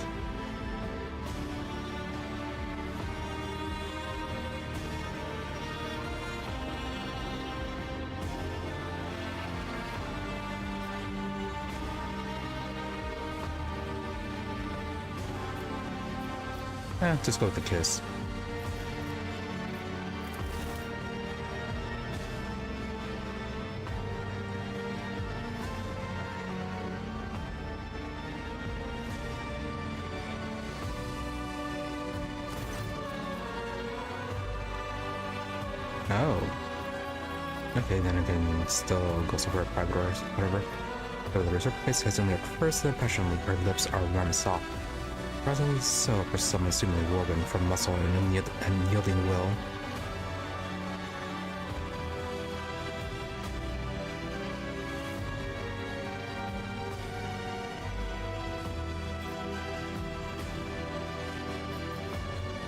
Just go with the kiss. Oh. Okay, then again, still goes over at 5 doors, whatever. So the reserve place hesitantly at first, then passionately, her lips are warm and soft. Surprisingly so for someone seemingly woven from muscle and unyielding will.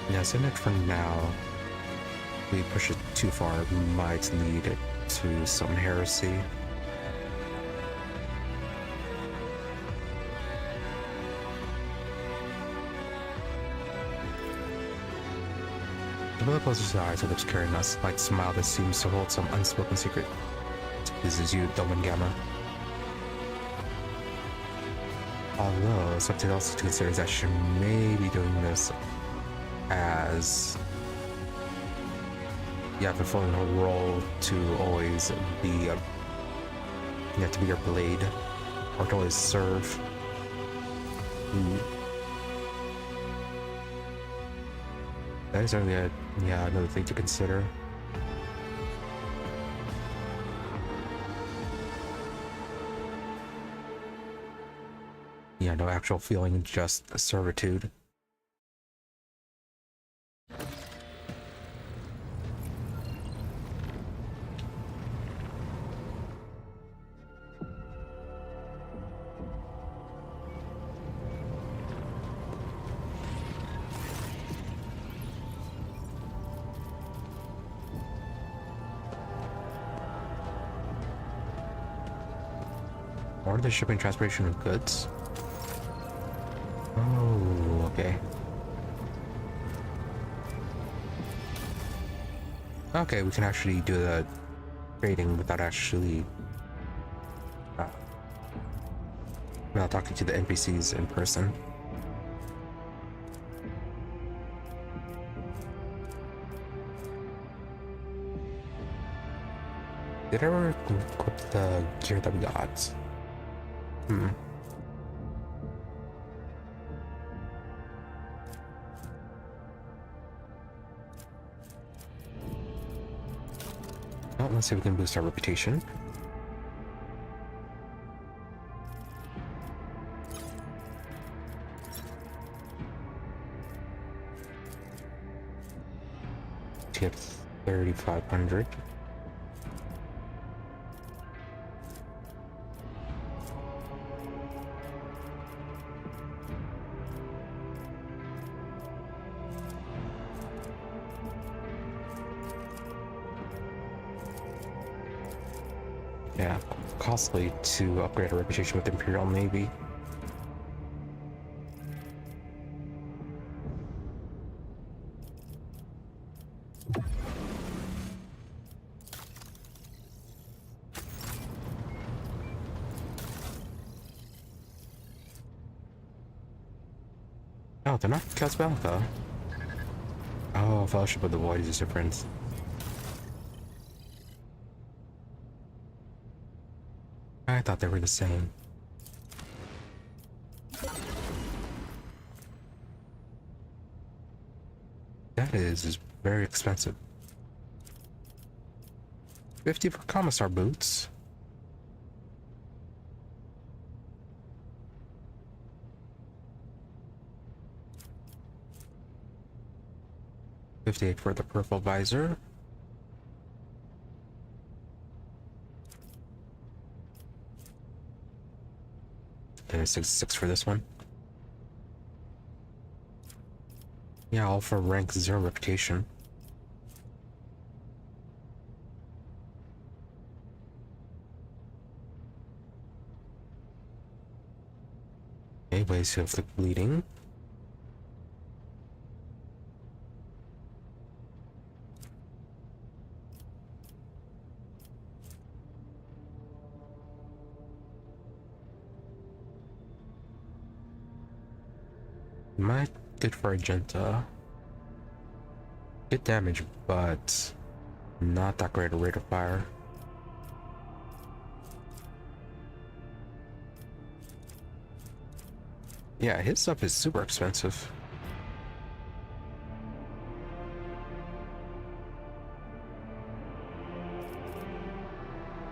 Yeah, so for now, if we push it too far, it might lead it to some heresy. The closes his eyes, her lips carrying a slight smile that seems to hold some unspoken secret. This is you, Gamma. Although, something else to consider is that she may be doing this as fulfilling her role to always be to be your blade, or to always serve. That is certainly another thing to consider. Yeah, no actual feeling, just servitude. Or the shipping transportation of goods. Oh, okay. Okay, we can actually do the trading without actually without talking to the NPCs in person. Did I ever equip the gear that we got? Well, let's see if we can boost our reputation. To get 3,500. Yeah, costly to upgrade our reputation with Imperial Navy. Oh, they're not Casablanca. Oh, Fellowship of the Void is different. I thought they were the same. That is very expensive. 50 for Commissar boots. $58 for the purple visor. And 66 for this one. Yeah, all for rank 0 reputation. Okay, ways to inflict bleeding. Might good for Argenta. Good damage, but not that great a rate of fire. Yeah, his stuff is super expensive.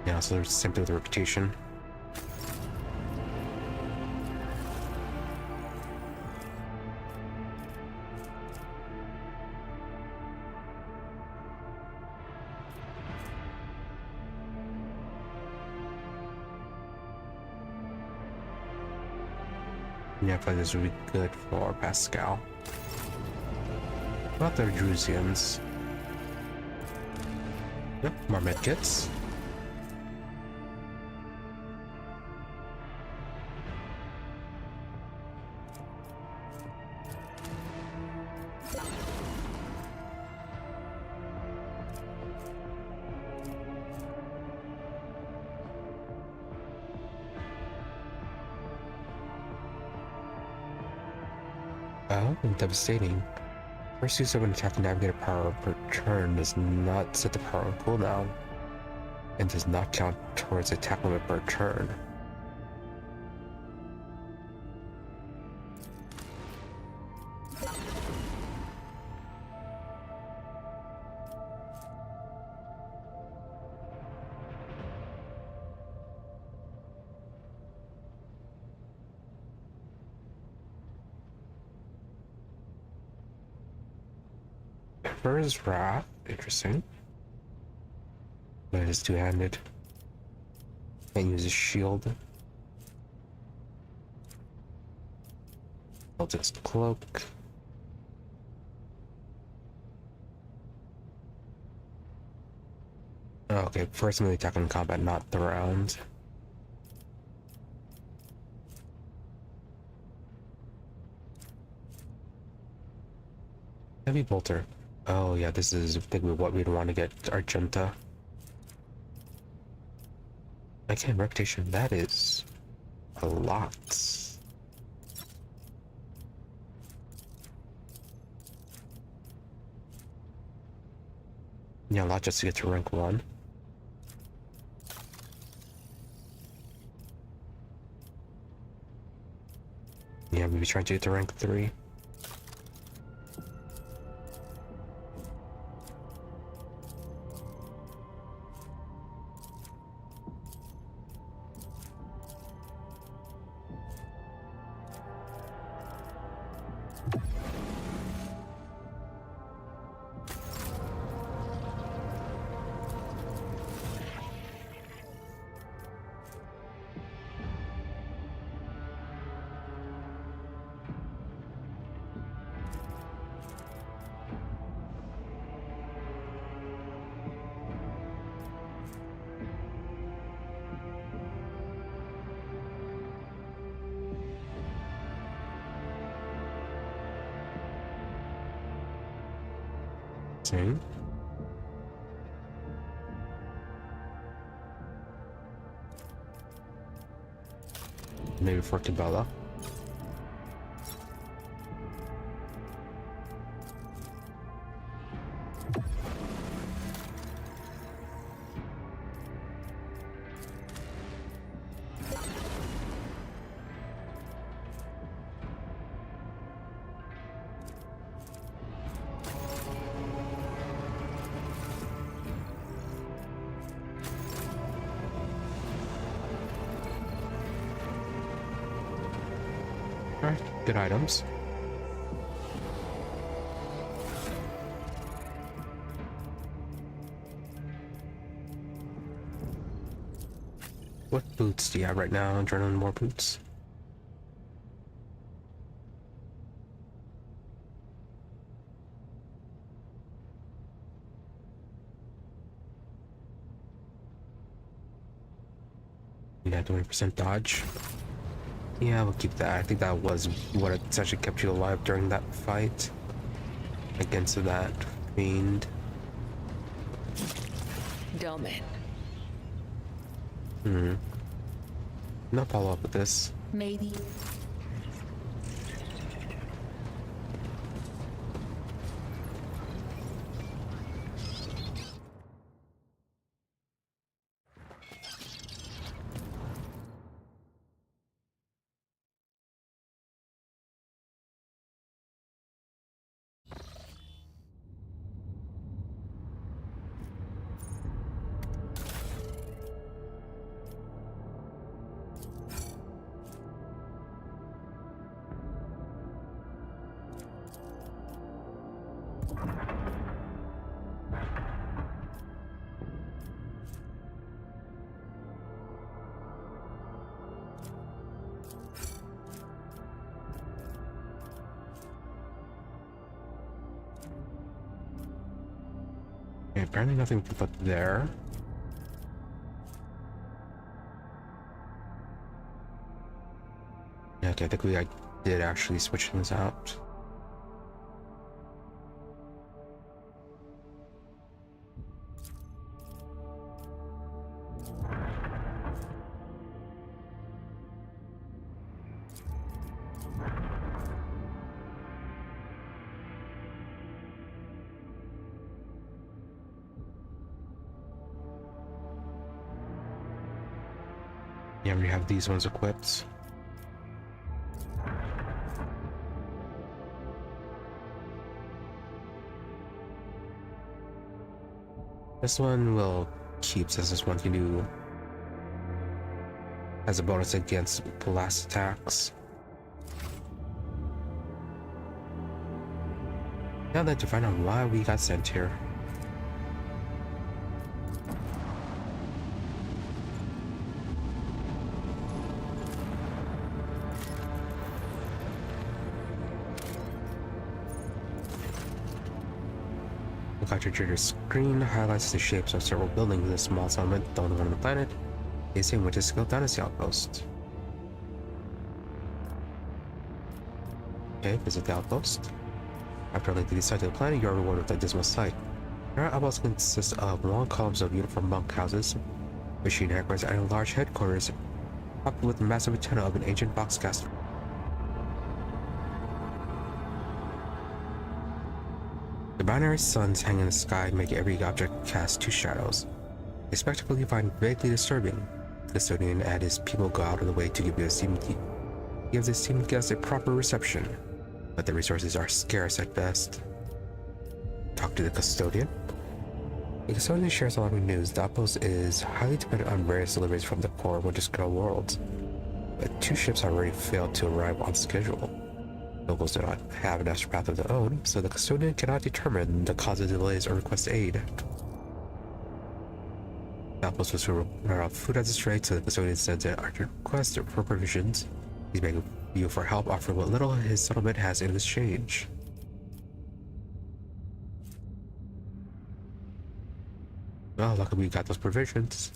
Yeah, so there's same thing with the reputation. Yeah, I feel like this would be good for Pascal. What about the Drusians? Yep, more medkits. Oh, devastating. First use of an attack navigator power per turn does not set the power on cooldown and does not count towards attack limit per turn. Emperor's Wrath, interesting. But it is two-handed. Can't use a shield. Eldest Cloak. Okay, first melee attack in combat, not the round. Heavy Bolter. Oh yeah, this is basically what we'd want to get Argenta. Again, reputation, that is a lot. Yeah, a lot just to get to rank 1. Yeah, maybe trying to get to rank 3. See? Maybe for Cabela. Alright, good items. What boots do you have right now? Adrenaline more boots? Yeah, 20% dodge. Yeah, we'll keep that. I think that was what essentially kept you alive during that fight against that fiend. Domin. Not follow up with this. Maybe. Okay, apparently nothing to put there. Okay, I think I did actually switch things out. Yeah, we have these ones equipped. This one will keep, since this one can do as a bonus against blast attacks. Now then, to find out why we got sent here. Look your trader's screen highlights the shapes of several buildings in a small settlement, the only one on the planet. Is a Winter Skill Dynasty outpost. Okay, visit the outpost. After linking the site to the planet, you are rewarded with a dismal sight. Our outpost consists of long columns of uniform bunkhouses, machine hangars, and a large headquarters, topped with a massive antenna of an ancient boxcaster. The binary suns hanging in the sky make every object cast two shadows, a spectacle you find vaguely disturbing. The custodian and his people go out of the way to give the esteemed guests a proper reception, but the resources are scarce at best. Talk to the custodian. The custodian shares alarming news. The outpost is highly dependent on various deliveries from the core Winter Skill worlds, but 2 ships have already failed to arrive on schedule. Locals do not have an astropath of their own, so the custodian cannot determine the cause of delays or request aid. The outpost was to run out food as a trade, so the custodian sends an urgent request for provisions. He's begging you for help, offering what little his settlement has in exchange. Well, luckily we got those provisions.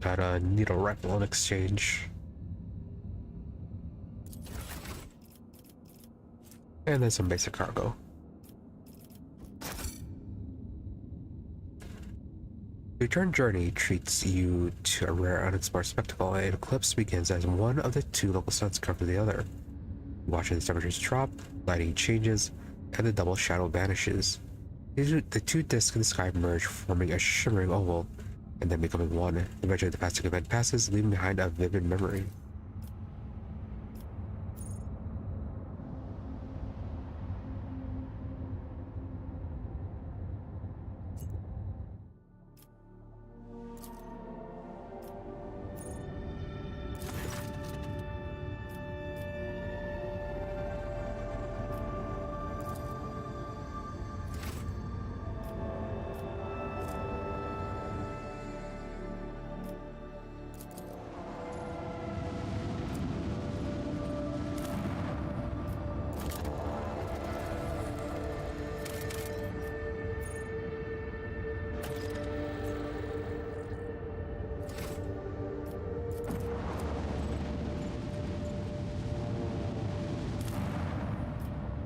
Got a needle rifle in exchange. And then some basic cargo. The return journey treats you to a rare unexplored spectacle. An eclipse begins as one of the 2 local suns cover the other. Watching the temperatures drop, lighting changes, and the double shadow vanishes. The 2 disks in the sky merge, forming a shimmering oval, and then becoming one. Eventually the past event passes, leaving behind a vivid memory.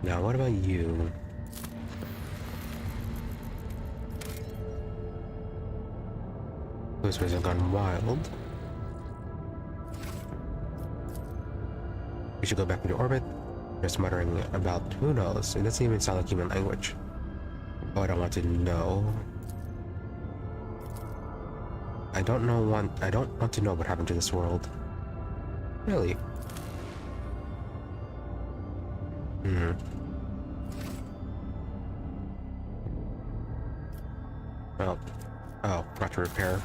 Now, what about you? Those ways have gone wild. We should go back into orbit. Just muttering about who knows. It doesn't even sound like human language. Oh, I don't want to know. I don't want to know what happened to this world. Really? Well, oh, forgot to repair.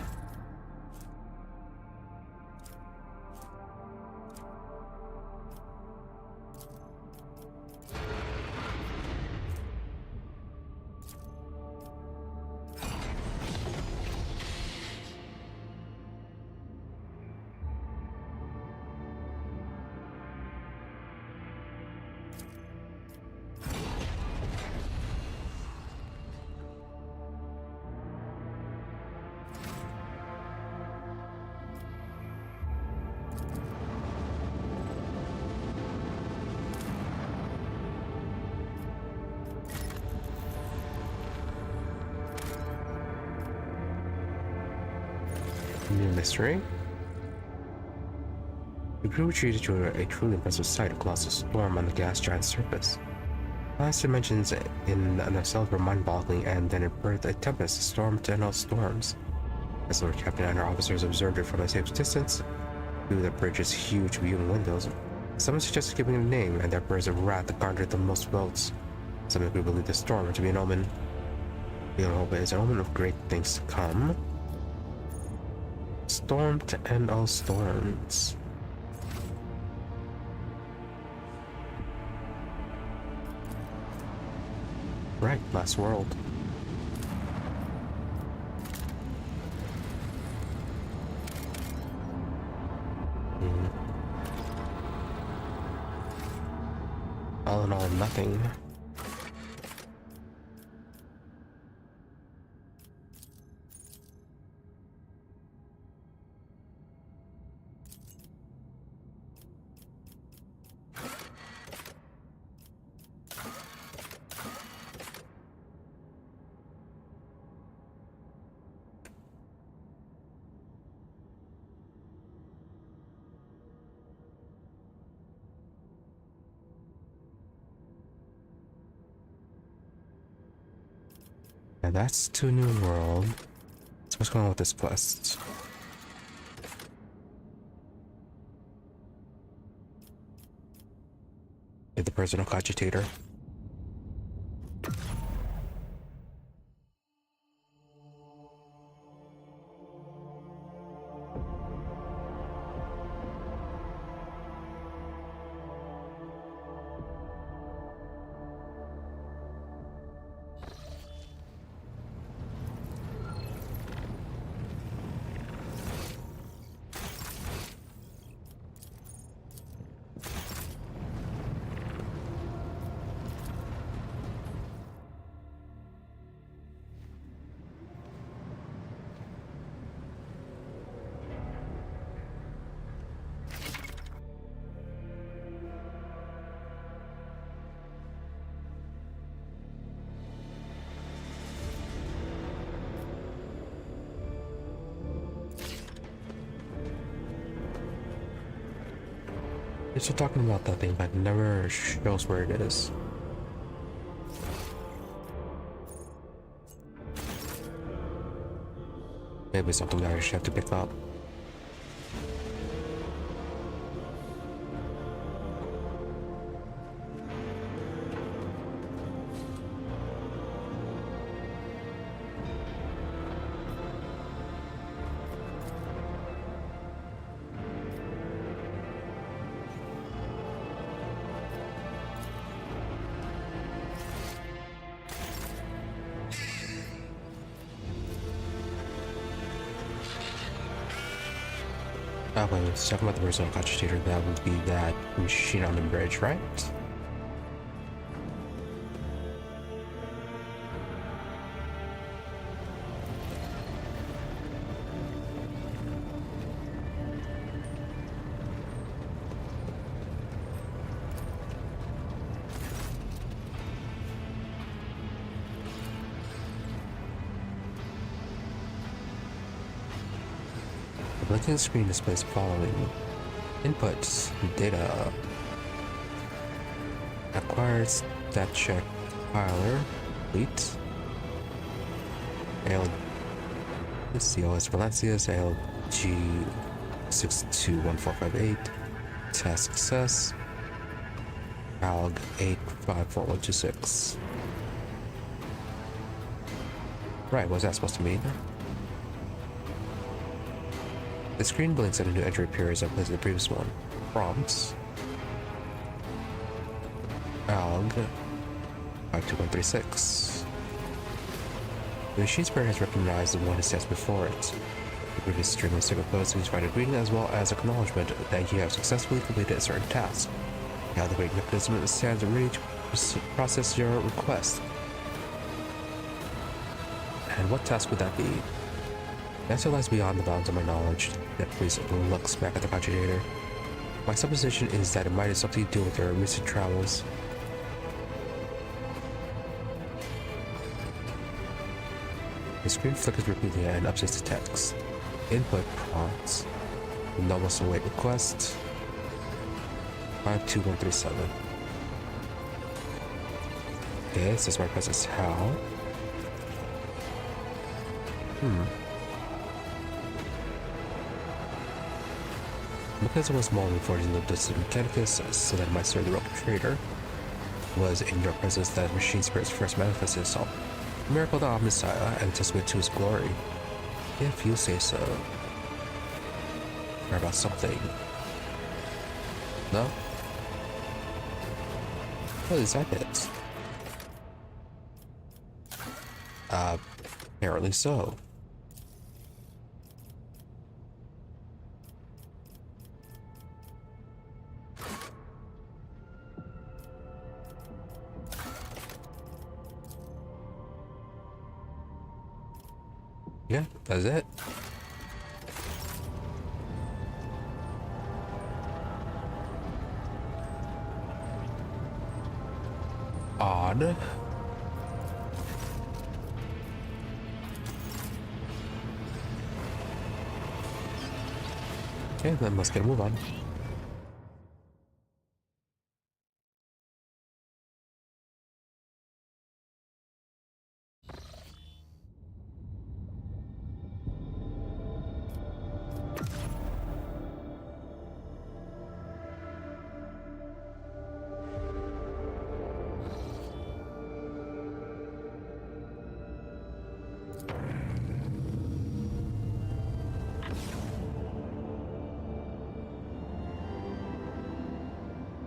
history. The crew retreated to a truly impressive sight across the storm on the gas giant's surface. Last dimensions in themselves were mind-boggling, and then it birthed a tempest, a storm to end all storms. As the Lord Captain and her officers observed it from a safe distance, through the bridge's huge viewing windows, someone suggested giving it a name, and that burst of wrath that garnered the most votes. Some of the crew believed the storm to be an omen. We all hope it is an omen of great things to come. Storm to end all storms. Right, last world. All in all, nothing. And that's to a new world. So what's going on with this quest? Get the personal cogitator. They're still talking about that thing, but it never shows where it is. Maybe something that I just have to pick up. Wait, let's talk about the personal cogitator. That would be that machine on the bridge, right? The blinking screen displays the following inputs: data, acquired stat check compiler, complete, COS Valancius, ALG 621458, task success, ALG 854126. Right, what's that supposed to mean? The screen blinks and a new entry appears that plays the previous one. Prompts. ALG 52136. The machine spirit has recognized the one it stands before it. The previous string of single quotes is provided greeting as well as acknowledgement that you have successfully completed a certain task. Now the great mechanism stands ready to process your request. And what task would that be? The answer lies beyond the bounds of my knowledge. That priest looks back at the cogitator. My supposition is that it might have something to do with their recent travels. The screen flickers repeatedly and updates the text. Input prompts. Nobles await request. 52137. Okay, it says my presence how. Because it was Molly forging the distant Mechanicus, so that my serve the rogue trader, was in your presence that machine spirits first manifested itself. A miracle of Messiah and testament to his glory. If you say so. Or about something. No? What is that it? Apparently so. Yeah, that's it. Odd. Okay, then let's get a move on.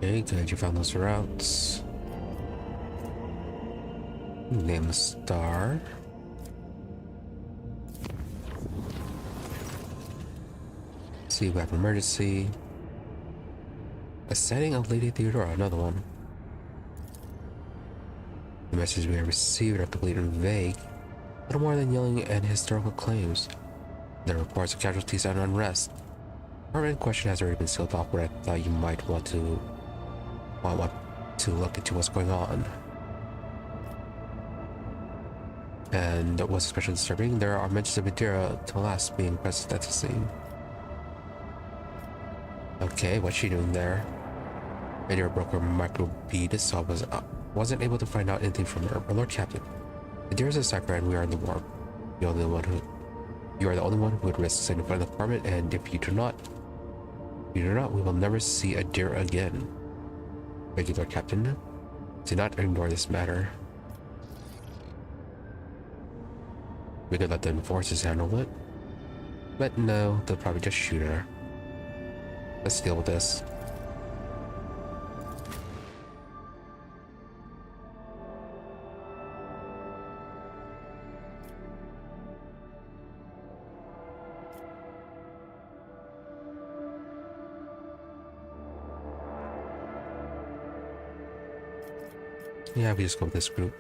Okay, good, you found those routes. Name the star. See, we have emergency. Ascending of Lady Theodora, another one. The messages we have received are complete and vague. Little more than yelling and historical claims. There are reports of casualties and unrest. Our main question has already been sealed off, but I thought you might want to look into what's going on. And what's especially disturbing, there are mentions of Madeira to last being present at the scene. Okay, what's she doing there? Madeira broke her micro bead, so I wasn't able to find out anything from her. But Lord Captain, Madeira's a sucker and we are in the warp. You are the only one who would risk sending for the department, and if you do not, we will never see Madeira again. Thank you, Lord Captain. Do not ignore this matter. We could let the enforcers handle it. But no, they'll probably just shoot her. Let's deal with this. Yeah, we just go with this group.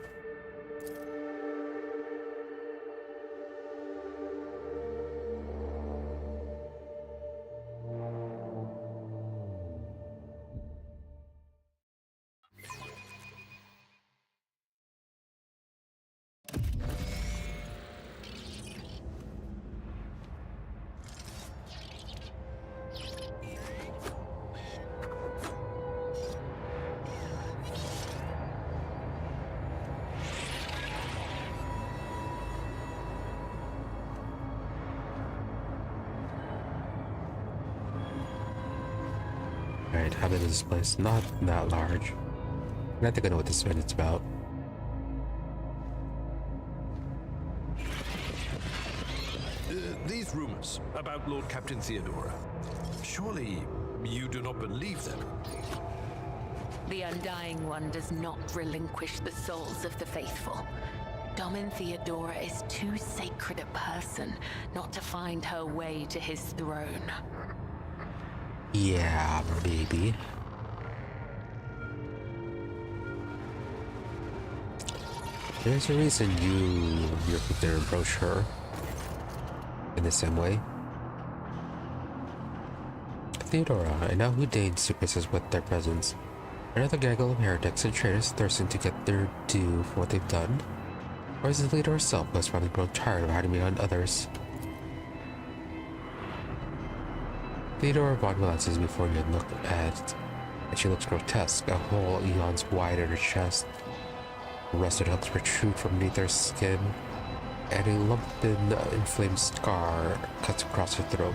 Alright, how big is this place? Not that large. And I think I know what this minute's about. These rumors about Lord Captain Theodora, surely you do not believe them? The Undying One does not relinquish the souls of the faithful. Domin Theodora is too sacred a person not to find her way to his throne. Yeah, baby. There's a reason you're quick to approach her in the same way. Theodora, and now who deigns to grace us with their presence? Another gaggle of heretics and traitors thirsting to get their due for what they've done? Or is it the leader herself who has finally grown tired of hiding behind others? Theodora von Valancius before you look at, and she looks grotesque. A hole eons wide in her chest. Rusted hooks protrude from beneath her skin, and a lumped inflamed scar cuts across her throat.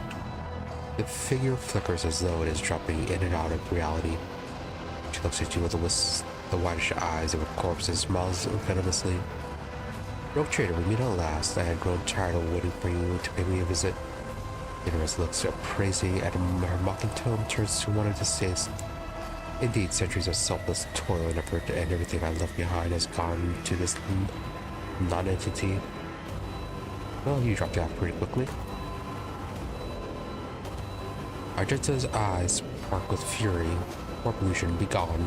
The figure flickers as though it is dropping in and out of reality. She looks at you with the whitish eyes of a corpse and smiles venomously. Rogue Trader, we meet at last. I had grown tired of waiting for you to pay me a visit. Heinrix looks appraising at her mocking tone, turns to one of distaste. Indeed, centuries of selfless toil and effort, and everything I left behind has gone to this non-entity. Well, you dropped out pretty quickly. Argenta's eyes spark with fury. More pollution, be gone.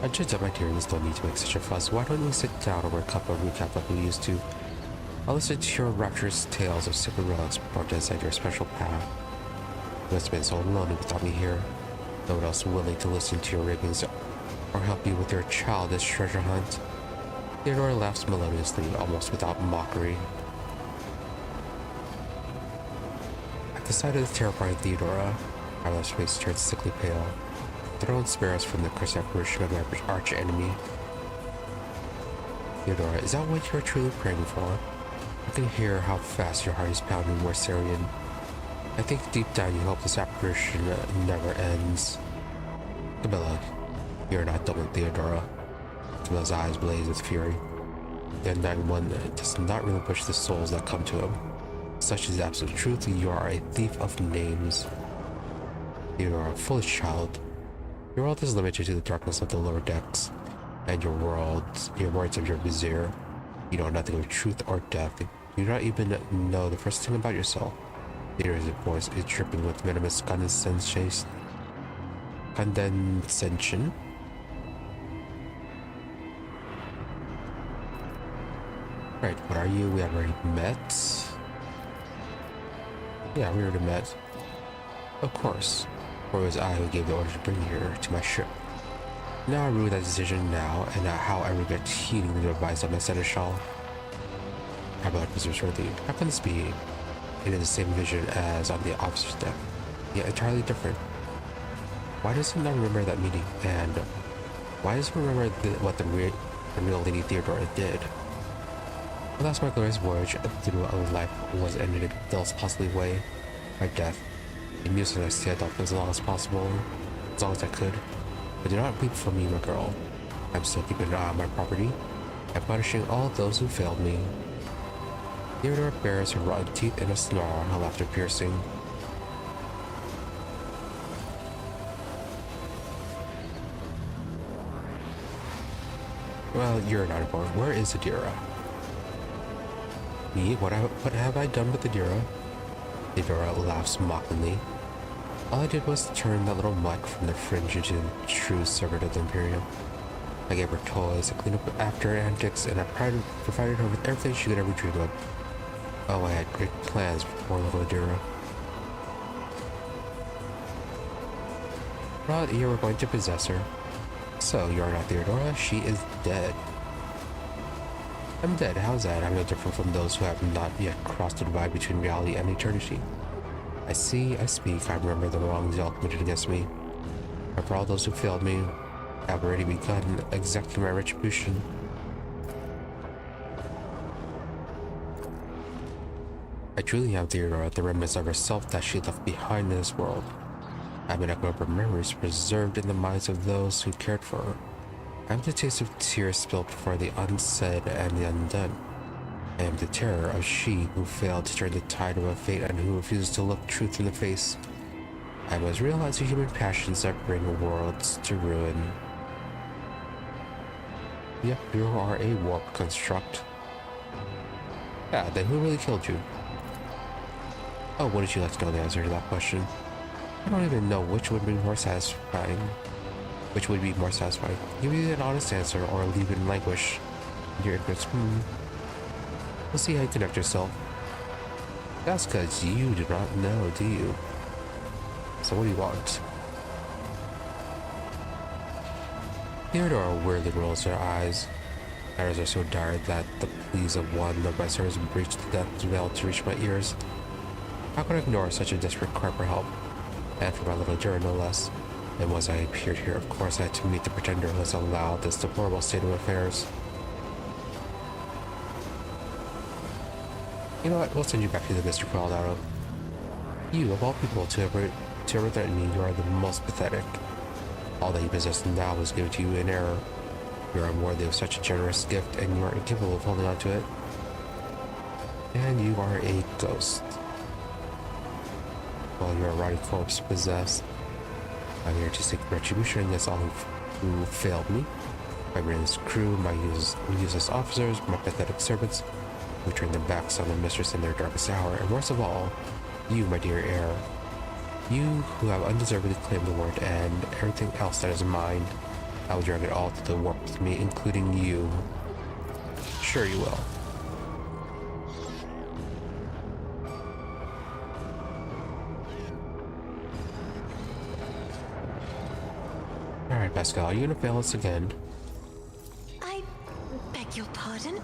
Argenta, my dear, there's no need to make such a fuss. Why don't we sit down over a cup of recap like we used to? I'll listen to your rapturous tales of sacred relics brought inside your special path. You must have been so lonely without me here. No one else willing to listen to your ravings or help you with your childish treasure hunt. Theodora laughs melodiously, almost without mockery. At the sight of the terrifying Theodora, Carla's face turns sickly pale. The throne spares from the cursed apparition of my arch enemy. Theodora, is that what you're truly praying for? I can hear how fast your heart is pounding, Morsarian. I think deep down you hope this apparition never ends. Camilla, you're not done with Theodora. Camilla's eyes blaze with fury. The Undying One does not relinquish the souls that come to him. Such is absolute truth. You are a thief of names. Theodora, a foolish child. Your world is limited to the darkness of the lower decks, and your words of your vizier. You know nothing of truth or death. You do not even know the first thing about yourself. Theodora's voice is dripping with venomous condescension. Right, what are you? We have already met. Yeah, we already met. Of course. For it was I who gave the order to bring you here to my ship. Now I rue that decision now, and how I regret heeding the advice of my seneschal. How about Mr. Shortly? How can this be? It is the same vision as on the officer's deck, yet entirely different. Why does he not remember that meeting? And why does he remember what the real Lady Theodora did? Alas, my glorious voyage through a life was ended in the dullest possible way, by death. I mused as I stayed up as long as possible, as long as I could. But do not weep for me, my girl. I'm still keeping an eye on my property, and punishing all those who failed me. Theodora bares her rotten teeth in a snarl, her laughter piercing. Well, you're not important. Where is Adira? Me? What have I done with Adira? Theodora laughs mockingly. All I did was turn that little mutt from the fringe into the true servant of the Imperium. I gave her toys, I cleaned up after her antics, and I provided her with everything she could ever dream of. Oh, I had great plans for poor little Adira. Well, you were going to possess her. So, you are not Theodora, she is dead. I'm dead, how's that? I'm no different from those who have not yet crossed the divide between reality and eternity. I see, I speak, I remember the wrongs y'all committed against me. And for all those who failed me, I have already begun exacting my retribution. I truly am Theodora, the remnants of herself that she left behind in this world. I am an echo of her memories preserved in the minds of those who cared for her. I am the taste of tears spilled for the unsaid and the undone. I am the terror of she who failed to turn the tide of her fate and who refuses to look truth in the face. I am as real as the human passions that bring worlds to ruin. Yep, you are a warp construct. Yeah, then who really killed you? Oh, wouldn't you like to know the answer to that question? I don't even know which would be more satisfying. Give me an honest answer or leave it in languish. Your ignorance. We'll see how you conduct yourself. That's because you do not know, do you? So what do you want? Theodora weirdly rolls her eyes. Matters are so dire that the pleas of one of my servants breached the death veil to reach my ears. How could I ignore such a desperate cry for help? And for my little Jura, no less. And once I appeared here, of course I had to meet the pretender who has allowed this deplorable state of affairs. You know what? We'll send you back to the Mr. Crawled out of. You, of all people, to ever threaten me, you are the most pathetic. All that you possess now was given to you in error. You are unworthy of such a generous gift, and you are incapable of holding on to it. And you are a ghost. While you are a rotting corpse possessed, I'm here to seek retribution against all who failed me. My brainless crew, my useless officers, my pathetic servants, who turned their backs on their mistress in their darkest hour, and worst of all, you, my dear heir. You who have undeservedly claimed the word and everything else that is mine. I will drag it all to the warp with me, including you. Sure you will. Alright, Pascal, are you gonna fail us again? I beg your pardon?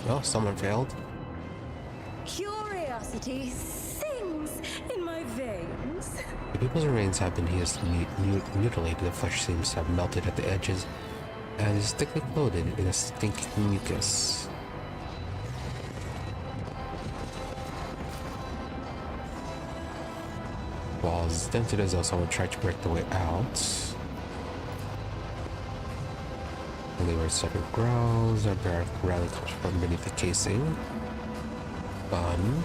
Well, someone failed. Curiosity sings in my veins. The people's remains have been hideously mutilated. The flesh seems to have melted at the edges and is thickly clothed in a stinking mucus. Walls dented as though someone tried to break the way out. They were separate growls. Our barrack rally comes from beneath the casing. Fun.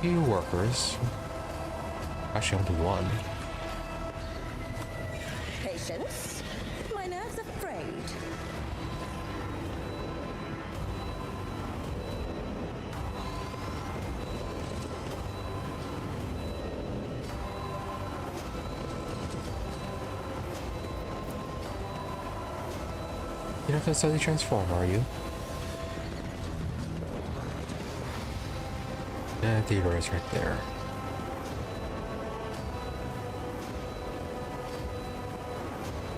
Few workers. Actually, only one. Patience. My nerves are frayed. You're not gonna suddenly transform, are you? And Theodore is right there.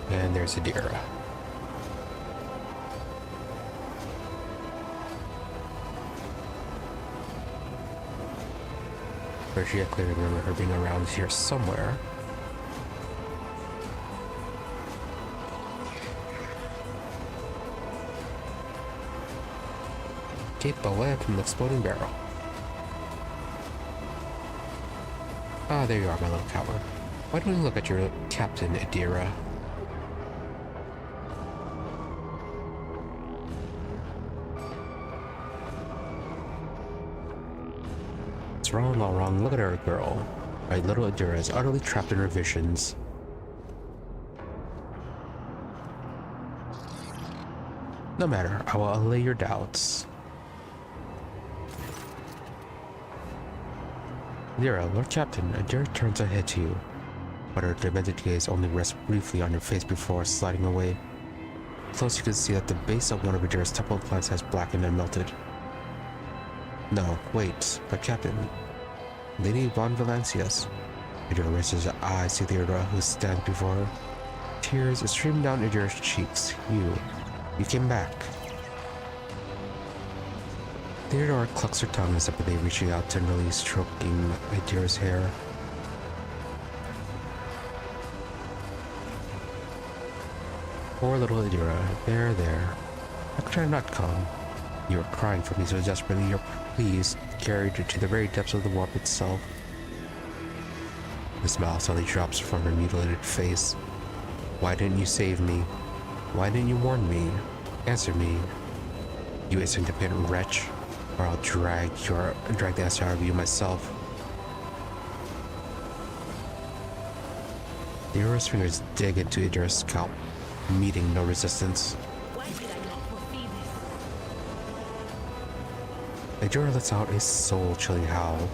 And there's Adira. Virgie, I clearly remember her being around here somewhere. Keep away from the exploding barrel. Ah, there you are, my little coward. Why don't we look at your captain, Adira? It's wrong, all wrong. Look at her, girl. My little Adira is utterly trapped in her visions. No matter, I will allay your doubts. Adira, Lord Captain, Adira turns her head to you, but her demented gaze only rests briefly on your face before sliding away. Close, you can see that the base of one of Adira's temple plants has blackened and melted. No, wait, but Captain, Lady von Valancius. Adira raises her eyes to Theodora, who stands before her. Tears stream down Adira's cheeks. You came back. Theodora clucks her tongue in sympathy, reaching out tenderly, stroking Adira's hair. Poor little Adira. There. How could I not come? You were crying for me so desperately, your pleas carried her to the very depths of the warp itself. The smile suddenly drops from her mutilated face. Why didn't you save me? Why didn't you warn me? Answer me, you insignificant wretch, or I'll drag the answer out of you myself. Theodora's fingers dig into Adira's scalp, meeting no resistance. Why did I not foresee this? Adira lets out a soul-chilling howl.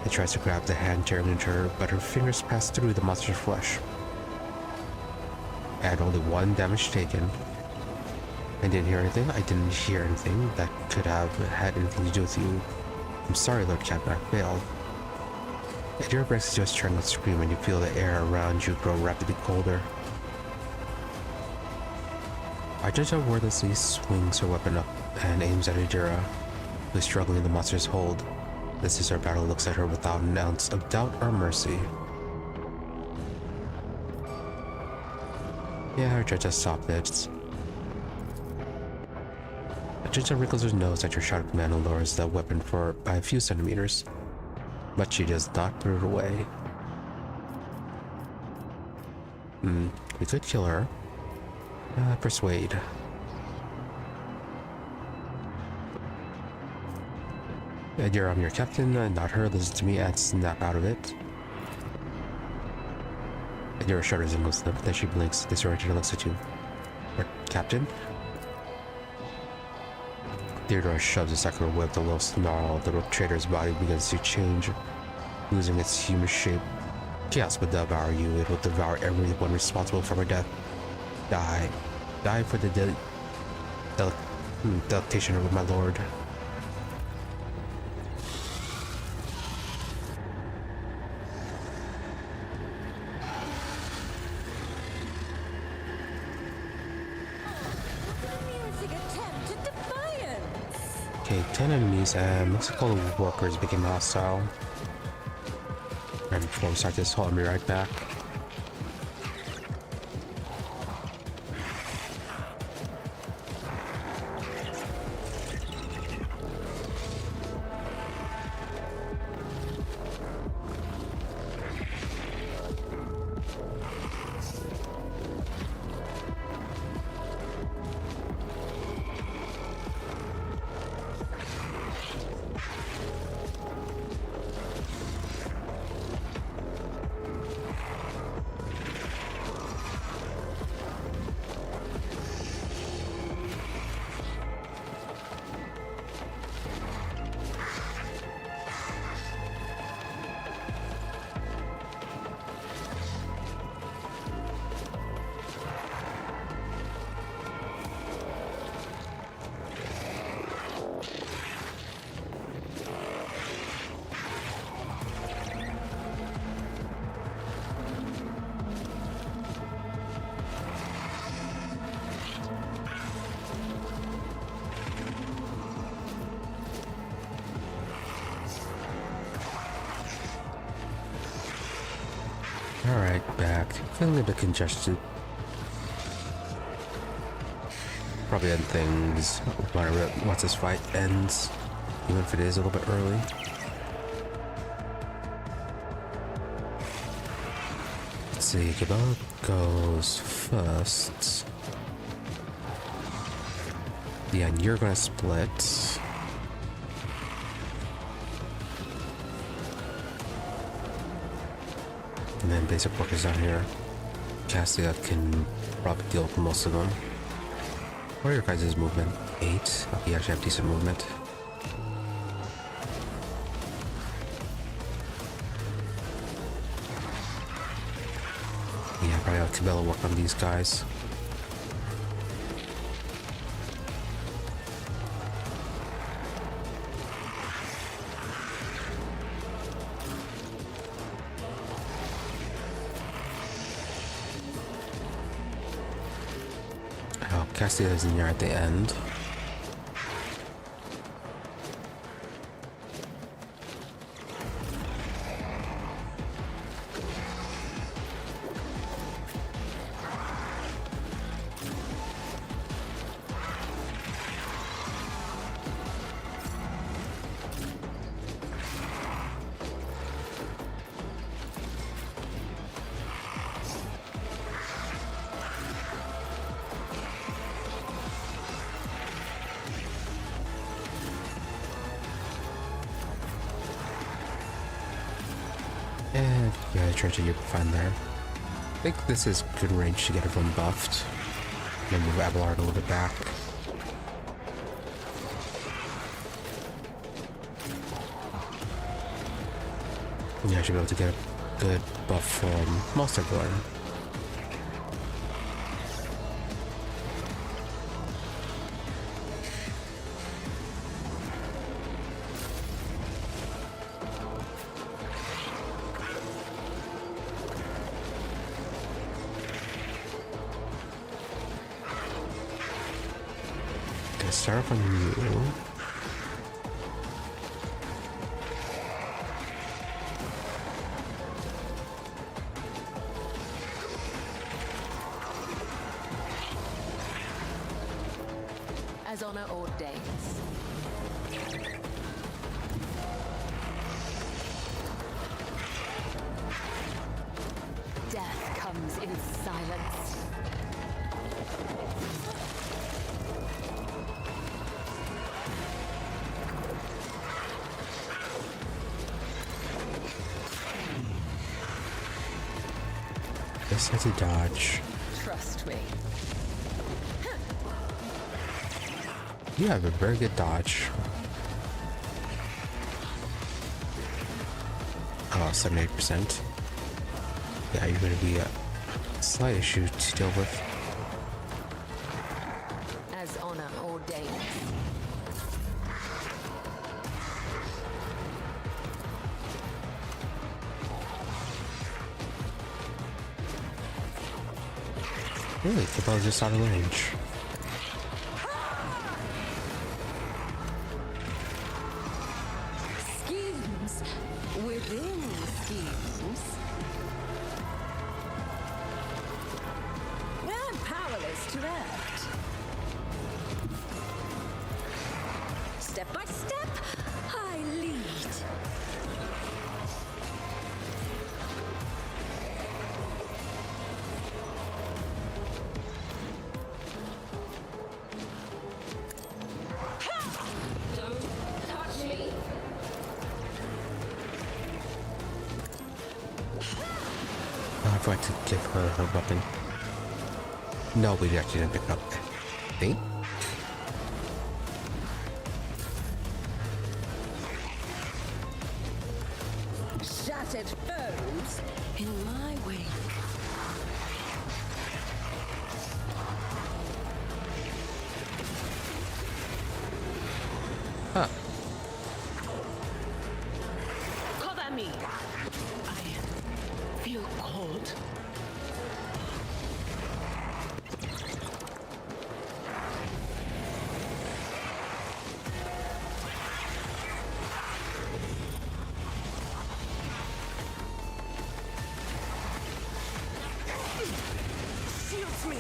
It tries to grab the hand tearing into her, but her fingers pass through the monster's flesh. And only one damage taken. I didn't hear anything. I didn't hear anything that could have had anything to do with you. I'm sorry, Lord Captain, I failed. Your breath just turns to scream and you feel the air around you grow rapidly colder. Argenta wordlessly swings her weapon up and aims at Adira, who is struggling in the monster's hold. This is her battle looks at her without an ounce of doubt or mercy. Yeah, Argenta stopped it. Argenta wrinkles her nose at your shot of command and lowers the weapon by a few centimeters, but she does not put it away. We could kill her. Persuade. Adira, I'm your captain, not her. Listen to me and snap out of it. Adira shudders and looks up. Then she blinks, disoriented and looks at you. Captain? Theodore shoves a circular web, the low snarl. The rope trader's body begins to change, losing its human shape. Chaos will devour you. It will devour everyone responsible for my death. Die. Die for the delectation of my lord. Okay, 10 enemies and looks like all the workers became hostile. Right before we start this, I'll be right back. Alright, back. Feeling a bit congested. Probably end things once this fight ends, even if it is a little bit early. Let's see, Kiava goes first. Yeah, and you're gonna split. And then basic workers down here. Cassia can probably deal with most of them. What are your guys' movement? 8? Okay, you actually have decent movement. Yeah, probably have Cabela work on these guys. Cassia is near at the end. And yeah, try to find there. I think this is good range to get everyone buffed. And then move Abelard a little bit back. Yeah, I should be able to get a good buff from most everyone. let's start off on you. As honor ordains. Death comes in silence. This has a dodge. Trust me. You have a very good dodge. Oh, 78%. Yeah, you're going to be a slight issue to deal with. As honor ordains. Really? Football is just out of range. Schemes within schemes. I'm powerless to act. Step by step, I lead. Don't touch me. Oh, I forgot to give her her weapon. No, we actually didn't pick up. See? Shattered foes in my wake. Huh. Cover me. I feel cold. Shields me.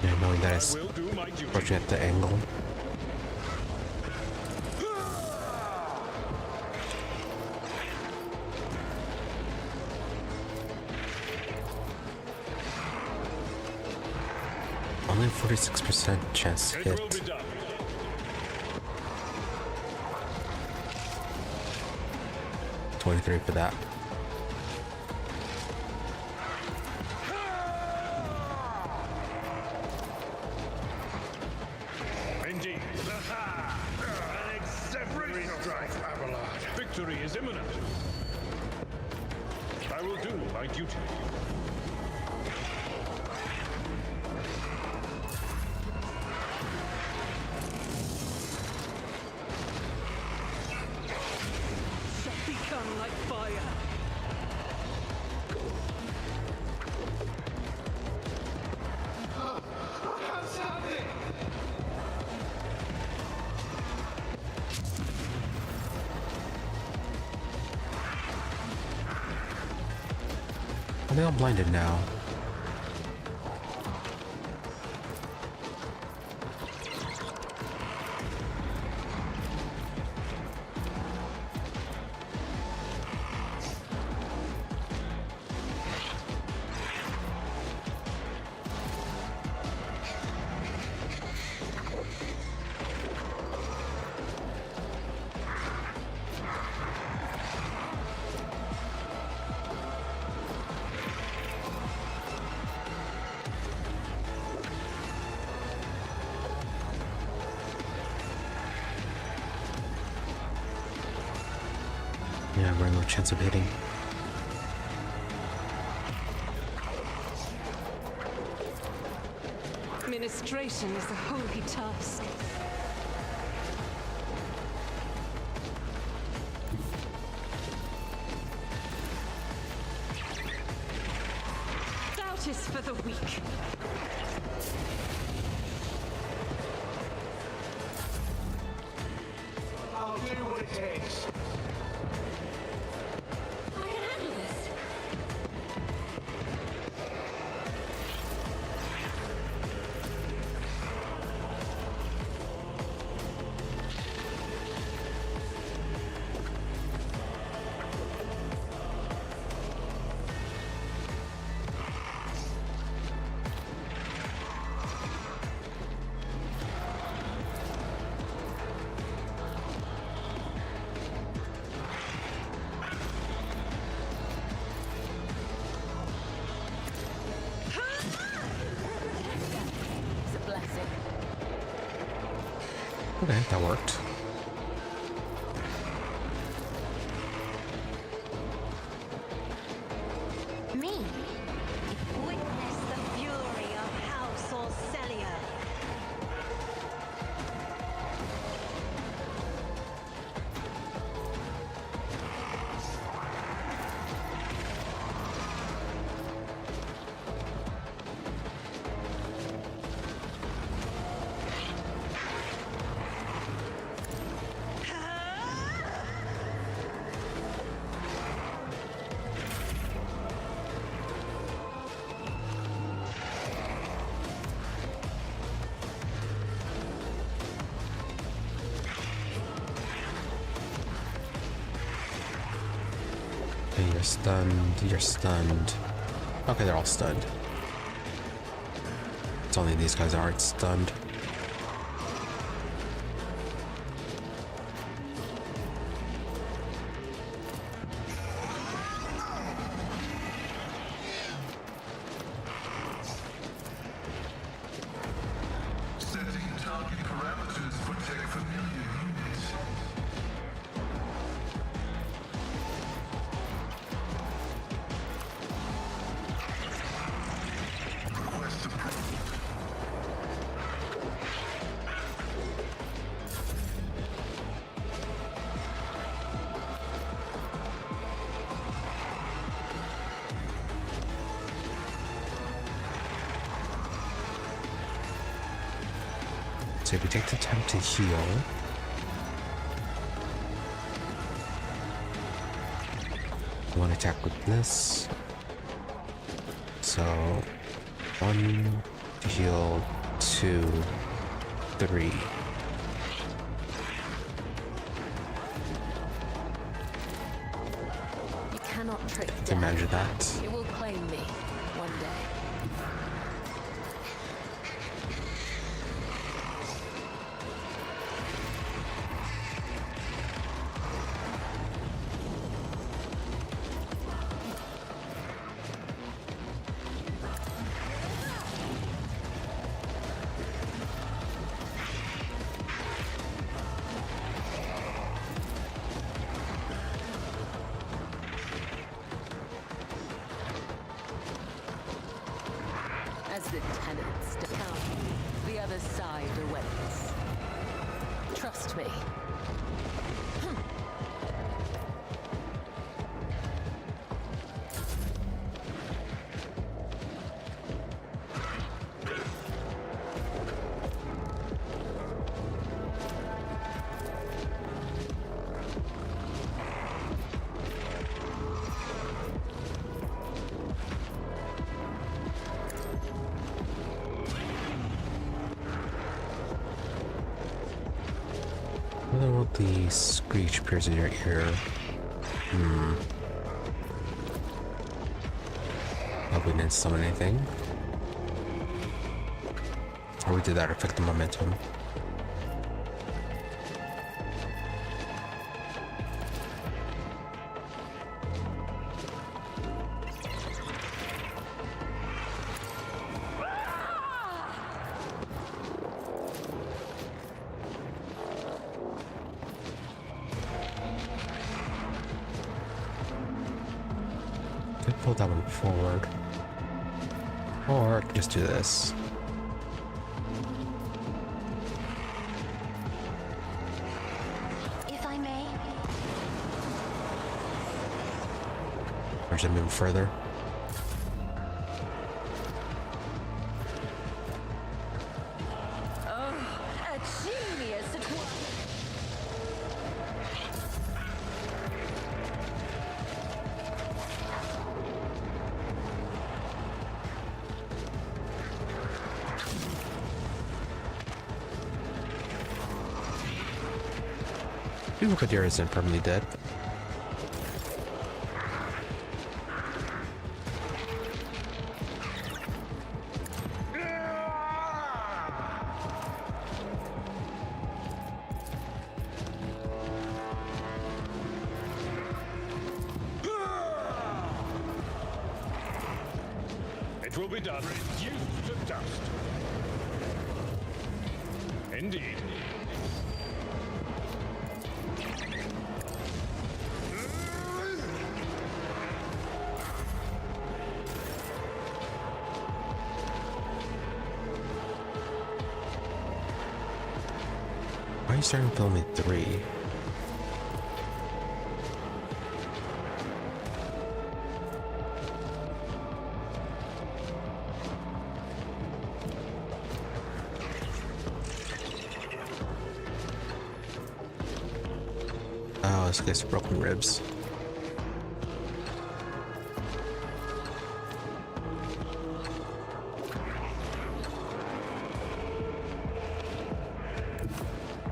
Yeah, knowing that it's approaching at the angle. Only 46% chance to hit. 23 for that. Indeed. An exemplary strike, Abelard. Victory is imminent. I will do my duty. Become like fire. Are they all blinded now? Yeah, very no chance of hitting. Administration is a holy task. Doubt is for the weak. I'll do what it takes. I can handle this. It's a blessing. Okay, that worked. Me? Witness the fury of House Orcelia. Okay, you're stunned. You're stunned. Okay, they're all stunned. It's only these guys aren't stunned. Setting target parameters protect familiar units. Request approved. So if we take the time to heal, one attack with this. So 1 to heal, 2, 3. You cannot trick To death. manage that. It will claim me one day. As the tenants come, the other side awaits. Trust me. Whether will the screech pierce in your ear? Hope we didn't summon anything. Or we did that affect the momentum. pull that one forward. Or I can just do this. If I may. Or should I move further? Oh, a genius at work. Kadir isn't permanently dead. It will be done. Reduced to dust. Indeed. Why are you starting with only 3? Oh, this guy's broken ribs.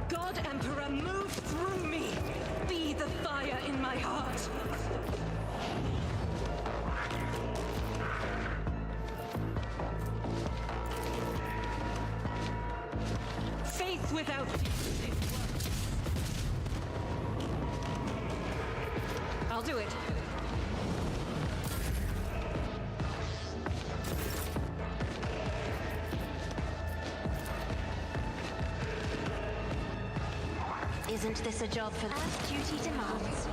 God Emperor, move through me. Be the fire in my heart. Faith without I'll do it. Isn't this a job for as duty demands?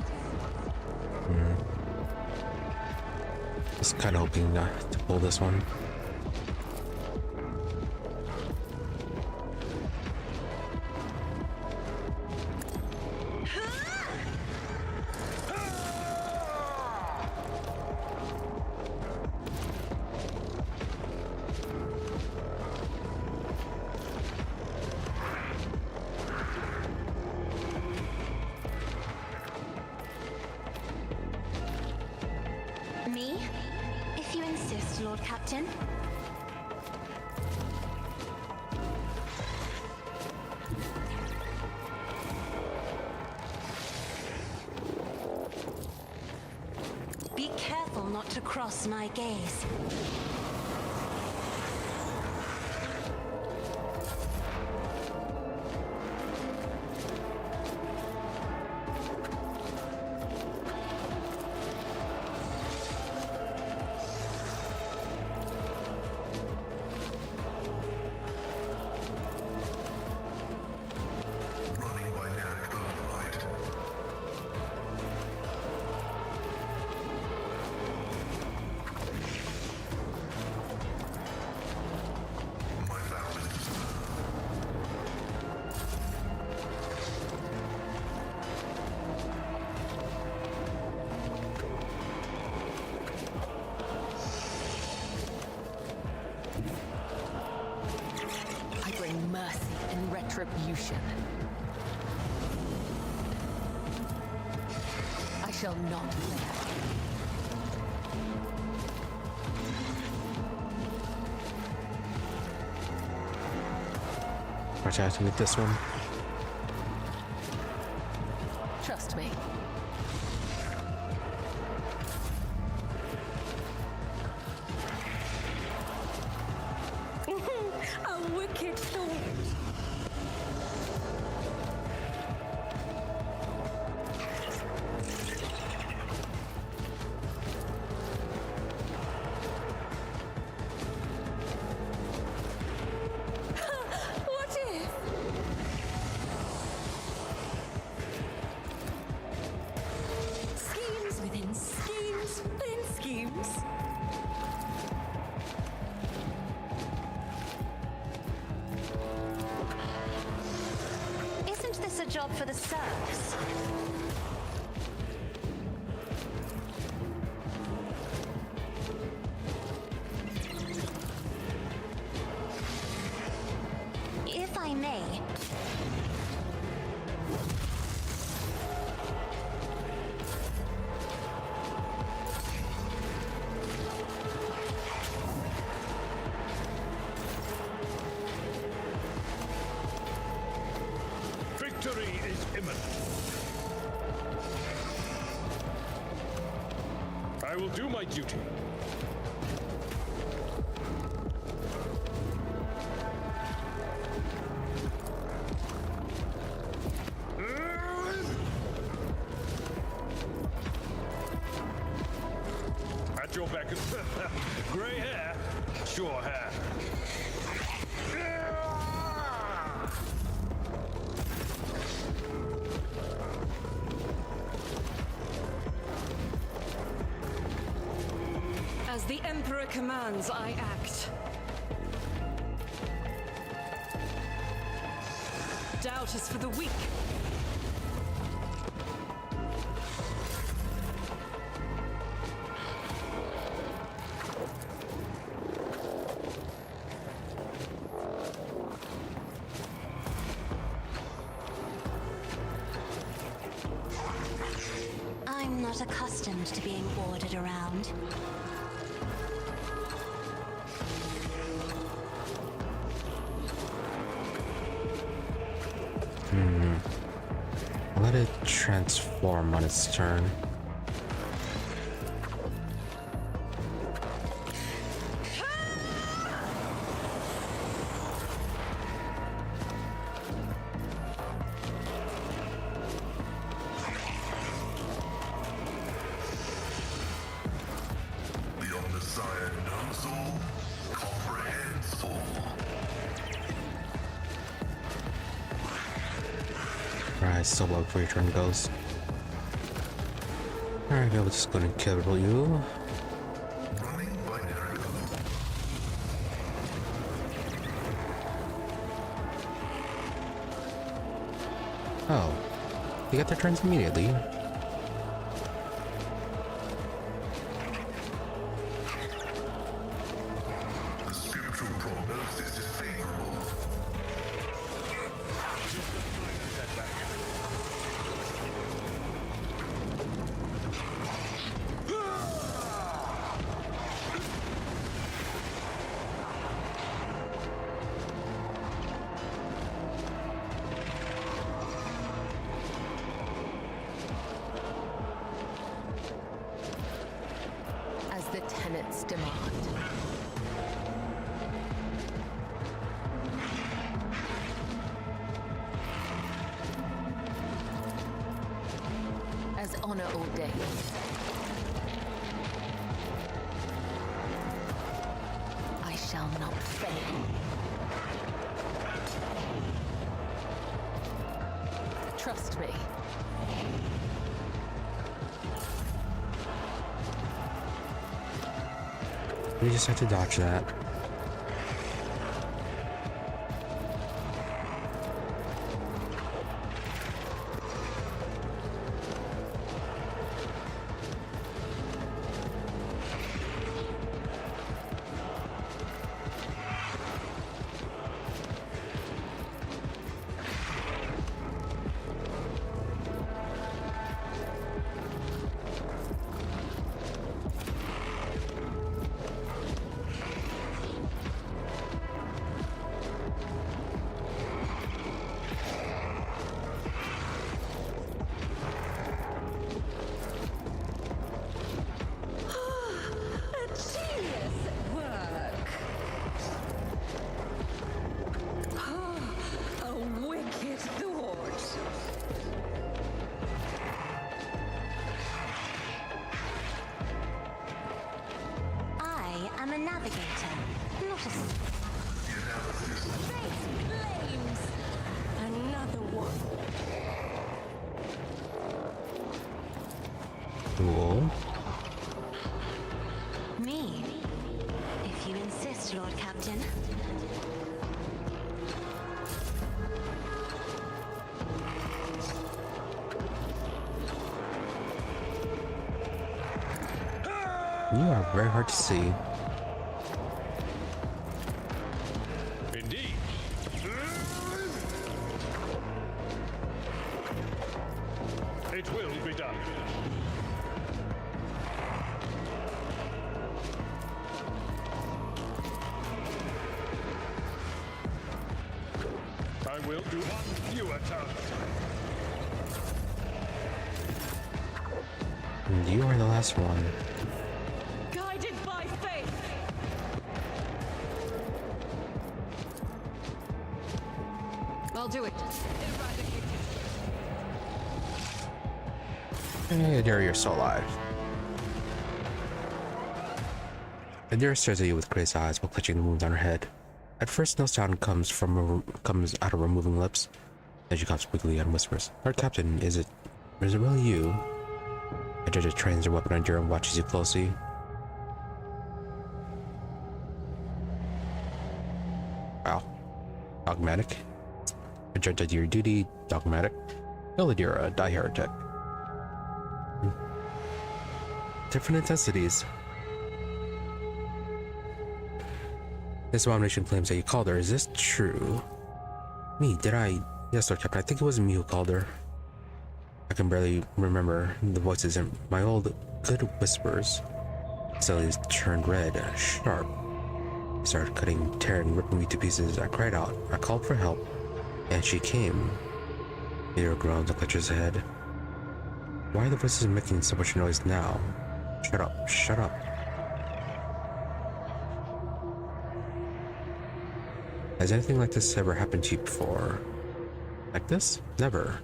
Just kind of hoping not to pull this one. Me? If you insist, Lord Captain. Be careful not to cross my gaze. Running by knack override. My vow is I bring mercy and retribution. I shall not live. Watch out with this one. Trust me. A wicked thought. What if? That's a job for the serfs. If I may. Victory is imminent. I will do my duty. At your beck and gray hair, sure hair. As the Emperor commands, I act. Doubt is for the weak. I'm not accustomed to being ordered around. Let it transform on its turn. The Omnissiah knows all, comprehends all. Alright, still low before your turn goes. Alright, we're just gonna kill you. Running binary code. Oh, they get their turns immediately. The scriptural prognosis is favorable. As the tenants demand. As honor ordains. I shall not fail. Trust me. We just have to dodge that. You are very hard to see. Indeed. It will be done. I will do one fewer task. And you are the last one. Guided by faith. I'll do it. Hey, Adira, you're still alive. Adira stares at you with crazed eyes while clutching the wound on her head. At first, no sound comes out of her moving lips. Then she coughs quickly and whispers, "Lord Captain, is it really you?" Argenta trains her weapon on Adira and watches you closely. Wow. Dogmatic. Argenta, do your duty. Dogmatic. Kill Adira, die heretic. Different intensities. This abomination claims that you called her. Is this true? Me, did I? Yes, Lord Captain, I think it was me who called her. I can barely remember the voices in my old good whispers. Sally's turned red, sharp. She started cutting, tearing, ripping me to pieces. I cried out. I called for help, and she came. Peter groans and clutches his head. Why are the voices making so much noise now? Shut up, shut up. Has anything like this ever happened to you before? Like this? Never.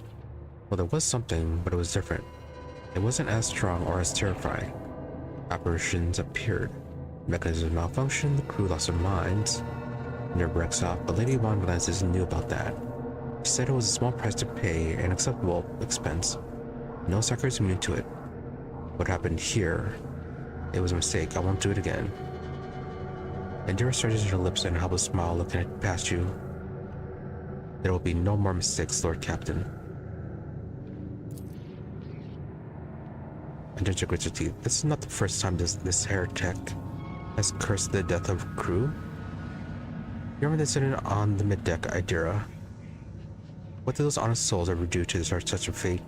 Well, there was something, but it was different. It wasn't as strong or as terrifying. Apparitions appeared. Mechanisms malfunctioned, the crew lost their minds. Near breaks off, but Lady Valancius knew about that. She said it was a small price to pay, an acceptable expense. No sucker is immune to it. What happened here? It was a mistake. I won't do it again. Adira stretches her lips in a helpless smile, looking past you. There will be no more mistakes, Lord Captain. Argenta grits her teeth. This is not the first time this heretic has cursed the death of crew. You remember the incident on the mid-deck, Adira? What did those honest souls ever do to deserve such a fate?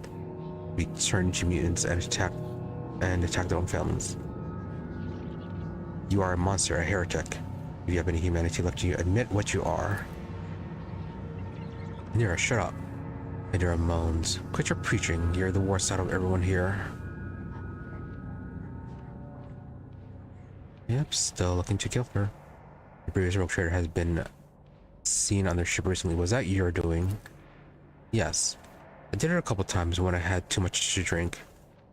We turned to mutants and attacked their own families. You are a monster, a heretic. If you have any humanity left in you, admit what you are. Adira, shut up. Adira moans. Quit your preaching. You're the worst out of everyone here. Yep, still looking to kill her. The previous rogue trader has been seen on their ship recently. Was that your doing? Yes. I did it a couple times when I had too much to drink.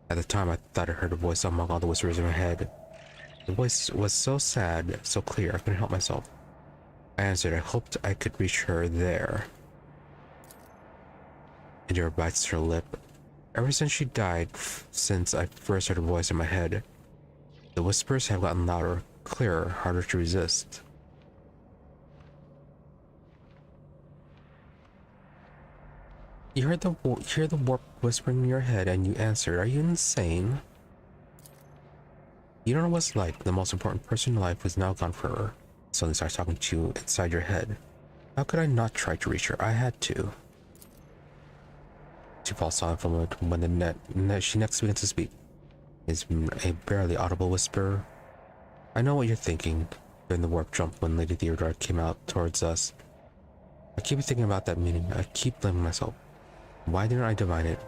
At the time, I thought I heard a voice among all the whispers in my head. The voice was so sad, so clear, I couldn't help myself. I answered, I hoped I could reach her there. Adira bites her lip. Ever since she died, since I first heard a voice in my head, the whispers have gotten louder, clearer, harder to resist. You hear the warp whispering in your head and you answered, are you insane? You don't know what it's like. The most important person in life is now gone forever. Suddenly starts talking to you inside your head. How could I not try to reach her? I had to. She falls silent for a moment when she next begins to speak. It's a barely audible whisper. I know what you're thinking. During the warp jump when Lady Theodora came out towards us. I keep thinking about that meeting. I keep blaming myself. Why didn't I divine it?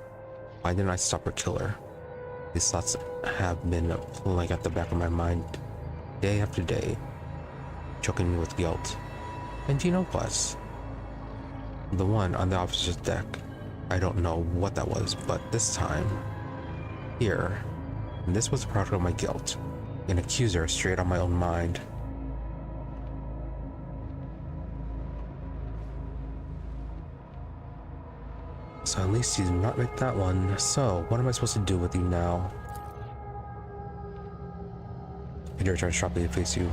Why didn't I stop or kill her? These thoughts have been pulling at the back of my mind day after day, choking me with guilt. And you know what? The one on the officer's deck, I don't know what that was, but this time, here, this was a product of my guilt, an accuser straight on my own mind. So at least he's not like that one. So, what am I supposed to do with you now? Adira turns sharply to face you.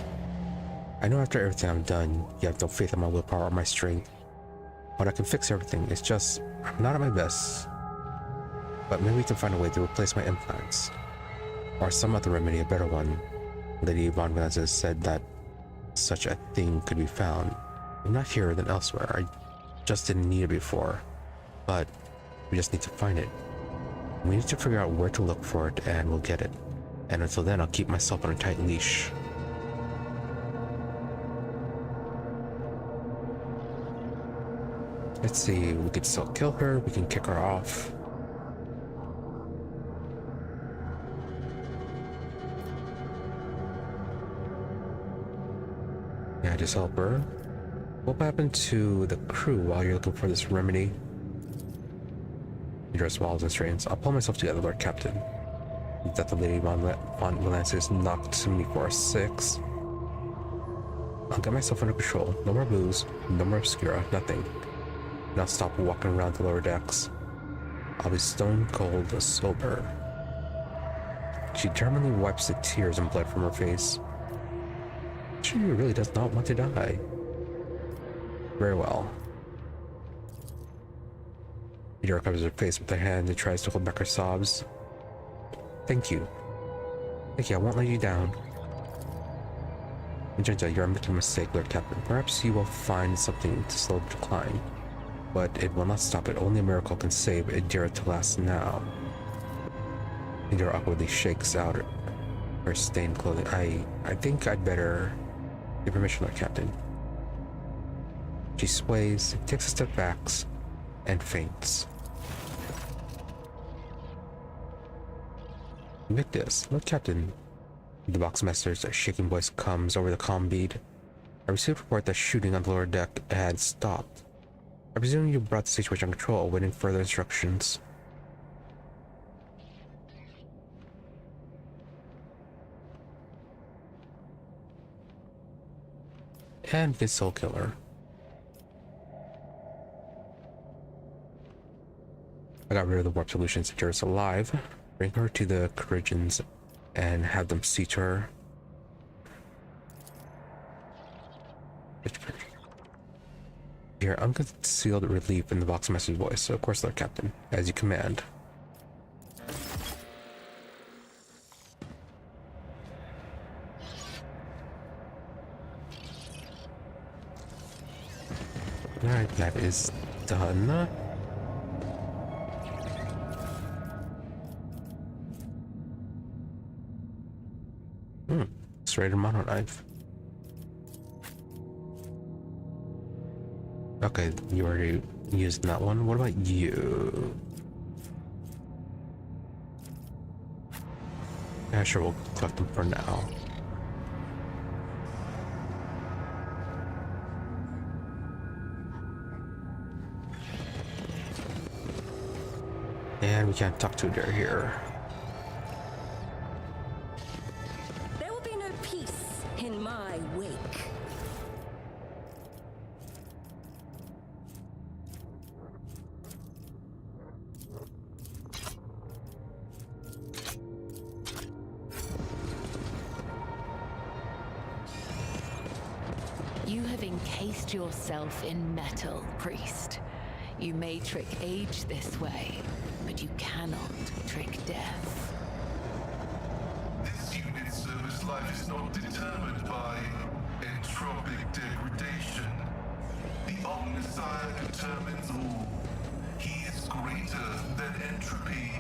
I know after everything I've done, you have no faith in my willpower or my strength. But I can fix everything. It's just, I'm not at my best. But maybe we can find a way to replace my implants. Or some other remedy, a better one. Lady Von Valancius said that such a thing could be found. Not here than elsewhere. I just didn't need it before. But we just need to find it. We need to figure out where to look for it, and we'll get it. And until then, I'll keep myself on a tight leash. Let's see, we could still kill her, we can kick her off. Yeah, just help her. What happened to the crew while you're looking for this remedy? Your swallows and strains. I'll pull myself together, Lord Captain. That the Lady Von Valancius knocked me for a 6. I'll get myself under control. No more booze, no more obscura, nothing. And I'll stop walking around the lower decks. I'll be stone cold sober. She determinedly wipes the tears and blood from her face. She really does not want to die. Very well. Yura covers her face with her hand and tries to hold back her sobs. Thank you. Thank you, I won't let you down. Argenta, you're making a mistake, Lord Captain. Perhaps you will find something to slow the decline. But it will not stop it. Only a miracle can save Adira to last now. Adira awkwardly shakes out her stained clothing. I think I'd better give permission, Lord Captain. She sways, takes a step back, and faints. Victus, Lord Captain. The boxmaster's shaking voice comes over the comm bead. I received a report that shooting on the lower deck had stopped. I presume you brought the situation under control, awaiting further instructions. And we can soul kill her. I got rid of the warp solutions. Adira's alive. Bring her to the Corrigians and have them see to her. Hear unconcealed relief in the boxmaster's voice. So of course, Lord Captain, as you command. Alright, that is done. Serrated mono knife. Okay, you already used that one. What about you? Yeah, sure, we'll collect them for now. And we can't talk to her here. There will be no peace in my wake. You have encased yourself in metal, priest. You may trick age this way, but you cannot trick death. This unit's service life is not determined by entropic degradation. The Omnissiah determines all. He is greater than entropy.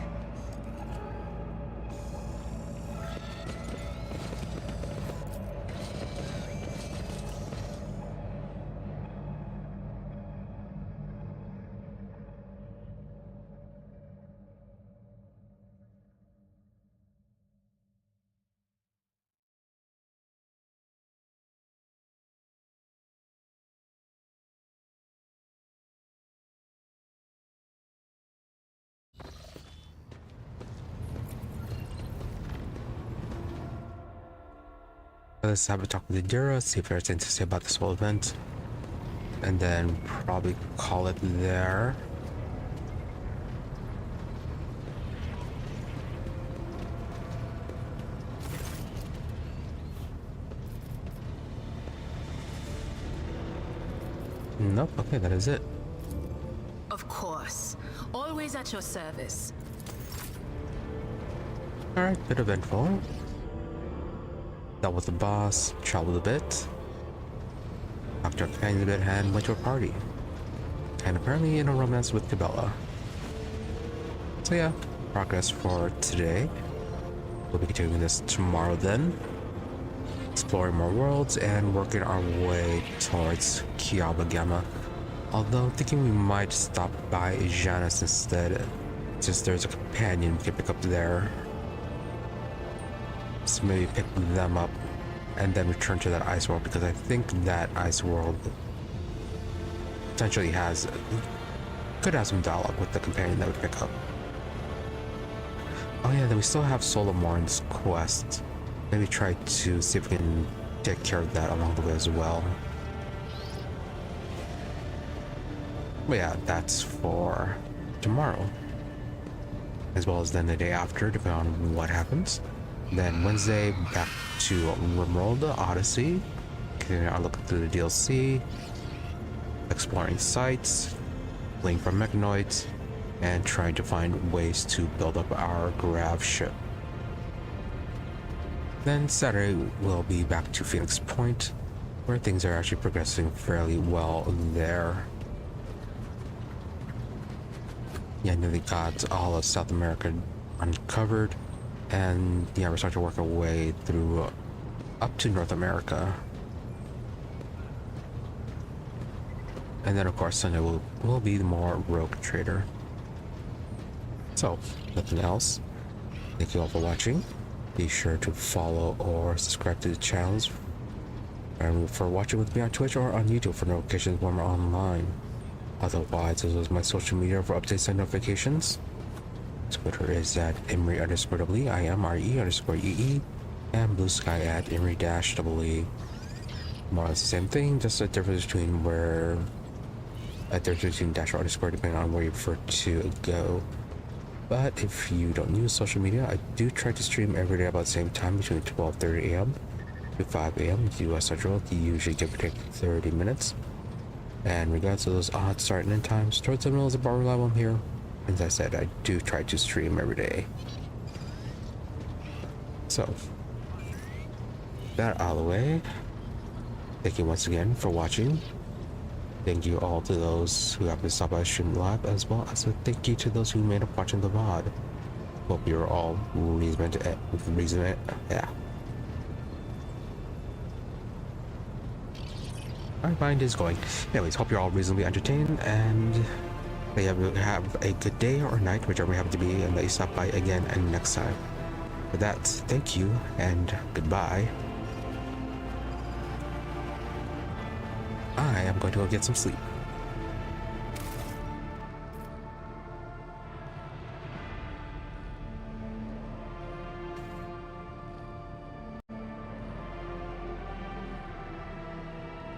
Let's have a talk with Adira, see if there's anything to say about this whole event. And then probably call it there. Nope, okay, that is it. Of course. Always at your service. Alright, bit eventful. dealt with the boss, traveled a bit, talked to our companions a bit, and went to a party. And apparently in a romance with Cabela. So yeah, progress for today. We'll be continuing this tomorrow then. Exploring more worlds and working our way towards Kiava Gamma. Although thinking we might stop by Janus instead, since there's a companion we can pick up there. So maybe pick them up and then return to that ice world, because I think that ice world potentially could have some dialogue with the companion that we pick up. Oh yeah, then we still have Solomon's quest. Maybe try to see if we can take care of that along the way as well. But yeah, that's for tomorrow. As well as then the day after, depending on what happens. Then Wednesday, back to Rimworld Odyssey. Continuing our look through the DLC. Exploring sites. Playing for mechanoids. And trying to find ways to build up our grav ship. Then Saturday, we'll be back to Phoenix Point, where things are actually progressing fairly well there. Yeah, nearly got all of South America uncovered, and yeah, we're starting to work our way through up to North America. And then of course Sunday will be the more rogue trader. So, nothing else. Thank you all for watching. Be sure to follow or subscribe to the channels, and for watching with me on Twitch or on YouTube for notifications when we're online. Otherwise, this was my social media for updates and notifications. Twitter is at Imri_EE, I am RE_EE, and Blue Sky at Imri-EE. More or less the same thing, just a difference between __ depending on where you prefer to go. But if you don't use social media, I do try to stream every day about the same time, between 12:30 a.m. to 5 a.m. US Central, usually give or take 30 minutes. And regardless of those odd start and end times, towards the middle is about reliable here. As I said, I do try to stream every day. So, that out of the way, thank you once again for watching. Thank you all to those who have been stopped by stream live, as well as a thank you to those who made up watching the VOD. Hope you're all yeah. My mind is going. Anyways, hope you're all reasonably entertained, and that you have a good day or night, whichever you happen to be, and that you stop by again and next time. With that, thank you and goodbye. I am going to go get some sleep.